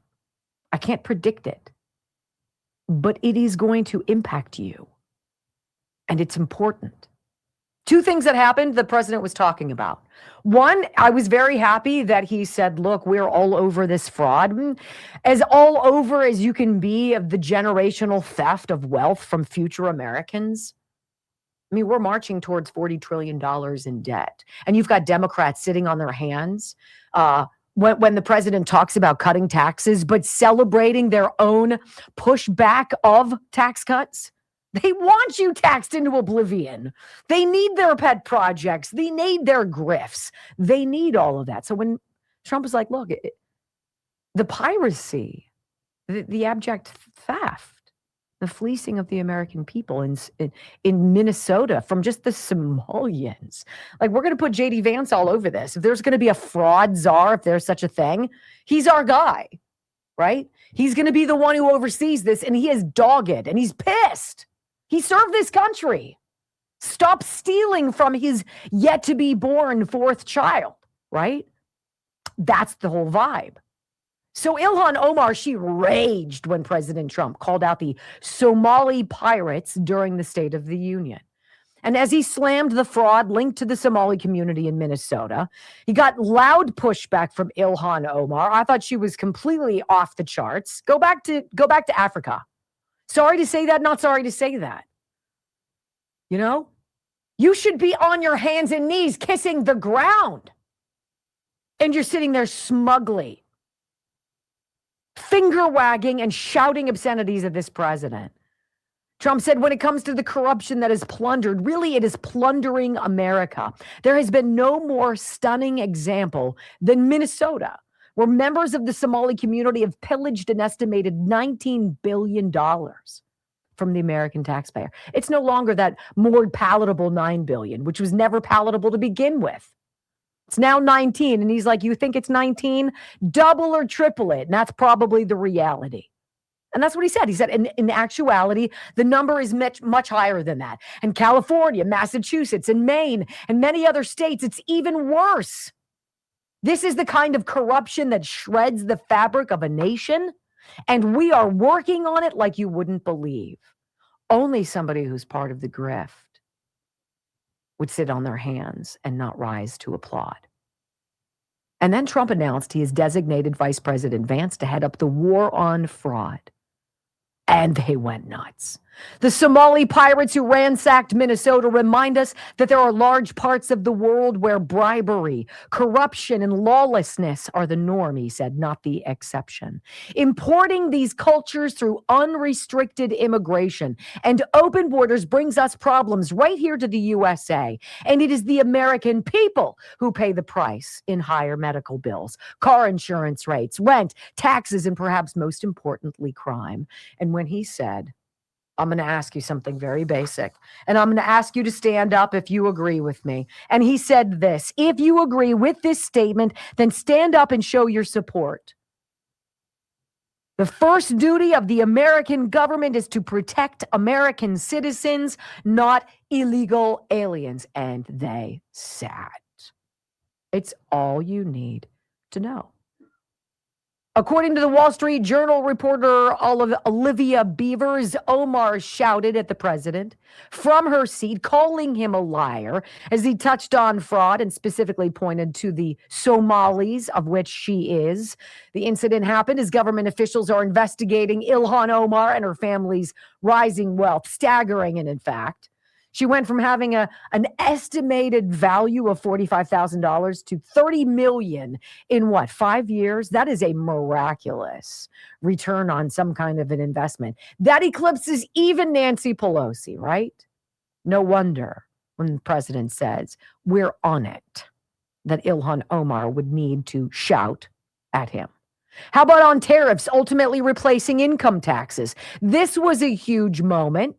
I can't predict it, but it is going to impact you, and it's important. 2 things that happened the president was talking about. One, I was very happy that he said, look, we're all over this fraud, as all over as you can be of the generational theft of wealth from future Americans. I mean, we're marching towards $40 trillion in debt. And you've got Democrats sitting on their hands when the president talks about cutting taxes, but celebrating their own pushback of tax cuts. They want you taxed into oblivion. They need their pet projects. They need their grifts. They need all of that. So when Trump was like, look, the piracy, the abject theft, the fleecing of the American people in Minnesota from just the Somalians. Like, we're going to put J.D. Vance all over this. If there's going to be a fraud czar, if there's such a thing, he's our guy, right? He's going to be the one who oversees this, and he is dogged, and he's pissed. He served this country. Stop stealing from his yet-to-be-born fourth child, right? That's the whole vibe. So Ilhan Omar, she raged when President Trump called out the Somali pirates during the State of the Union. And as he slammed the fraud linked to the Somali community in Minnesota, he got loud pushback from Ilhan Omar. I thought she was completely off the charts. Go back to Africa. Sorry to say that, not sorry to say that. You know, you should be on your hands and knees kissing the ground. And you're sitting there smugly, finger wagging and shouting obscenities at this president. Trump said when it comes to the corruption that is plundered, really it is plundering America. There has been no more stunning example than Minnesota, where members of the Somali community have pillaged an estimated $19 billion from the American taxpayer. It's no longer that more palatable $9 billion, which was never palatable to begin with. It's now 19. And he's like, you think it's 19? Double or triple it. And that's probably the reality. And that's what he said. He said, in actuality, the number is much higher than that. And California, Massachusetts, and Maine, and many other states, it's even worse. This is the kind of corruption that shreds the fabric of a nation. And we are working on it like you wouldn't believe. Only somebody who's part of the grift would sit on their hands and not rise to applaud. And then Trump announced he has designated Vice President Vance to head up the war on fraud. And they went nuts. The Somali pirates who ransacked Minnesota remind us that there are large parts of the world where bribery, corruption, and lawlessness are the norm, he said, not the exception. Importing these cultures through unrestricted immigration and open borders brings us problems right here to the USA. And it is the American people who pay the price in higher medical bills, car insurance rates, rent, taxes, and perhaps most importantly, crime. And when he said, I'm going to ask you something very basic, and I'm going to ask you to stand up if you agree with me. And he said this, if you agree with this statement, then stand up and show your support. The first duty of the American government is to protect American citizens, not illegal aliens. And they sat. It's all you need to know. According to the Wall Street Journal reporter Olivia Beavers, Omar shouted at the president from her seat, calling him a liar as he touched on fraud and specifically pointed to the Somalis, of which she is. The incident happened as government officials are investigating Ilhan Omar and her family's rising wealth, staggering, and in fact, she went from having an estimated value of $45,000 to $30 million in 5 years? That is a miraculous return on some kind of an investment. That eclipses even Nancy Pelosi, right? No wonder when the president says, we're on it, that Ilhan Omar would need to shout at him. How about on tariffs ultimately replacing income taxes? This was a huge moment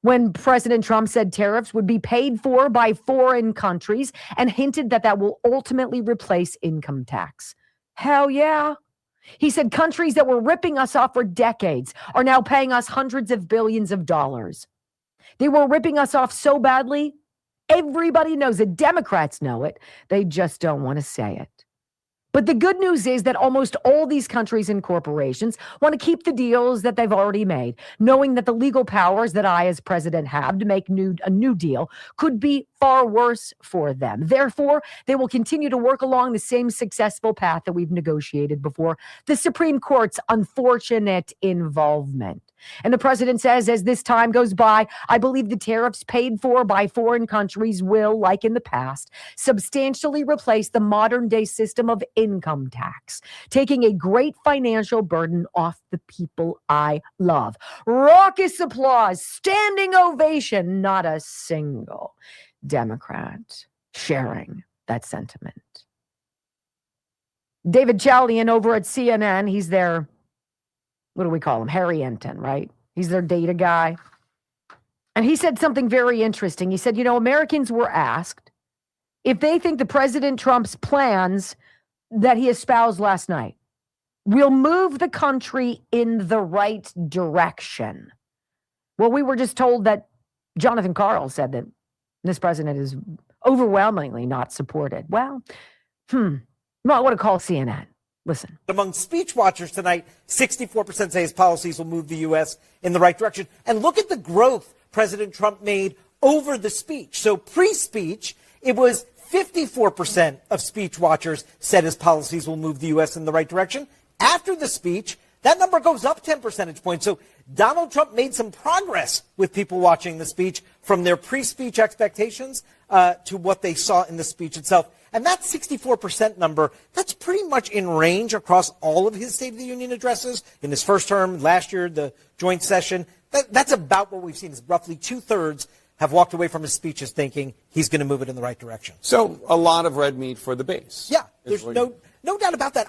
when President Trump said tariffs would be paid for by foreign countries and hinted that that will ultimately replace income tax. Hell yeah. He said countries that were ripping us off for decades are now paying us hundreds of billions of dollars. They were ripping us off so badly, everybody knows it. Democrats know it. They just don't want to say it. But the good news is that almost all these countries and corporations want to keep the deals that they've already made, knowing that the legal powers that I as president have to make a new deal could be far worse for them. Therefore, they will continue to work along the same successful path that we've negotiated before, the Supreme Court's unfortunate involvement. And the president says, as this time goes by, I believe the tariffs paid for by foreign countries will, like in the past, substantially replace the modern day system of income tax, taking a great financial burden off the people I love. Raucous applause, standing ovation, not a single Democrat sharing that sentiment. David Chalian over at CNN, he's there. What do we call him? Harry Enten, right? He's their data guy. And he said something very interesting. He said, Americans were asked if they think the President Trump's plans that he espoused last night will move the country in the right direction. Well, we were just told that Jonathan Karl said that this president is overwhelmingly not supported. Well, you might want to call CNN. Listen. Among speech watchers tonight, 64% say his policies will move the U.S. in the right direction. And look at the growth President Trump made over the speech. So pre-speech, it was 54% of speech watchers said his policies will move the U.S. in the right direction. After the speech, that number goes up 10 percentage points. So Donald Trump made some progress with people watching the speech from their pre-speech expectations to what they saw in the speech itself. And that 64% number, that's pretty much in range across all of his State of the Union addresses. In his first term, last year, the joint session, that's about what we've seen. Is roughly 2/3 have walked away from his speeches thinking he's going to move it in the right direction. So a lot of red meat for the base. Yeah, there's no doubt about that.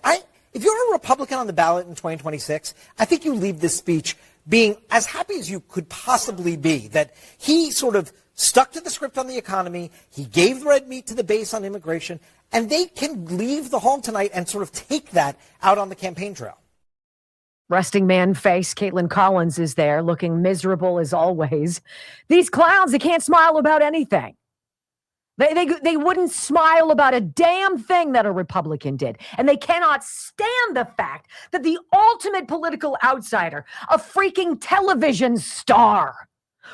If you're a Republican on the ballot in 2026, I think you leave this speech being as happy as you could possibly be, that he sort of stuck to the script on the economy, he gave red meat to the base on immigration, and they can leave the hall tonight and sort of take that out on the campaign trail. Resting man face, Caitlin Collins is there, looking miserable as always. These clowns, they can't smile about anything. They wouldn't smile about a damn thing that a Republican did. And they cannot stand the fact that the ultimate political outsider, a freaking television star,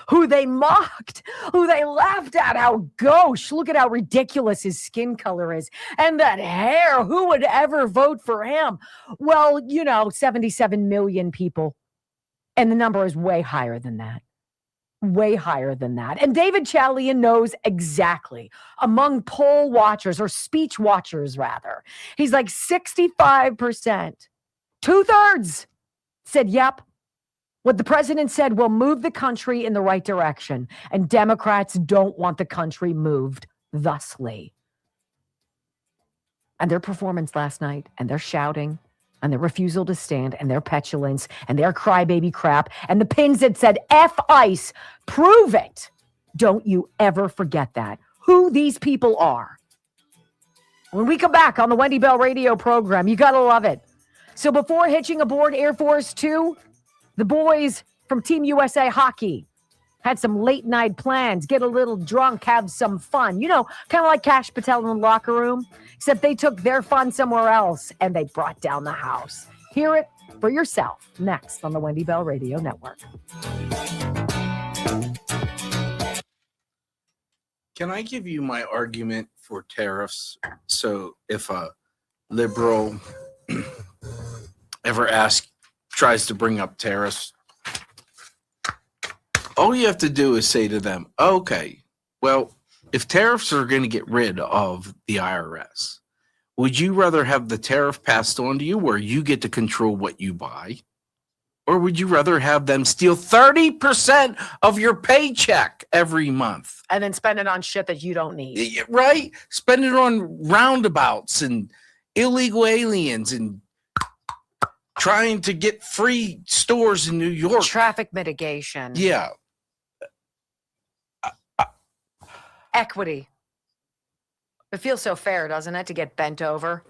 who they mocked, who they laughed at, how gauche, look at how ridiculous his skin color is, and that hair, who would ever vote for him? Well, 77 million people. And the number is way higher than that. Way higher than that. And David Chalian knows exactly, among poll watchers, or speech watchers rather, he's like 65%. 2/3 said, yep, what the president said will move the country in the right direction. And Democrats don't want the country moved thusly. And their performance last night, and their shouting, and their refusal to stand, and their petulance, and their crybaby crap, and the pins that said F ICE, prove it. Don't you ever forget that, who these people are. When we come back on the Wendy Bell radio program, you got to love it. So before hitching aboard Air Force Two, the boys from Team USA Hockey had some late night plans, get a little drunk, have some fun. Kind of like Cash Patel in the locker room, except they took their fun somewhere else and they brought down the house. Hear it for yourself next on the Wendy Bell Radio Network. Can I give you my argument for tariffs? So if a liberal ever tries to bring up tariffs, all you have to do is say to them, okay, well, if tariffs are going to get rid of the IRS, would you rather have the tariff passed on to you where you get to control what you buy? Or would you rather have them steal 30% of your paycheck every month? And then spend it on shit that you don't need. Right? Spend it on roundabouts and illegal aliens and trying to get free stores in New York. Traffic mitigation. Yeah. Equity. It feels so fair, doesn't it, to get bent over?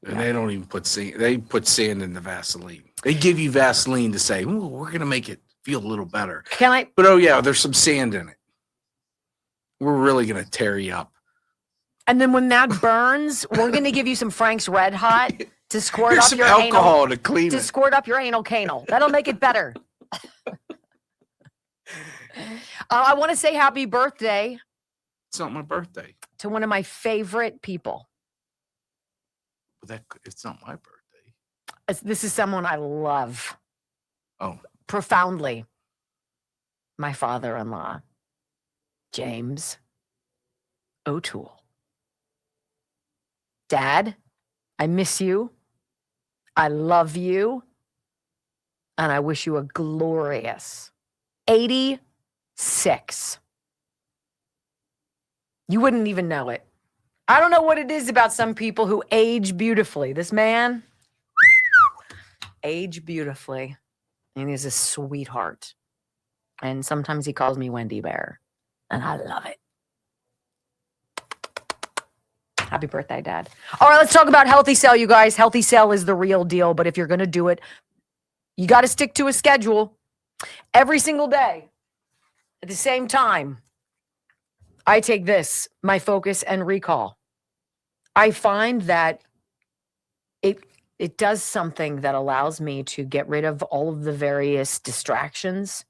And they don't even put sand. They put sand in the Vaseline. They give you Vaseline to say, "Ooh, we're going to make it feel a little better." But oh yeah, there's some sand in it. We're really going to tear you up. And then when that burns, we're going to give you some Frank's Red Hot to squirt up some your alcohol anal, to clean to it. squirt up your anal canal. That'll make it better. I want to say happy birthday. It's not my birthday. To one of my favorite people. But it's not my birthday. This is someone I love. Oh. Profoundly. My father-in-law, James O'Toole. Dad, I miss you. I love you. And I wish you a glorious 86. You wouldn't even know it. I don't know what it is about some people who age beautifully. This man, age beautifully, and he's a sweetheart. And sometimes he calls me Wendy Bear, and I love it. Happy birthday, Dad. All right, let's talk about Healthy Cell, you guys. Healthy Cell is the real deal, but if you're going to do it, you got to stick to a schedule every single day. At the same time, I take this, my Focus and Recall. I find that it does something that allows me to get rid of all of the various distractions.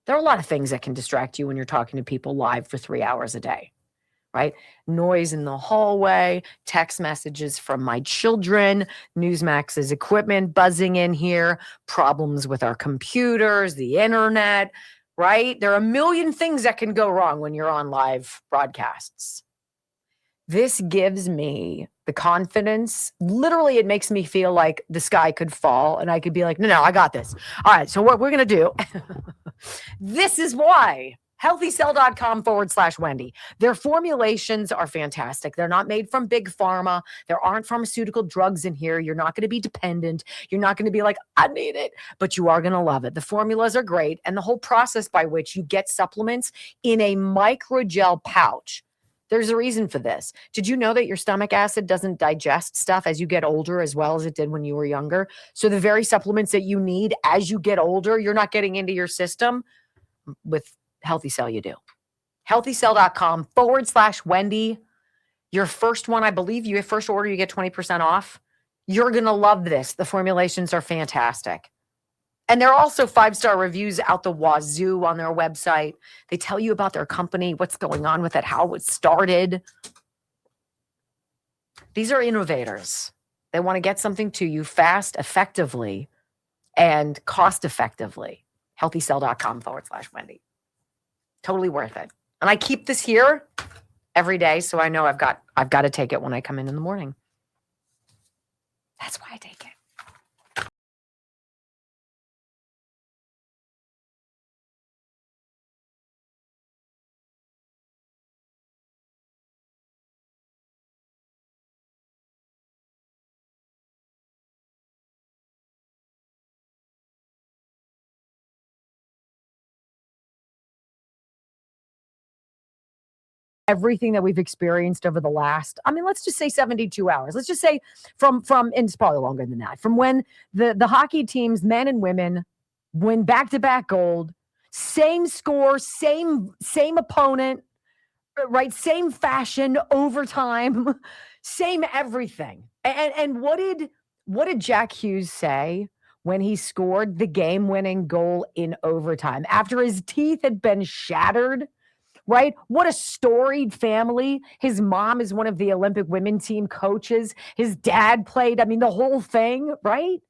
There are a lot of things that can distract you when you're talking to people live for 3 hours a day, right? Noise in the hallway, text messages from my children, Newsmax's equipment buzzing in here, problems with our computers, the internet, right? There are a million things that can go wrong when you're on live broadcasts. This gives me the confidence. Literally, it makes me feel like the sky could fall and I could be like, no, I got this. All right, so what we're going to do, this is why. HealthyCell.com/Wendy. Their formulations are fantastic. They're not made from big pharma. There aren't pharmaceutical drugs in here. You're not going to be dependent. You're not going to be like, I need it, but you are going to love it. The formulas are great. And the whole process by which you get supplements in a microgel pouch. There's a reason for this. Did you know that your stomach acid doesn't digest stuff as you get older as well as it did when you were younger? So the very supplements that you need as you get older, you're not getting into your system. With Healthy Cell, you do. HealthyCell.com/Wendy. Your first one, I believe, your first order, you get 20% off. You're going to love this. The formulations are fantastic. And there are also 5-star reviews out the wazoo on their website. They tell you about their company, what's going on with it, how it started. These are innovators. They want to get something to you fast, effectively, and cost effectively. HealthyCell.com/Wendy. Totally worth it. And I keep this here every day, so I know I've got to take it when I come in the morning. That's why I take it. Everything that we've experienced over the last, let's just say 72 hours. Let's just say from and it's probably longer than that, from when the hockey teams, men and women, win back-to-back gold, same score, same opponent, right? Same fashion, overtime, same everything. And what did Jack Hughes say when he scored the game-winning goal in overtime after his teeth had been shattered? Right? What a storied family. His mom is one of the Olympic women team coaches. His dad played, the whole thing, right?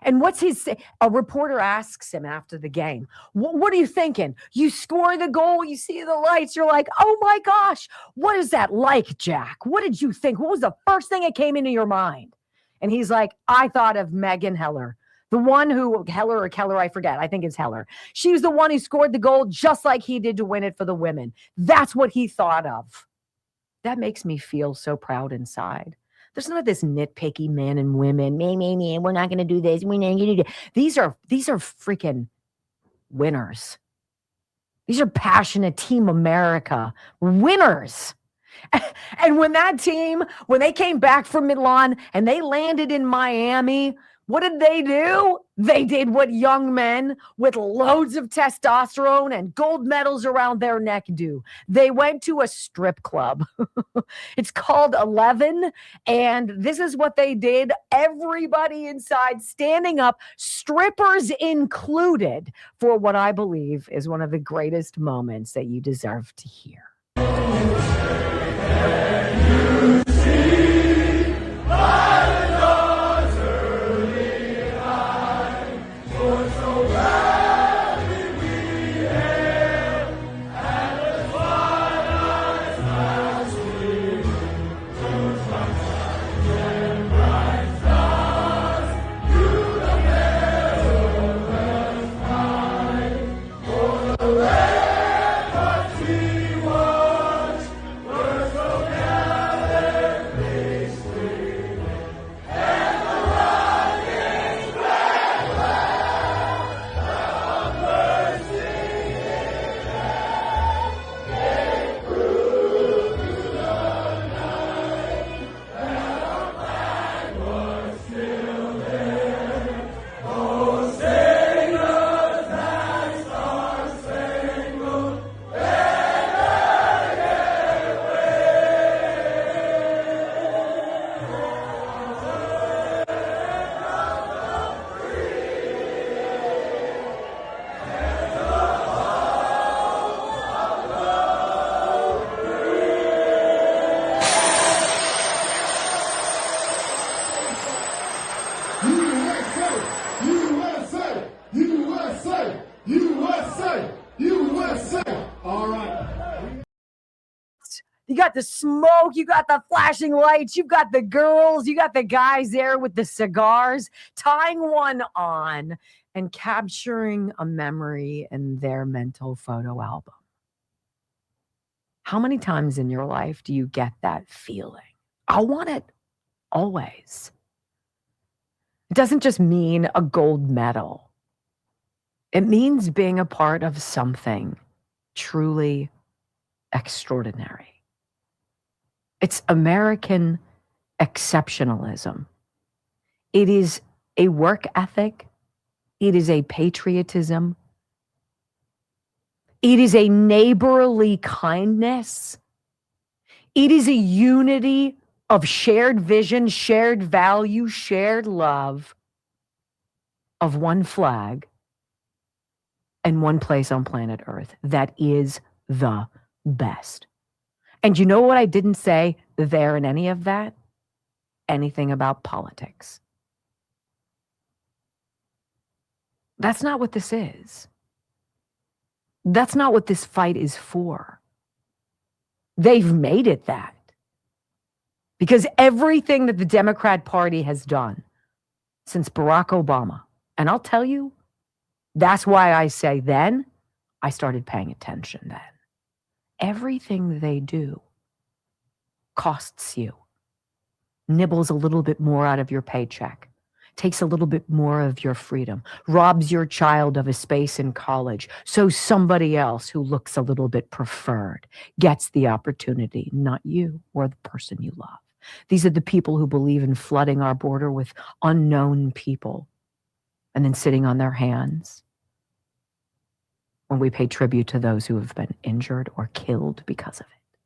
And what's a reporter asks him after the game, what are you thinking? You score the goal, you see the lights, you're like, oh my gosh, what is that like, Jack? What did you think? What was the first thing that came into your mind? And he's like, I thought of Megan Heller. The one who, Heller or Keller, I forget. I think it's Heller. She was the one who scored the goal just like he did to win it for the women. That's what he thought of. That makes me feel so proud inside. There's not this nitpicky men and women. Me, we're not going to do this. We're not going to do. These are freaking winners. These are passionate Team America winners. And when that team, when they came back from Milan and they landed in Miami, what did they do? They did what young men with loads of testosterone and gold medals around their neck do. They went to a strip club. It's called 11. And this is what they did. Everybody inside standing up, strippers included, for what I believe is one of the greatest moments that you deserve to hear. She was got the smoke, you got the flashing lights, you've got the girls, you got the guys there with the cigars, tying one on and capturing a memory in their mental photo album. How many times in your life do you get that feeling? I want it always. It doesn't just mean a gold medal. It means being a part of something truly extraordinary. It's American exceptionalism. It is a work ethic. It is a patriotism. It is a neighborly kindness. It is a unity of shared vision, shared value, shared love of one flag and one place on planet Earth that is the best. And you know what I didn't say there in any of that? Anything about politics. That's not what this is. That's not what this fight is for. They've made it that. Because everything that the Democrat Party has done since Barack Obama, and I'll tell you, that's why I say then, I started paying attention then. Everything they do costs you, nibbles a little bit more out of your paycheck, takes a little bit more of your freedom, robs your child of a space in college so somebody else who looks a little bit preferred gets the opportunity, not you or the person you love. These are the people who believe in flooding our border with unknown people and then sitting on their hands when we pay tribute to those who have been injured or killed because of it.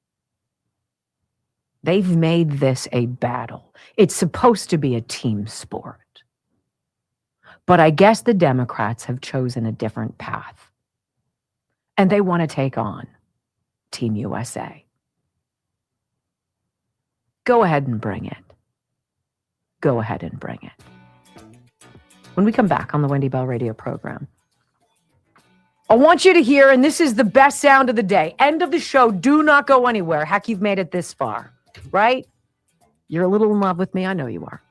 They've made this a battle. It's supposed to be a team sport. But I guess the Democrats have chosen a different path. And they want to take on Team USA. Go ahead and bring it. Go ahead and bring it. When we come back on the Wendy Bell Radio program, I want you to hear, and this is the best sound of the day. End of the show. Do not go anywhere. Heck, you've made it this far, right? You're a little in love with me. I know you are.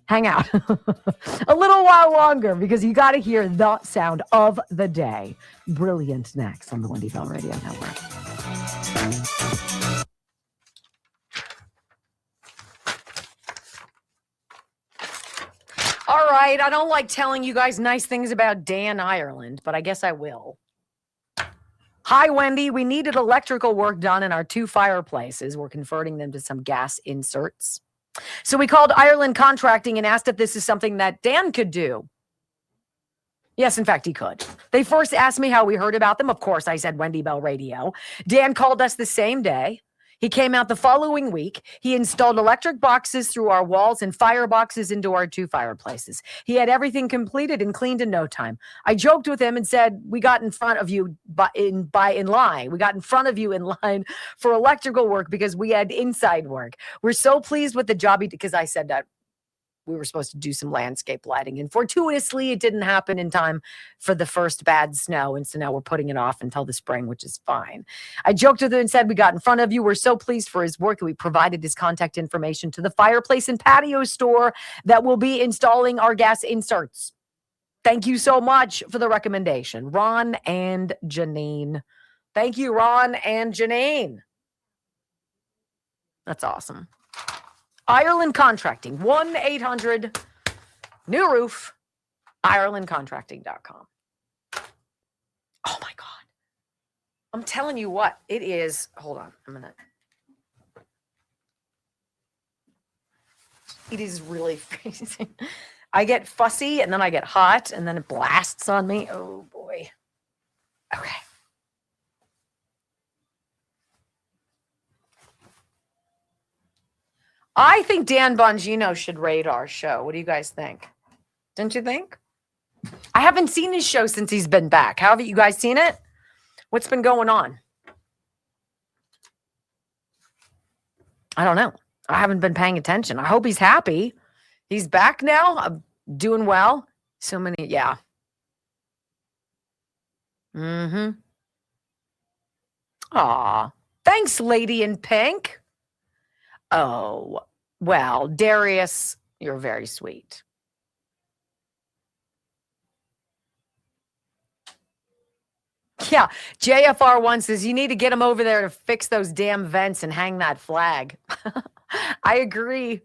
Hang out a little while longer because you got to hear the sound of the day. Brilliant next on the Wendy Bell Radio Network. All right, I don't like telling you guys nice things about Dan Ireland, but I guess I will. Hi, Wendy. We needed electrical work done in our 2 fireplaces. We're converting them to some gas inserts. So we called Ireland Contracting and asked if this is something that Dan could do. Yes, in fact, he could. They first asked me how we heard about them. Of course, I said Wendy Bell Radio. Dan called us the same day. He came out the following week. He installed electric boxes through our walls and fire boxes into our 2 fireplaces. He had everything completed and cleaned in no time. I joked with him and said, we got in front of you in line. We got in front of you in line for electrical work because we had inside work. We're so pleased with the job because I said that we were supposed to do some landscape lighting. And fortuitously, it didn't happen in time for the first bad snow. And so now we're putting it off until the spring, which is fine. I joked with him and said, we got in front of you. We're so pleased for his work. And we provided his contact information to the fireplace and patio store that will be installing our gas inserts. Thank you so much for the recommendation, Ron and Janine. Thank you, Ron and Janine. That's awesome. Ireland Contracting, 1-800-NEW-ROOF, IrelandContracting.com. Oh, my God. I'm telling you what, it is. Hold on a minute. It is really freezing. I get fussy, and then I get hot, and then it blasts on me. Oh, boy. Okay. I think Dan Bongino should rate our show. What do you guys think? Don't you think? I haven't seen his show since he's been back. How have you guys seen it? What's been going on? I don't know. I haven't been paying attention. I hope he's happy. He's back now. I'm doing well. So many, yeah. Aw, Thanks, lady in pink. Oh, well, Darius, you're very sweet. Yeah, JFR1 says you need to get him over there to fix those damn vents and hang that flag. I agree.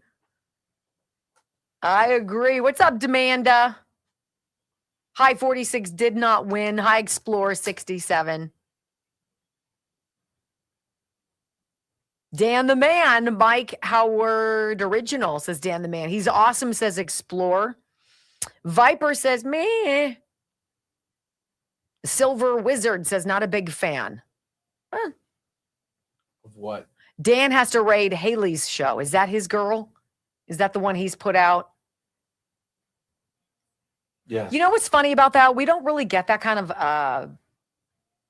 What's up, Demanda? High 46 did not win. High Explorer 67. Dan the Man, Mike Howard Original, says Dan the Man. He's awesome, says Explore. Viper says, meh. Silver Wizard says, not a big fan. Huh. Of what? Dan has to raid Haley's show. Is that his girl? Is that the one he's put out? Yes. You know what's funny about that? We don't really get that kind of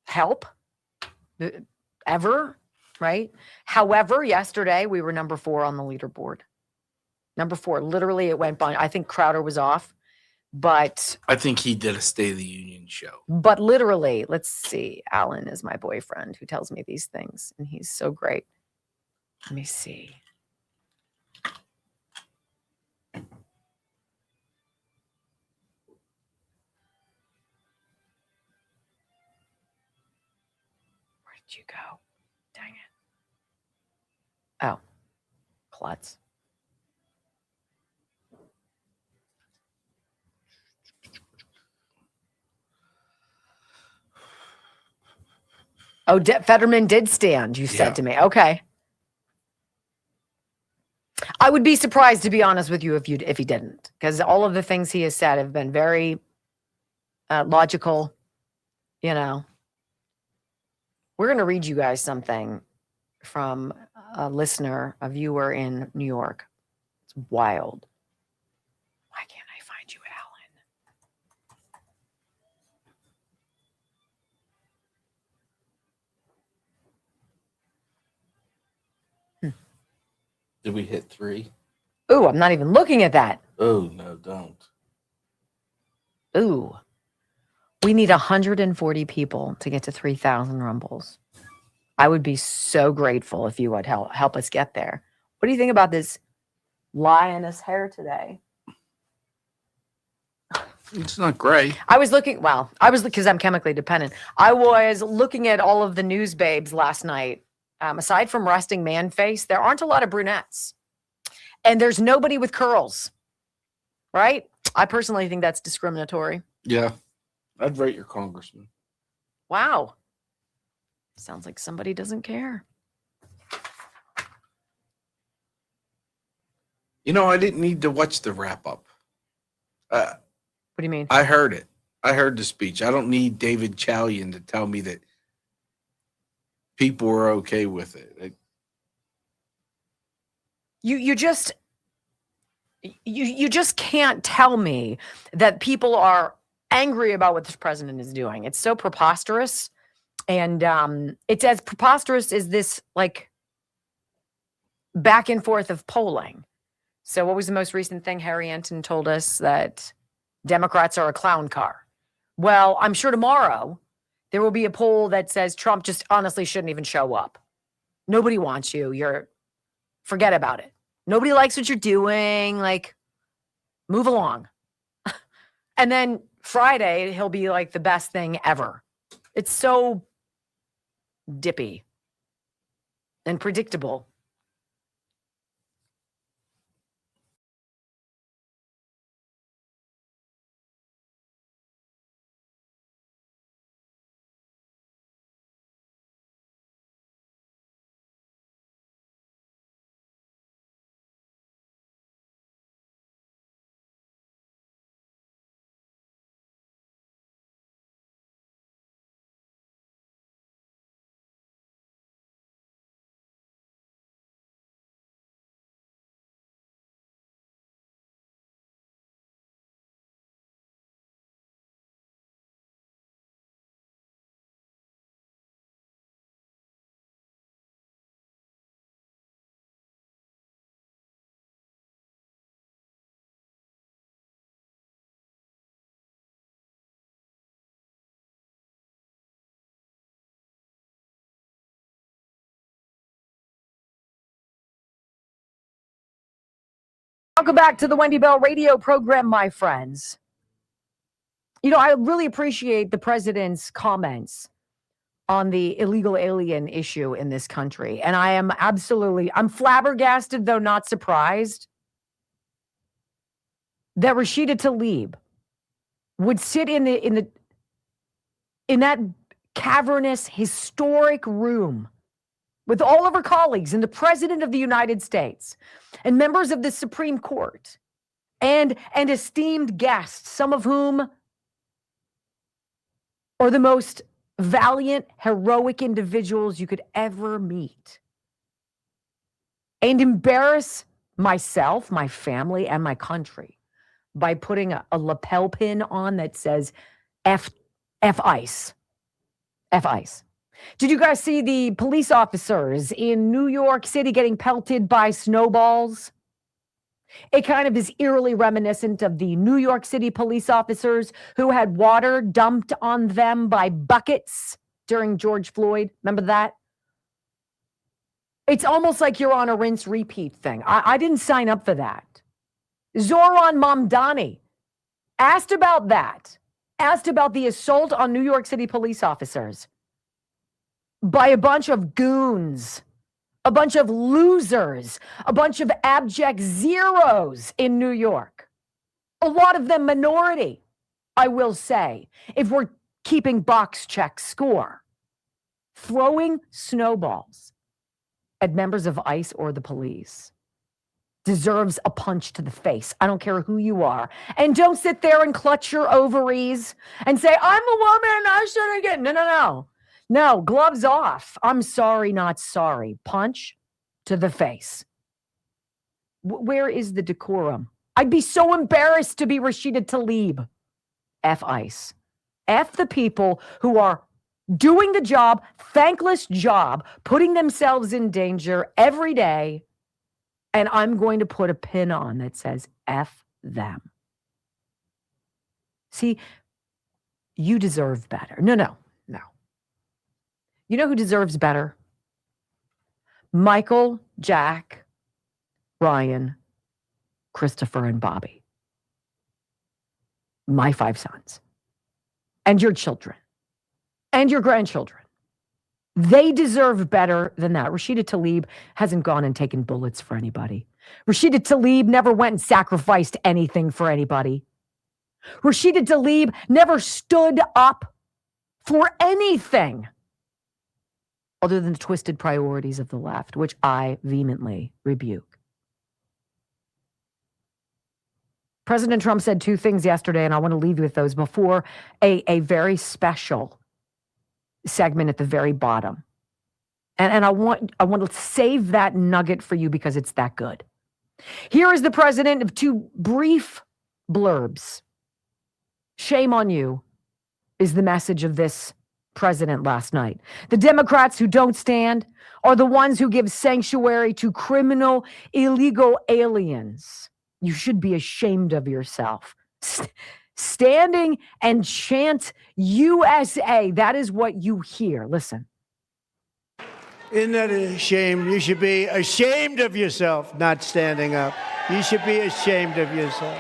help ever, right? However, yesterday we were number 4 on the leaderboard. Number 4. Literally, it went by. I think Crowder was off, but I think he did a State of the Union show. But literally, let's see. Alan is my boyfriend who tells me these things, and he's so great. Let me see. Where did you go? Dang it. Oh, klutz. Oh, Fetterman did stand, you said to me. Okay. I would be surprised, to be honest with you, if he didn't, because all of the things he has said have been very logical. You know, we're going to read you guys something from a listener, a viewer in New York. It's wild. Why can't I find you, Alan? Did we hit 3? Ooh, I'm not even looking at that. Oh, no, don't. Ooh. We need 140 people to get to 3,000 rumbles. I would be so grateful if you would help us get there. What do you think about this lioness hair today? It's not gray. I was looking, because I'm chemically dependent. I was looking at all of the news babes last night. Aside from resting man face, there aren't a lot of brunettes. And there's nobody with curls, right? I personally think that's discriminatory. Yeah. I'd rate your congressman. Wow. Sounds like somebody doesn't care. You know, I didn't need to watch the wrap up. What do you mean? I heard it. I heard the speech. I don't need David Chalian to tell me that people were okay with it. You just can't tell me that people are angry about what this president is doing. It's so preposterous. And it's as preposterous as this, like, back and forth of polling. So what was the most recent thing? Harry Anton told us that Democrats are a clown car. Well, I'm sure tomorrow there will be a poll that says Trump just honestly shouldn't even show up. Nobody wants you. Forget about it. Nobody likes what you're doing. Like, move along. And then Friday, he'll be like the best thing ever. It's so dippy and predictable. Welcome back to the Wendy Bell radio program, my friends. You know, I really appreciate the president's comments on the illegal alien issue in this country. And I'm flabbergasted, though not surprised, that Rashida Tlaib would sit in that cavernous, historic room with all of her colleagues and the President of the United States and members of the Supreme Court and esteemed guests, some of whom are the most valiant, heroic individuals you could ever meet, and embarrass myself, my family, and my country by putting a lapel pin on that says F ICE. F ICE. Did you guys see the police officers in New York City getting pelted by snowballs? It kind of is eerily reminiscent of the New York City police officers who had water dumped on them by buckets during George Floyd. Remember that? It's almost like you're on a rinse repeat thing. I didn't sign up for that. Zohran Mamdani asked about that, asked about the assault on New York City police officers by a bunch of goons, a bunch of losers, a bunch of abject zeros in New York. A lot of them minority, I will say, if we're keeping box check score. Throwing snowballs at members of ICE or the police deserves a punch to the face. I don't care who you are. And don't sit there and clutch your ovaries and say, I'm a woman, I shouldn't get... No. No, gloves off. I'm sorry, not sorry. Punch to the face. Where is the decorum? I'd be so embarrassed to be Rashida Tlaib. F ICE. F the people who are doing the job, thankless job, putting themselves in danger every day. And I'm going to put a pin on that says F them. See, you deserve better. No. You know who deserves better? Michael, Jack, Ryan, Christopher, and Bobby. My 5 sons. And your children. And your grandchildren. They deserve better than that. Rashida Tlaib hasn't gone and taken bullets for anybody. Rashida Tlaib never went and sacrificed anything for anybody. Rashida Tlaib never stood up for anything other than the twisted priorities of the left, which I vehemently rebuke. President Trump said 2 things yesterday, and I want to leave you with those before a very special segment at the very bottom. And I want to save that nugget for you because it's that good. Here is the president of 2 brief blurbs. Shame on you is the message of this president last night. The Democrats who don't stand are the ones who give sanctuary to criminal, illegal aliens. You should be ashamed of yourself. Standing and chant USA. That is what you hear. Listen. Isn't that a shame? You should be ashamed of yourself not standing up. You should be ashamed of yourself.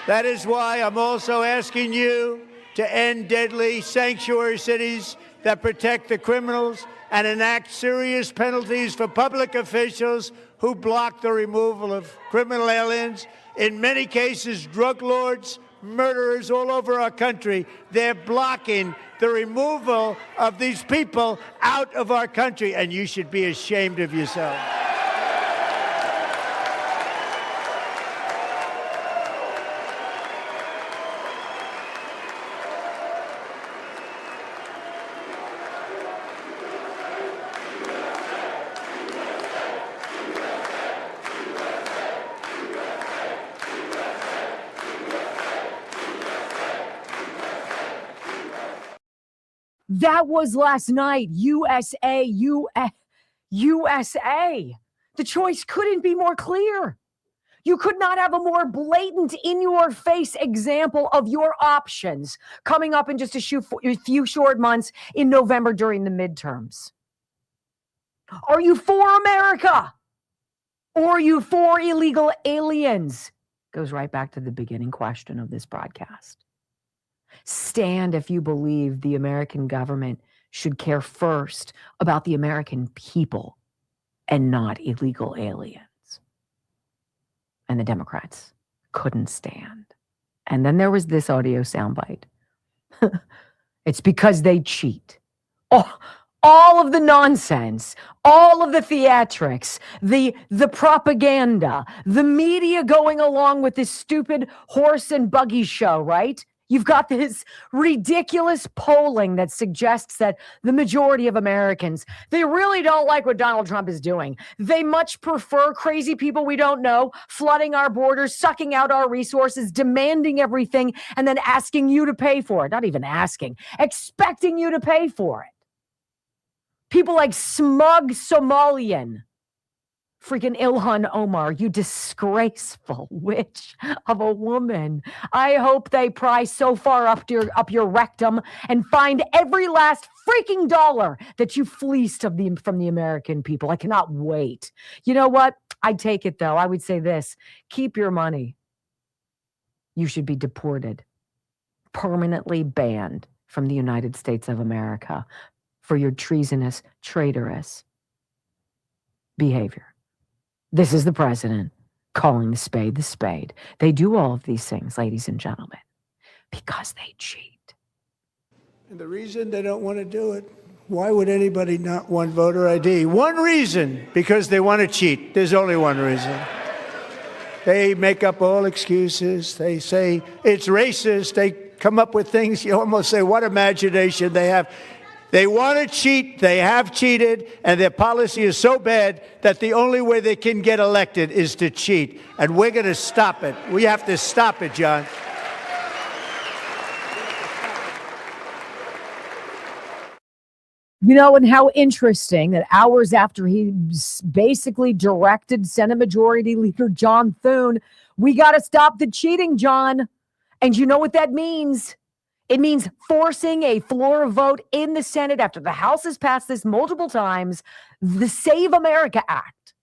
That is why I'm also asking you to end deadly sanctuary cities that protect the criminals and enact serious penalties for public officials who block the removal of criminal aliens. In many cases, drug lords, murderers all over our country, they're blocking the removal of these people out of our country, and you should be ashamed of yourself. That was last night. USA. The choice couldn't be more clear. You could not have a more blatant, in-your-face example of your options coming up in just a few short months in November during the midterms. Are you for America? Or are you for illegal aliens? Goes right back to the beginning question of this broadcast. Stand if you believe the American government should care first about the American people and not illegal aliens. And the Democrats couldn't stand. And then there was this audio soundbite. It's because they cheat. Oh, all of the nonsense, all of the theatrics, the propaganda, the media going along with this stupid horse and buggy show, right? You've got this ridiculous polling that suggests that the majority of Americans, they really don't like what Donald Trump is doing. They much prefer crazy people we don't know, flooding our borders, sucking out our resources, demanding everything, and then asking you to pay for it. Not even asking, expecting you to pay for it. People like smug Somalian. Freaking Ilhan Omar, you disgraceful witch of a woman. I hope they pry so far up your rectum and find every last freaking dollar that you fleeced from the American people. I cannot wait. You know what? I'd take it, though. I would say this. Keep your money. You should be deported. Permanently banned from the United States of America for your treasonous, traitorous behavior. This is the president calling the spade. They do all of these things, ladies and gentlemen, because they cheat. And the reason they don't want to do it, why would anybody not want voter ID? One reason, because they want to cheat. There's only one reason. They make up all excuses. They say it's racist. They come up with things. You almost say, what imagination they have. They want to cheat, they have cheated, and their policy is so bad that the only way they can get elected is to cheat. And we're going to stop it. We have to stop it, John. You know, and how interesting that hours after he basically directed Senate Majority Leader John Thune, we got to stop the cheating, John. And you know what that means? It means forcing a floor vote in the Senate after the House has passed this multiple times, the Save America Act,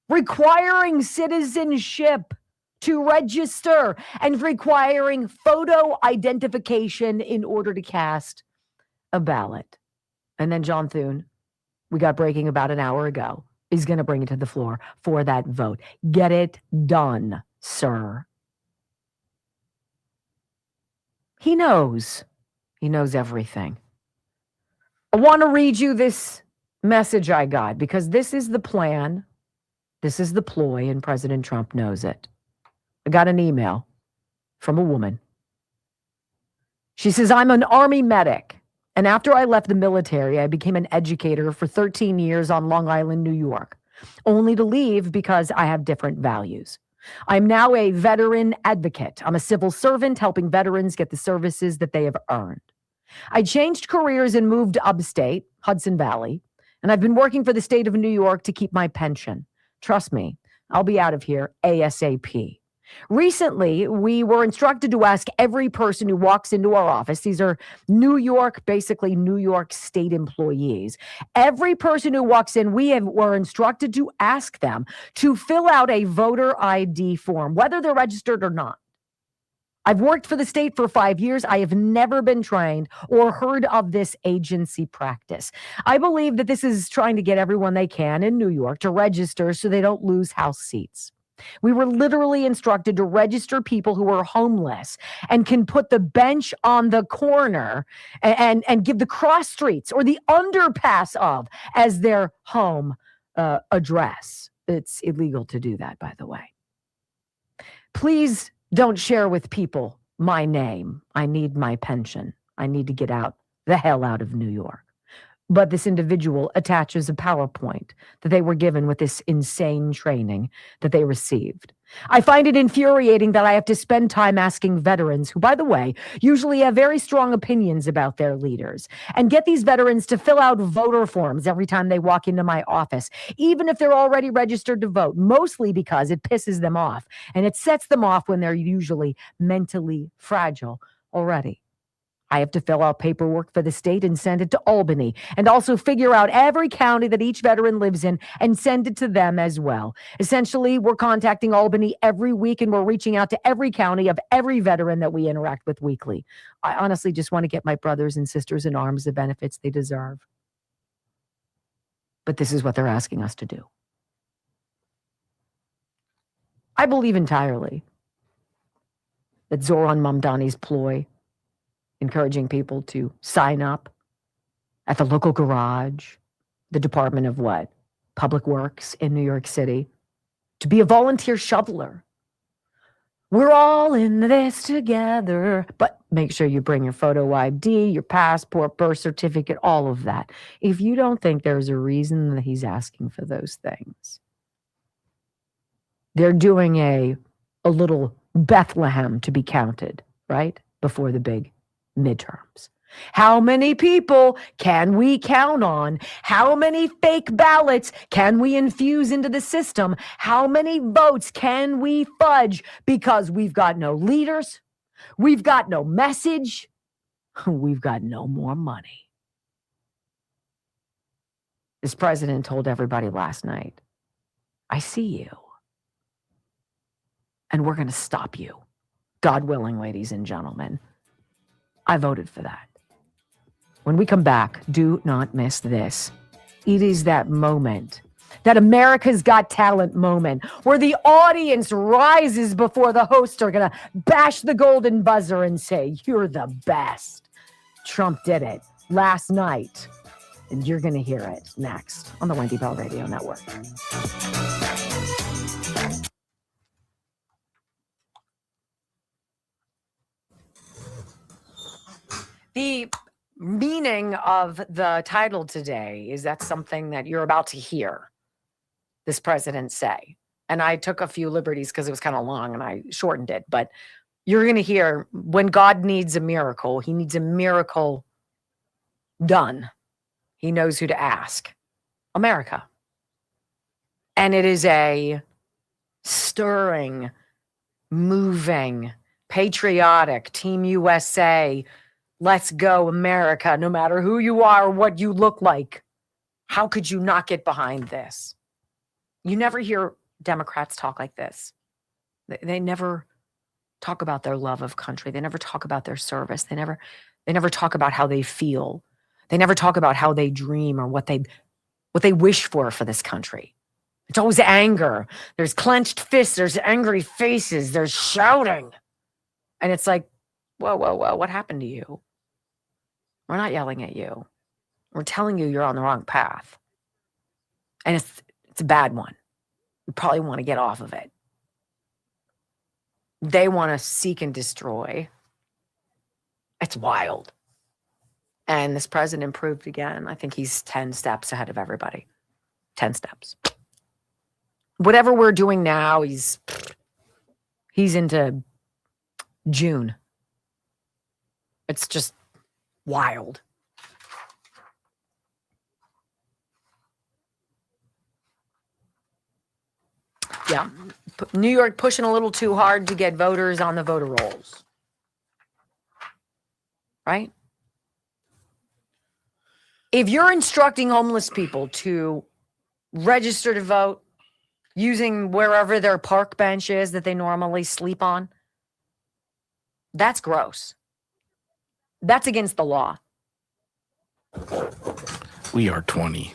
requiring citizenship to register and requiring photo identification in order to cast a ballot. And then John Thune, we got breaking about an hour ago, is going to bring it to the floor for that vote. Get it done, sir. He knows everything. I want to read you this message I got because this is the plan. This is the ploy, and President Trump knows it. I got an email from a woman. She says, I'm an Army medic, and after I left the military, I became an educator for 13 years on Long Island, New York, only to leave because I have different values. I'm now a veteran advocate. I'm a civil servant helping veterans get the services that they have earned. I changed careers and moved upstate, Hudson Valley, and I've been working for the state of New York to keep my pension. Trust me, I'll be out of here ASAP. Recently, we were instructed to ask every person who walks into our office, these are basically New York State employees. Every person who walks in, were instructed to ask them to fill out a voter ID form, whether they're registered or not. I've worked for the state for 5 years. I have never been trained or heard of this agency practice. I believe that this is trying to get everyone they can in New York to register so they don't lose House seats. We were literally instructed to register people who are homeless and can put the bench on the corner and give the cross streets or the underpass of as their home address. It's illegal to do that, by the way. Please don't share with people my name. I need my pension. I need to get the hell out of New York. But this individual attaches a PowerPoint that they were given with this insane training that they received. I find it infuriating that I have to spend time asking veterans, who, by the way, usually have very strong opinions about their leaders, and get these veterans to fill out voter forms every time they walk into my office, even if they're already registered to vote, mostly because it pisses them off, and it sets them off when they're usually mentally fragile already. I have to fill out paperwork for the state and send it to Albany, and also figure out every county that each veteran lives in and send it to them as well. Essentially, we're contacting Albany every week, and we're reaching out to every county of every veteran that we interact with weekly. I honestly just want to get my brothers and sisters in arms the benefits they deserve. But this is what they're asking us to do. I believe entirely that Zoran Mamdani's ploy, encouraging people to sign up at the local garage, the Department of what? Public Works in New York City, to be a volunteer shoveler. We're all in this together, but make sure you bring your photo ID, your passport, birth certificate, all of that. If you don't think there's a reason that he's asking for those things, they're doing a little Bethlehem to be counted, right? Before the big midterms. How many people can we count on? How many fake ballots can we infuse into the system? How many votes can we fudge? Because we've got no leaders, we've got no message, we've got no more money. This president told everybody last night, I see you, and we're going to stop you. God willing, ladies and gentlemen. I voted for that. When we come back, do not miss this. It is that moment, that America's Got Talent moment, where the audience rises before the hosts are going to bash the golden buzzer and say, you're the best. Trump did it last night, and you're going to hear it next on the Wendy Bell Radio Network. The meaning of the title today is that something that you're about to hear this president say. And I took a few liberties because it was kind of long and I shortened it. But you're going to hear, when God needs a miracle, he needs a miracle done. He knows who to ask. America. And it is a stirring, moving, patriotic, Team USA, let's go, America, no matter who you are or what you look like. How could you not get behind this? You never hear Democrats talk like this. They never talk about their love of country. They never talk about their service. They never talk about how they feel. They never talk about how they dream or what they wish for this country. It's always anger. There's clenched fists. There's angry faces. There's shouting. And it's like, whoa, what happened to you? We're not yelling at you. We're telling you you're on the wrong path. And it's a bad one. You probably want to get off of it. They want to seek and destroy. It's wild. And this president proved again, I think he's 10 steps ahead of everybody. 10 steps. Whatever we're doing now, he's into June. It's just wild. Yeah. New York pushing a little too hard to get voters on the voter rolls. Right? If you're instructing homeless people to register to vote using wherever their park bench is that they normally sleep on, that's gross. That's against the law. We are 20.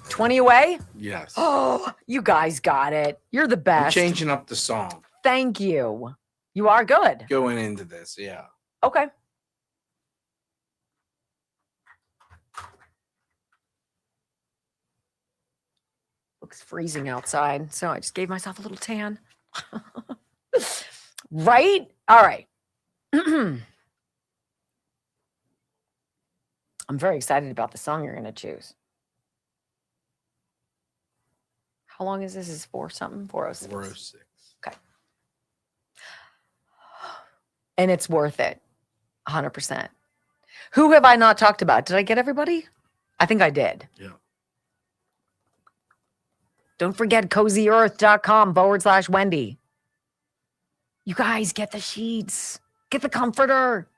20 away? Yes. Oh, you guys got it. You're the best. We're changing up the song. Thank you. You are good. Going into this, yeah. Okay. Looks freezing outside, so I just gave myself a little tan. Right? All right. I'm very excited about the song you're going to choose. How long is this? Is 4 something? 406. 406. Okay. And it's worth it. 100%. Who have I not talked about? Did I get everybody? I think I did. Yeah. Don't forget cozyearth.com/Wendy. You guys get the sheets. Get the comforter.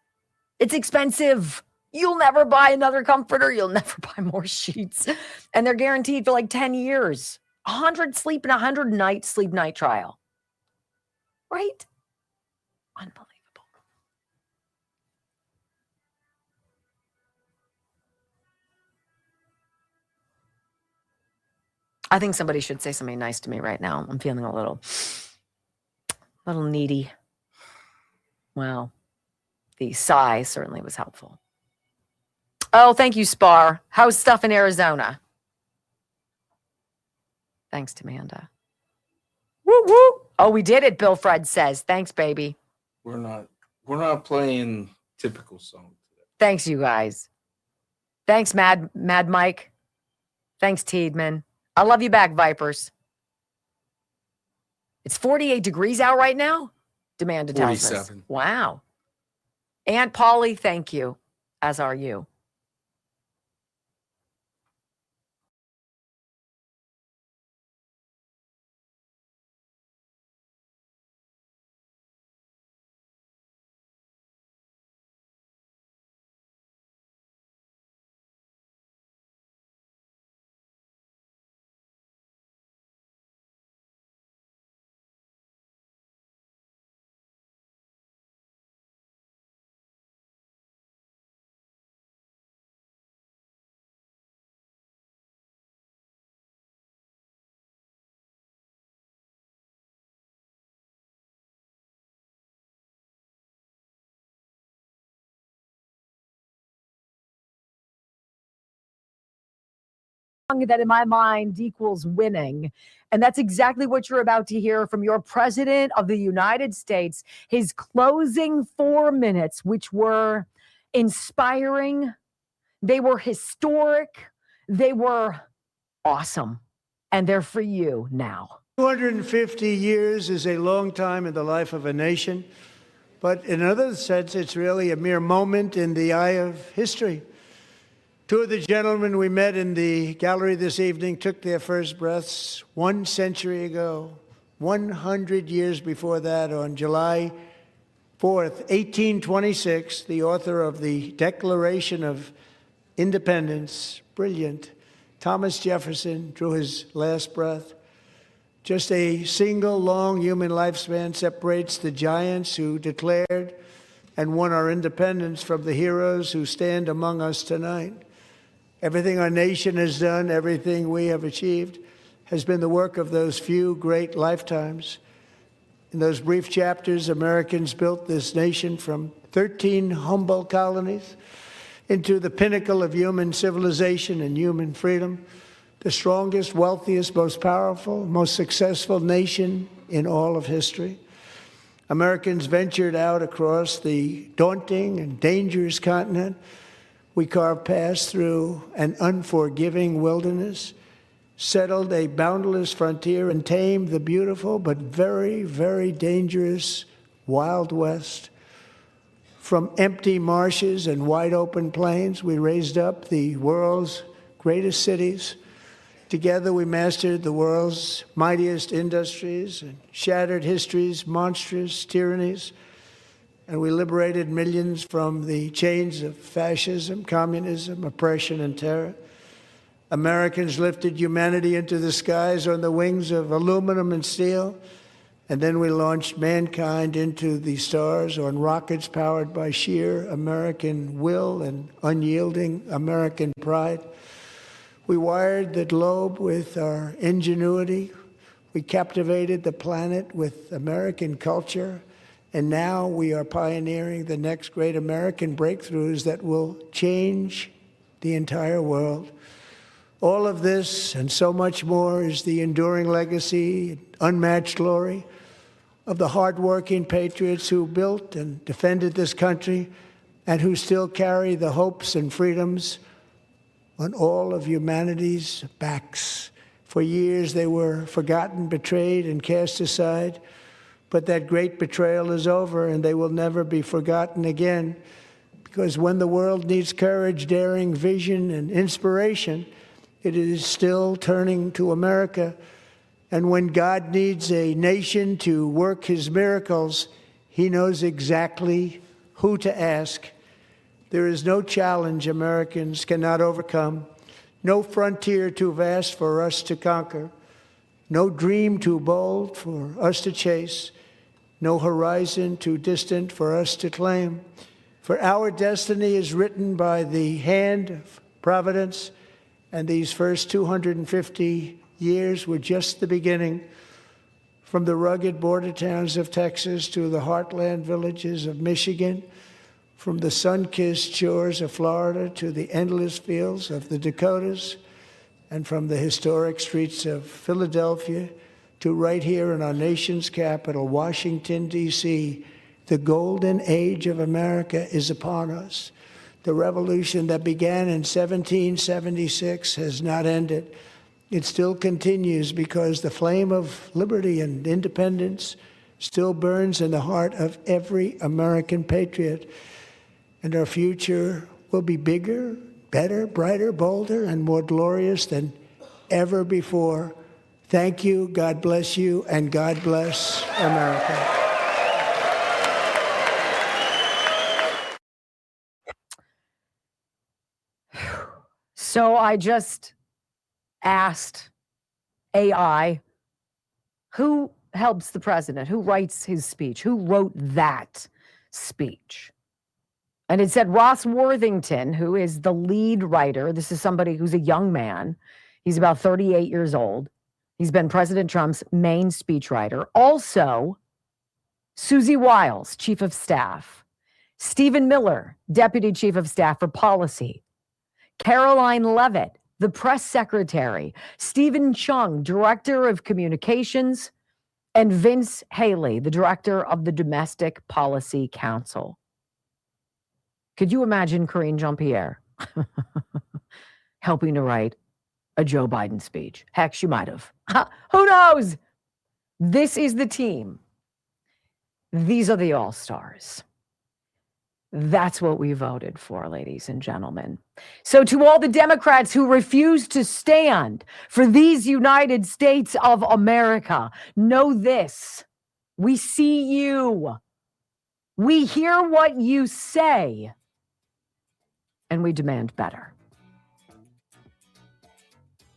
It's expensive. You'll never buy another comforter. You'll never buy more sheets. And they're guaranteed for like 10 years. 100 sleep and 100 night sleep night trial. Right? Unbelievable. I think somebody should say something nice to me right now. I'm feeling a little needy. Well, the sigh certainly was helpful. Oh, thank you, Spar. How's stuff in Arizona? Thanks, Amanda. Woo woo. Oh, we did it, Bill Fred says. Thanks, baby. We're not playing typical song today. Thanks, you guys. Thanks, Mad Mike. Thanks, Tiedman. I love you back, Vipers. It's 48 degrees out right now, Demanda tells us. 47. Wow. Aunt Polly, thank you, as are you. That in my mind equals winning. And that's exactly what you're about to hear from your president of the United States. His closing 4 minutes, which were inspiring, they were historic, they were awesome. And they're for you now. 250 years is a long time in the life of a nation, but in another sense, it's really a mere moment in the eye of history. Two of the gentlemen we met in the gallery this evening took their first breaths 1 century ago, 100 years before that, on July 4th, 1826, the author of the Declaration of Independence, brilliant, Thomas Jefferson, drew his last breath. Just a single long human lifespan separates the giants who declared and won our independence from the heroes who stand among us tonight. Everything our nation has done, everything we have achieved, has been the work of those few great lifetimes. In those brief chapters, Americans built this nation from 13 humble colonies into the pinnacle of human civilization and human freedom, the strongest, wealthiest, most powerful, most successful nation in all of history. Americans ventured out across the daunting and dangerous continent. We carved paths through an unforgiving wilderness, settled a boundless frontier, and tamed the beautiful but very, very dangerous Wild West. From empty marshes and wide open plains, we raised up the world's greatest cities. Together, we mastered the world's mightiest industries and shattered history's monstrous tyrannies. And we liberated millions from the chains of fascism, communism, oppression, and terror. Americans lifted humanity into the skies on the wings of aluminum and steel. And then we launched mankind into the stars on rockets powered by sheer American will and unyielding American pride. We wired the globe with our ingenuity. We captivated the planet with American culture. And now we are pioneering the next great American breakthroughs that will change the entire world. All of this and so much more is the enduring legacy, unmatched glory of the hardworking patriots who built and defended this country and who still carry the hopes and freedoms on all of humanity's backs. For years they were forgotten, betrayed, and cast aside. But that great betrayal is over, and they will never be forgotten again. Because when the world needs courage, daring, vision, and inspiration, it is still turning to America. And when God needs a nation to work his miracles, he knows exactly who to ask. There is no challenge Americans cannot overcome, no frontier too vast for us to conquer, no dream too bold for us to chase, no horizon too distant for us to claim. For our destiny is written by the hand of providence, and these first 250 years were just the beginning. From the rugged border towns of Texas to the heartland villages of Michigan, from the sun-kissed shores of Florida to the endless fields of the Dakotas, and from the historic streets of Philadelphia to right here in our nation's capital, Washington, D.C., the golden age of America is upon us. The revolution that began in 1776 has not ended. It still continues because the flame of liberty and independence still burns in the heart of every American patriot. And our future will be bigger, better, brighter, bolder, and more glorious than ever before. Thank you, God bless you, and God bless America. So I just asked AI, who helps the president? Who writes his speech? Who wrote that speech? And it said Ross Worthington, who is the lead writer. This is somebody who's a young man. He's about 38 years old. He's been President Trump's main speechwriter. Also, Susie Wiles, chief of staff. Stephen Miller, deputy chief of staff for policy. Caroline Levitt, the press secretary. Stephen Chung, director of communications. And Vince Haley, the director of the Domestic Policy Council. Could you imagine Karine Jean-Pierre helping to write a Joe Biden speech? Heck, she might have. Who knows? This is the team. These are the all-stars. That's what we voted for, ladies and gentlemen. So to all the Democrats who refuse to stand for these United States of America, know this. We see you. We hear what you say. And we demand better.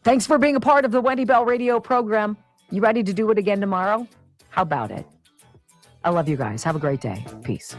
Thanks for being a part of the Wendy Bell radio program. You ready to do it again tomorrow? How about it? I love you guys. Have a great day. Peace.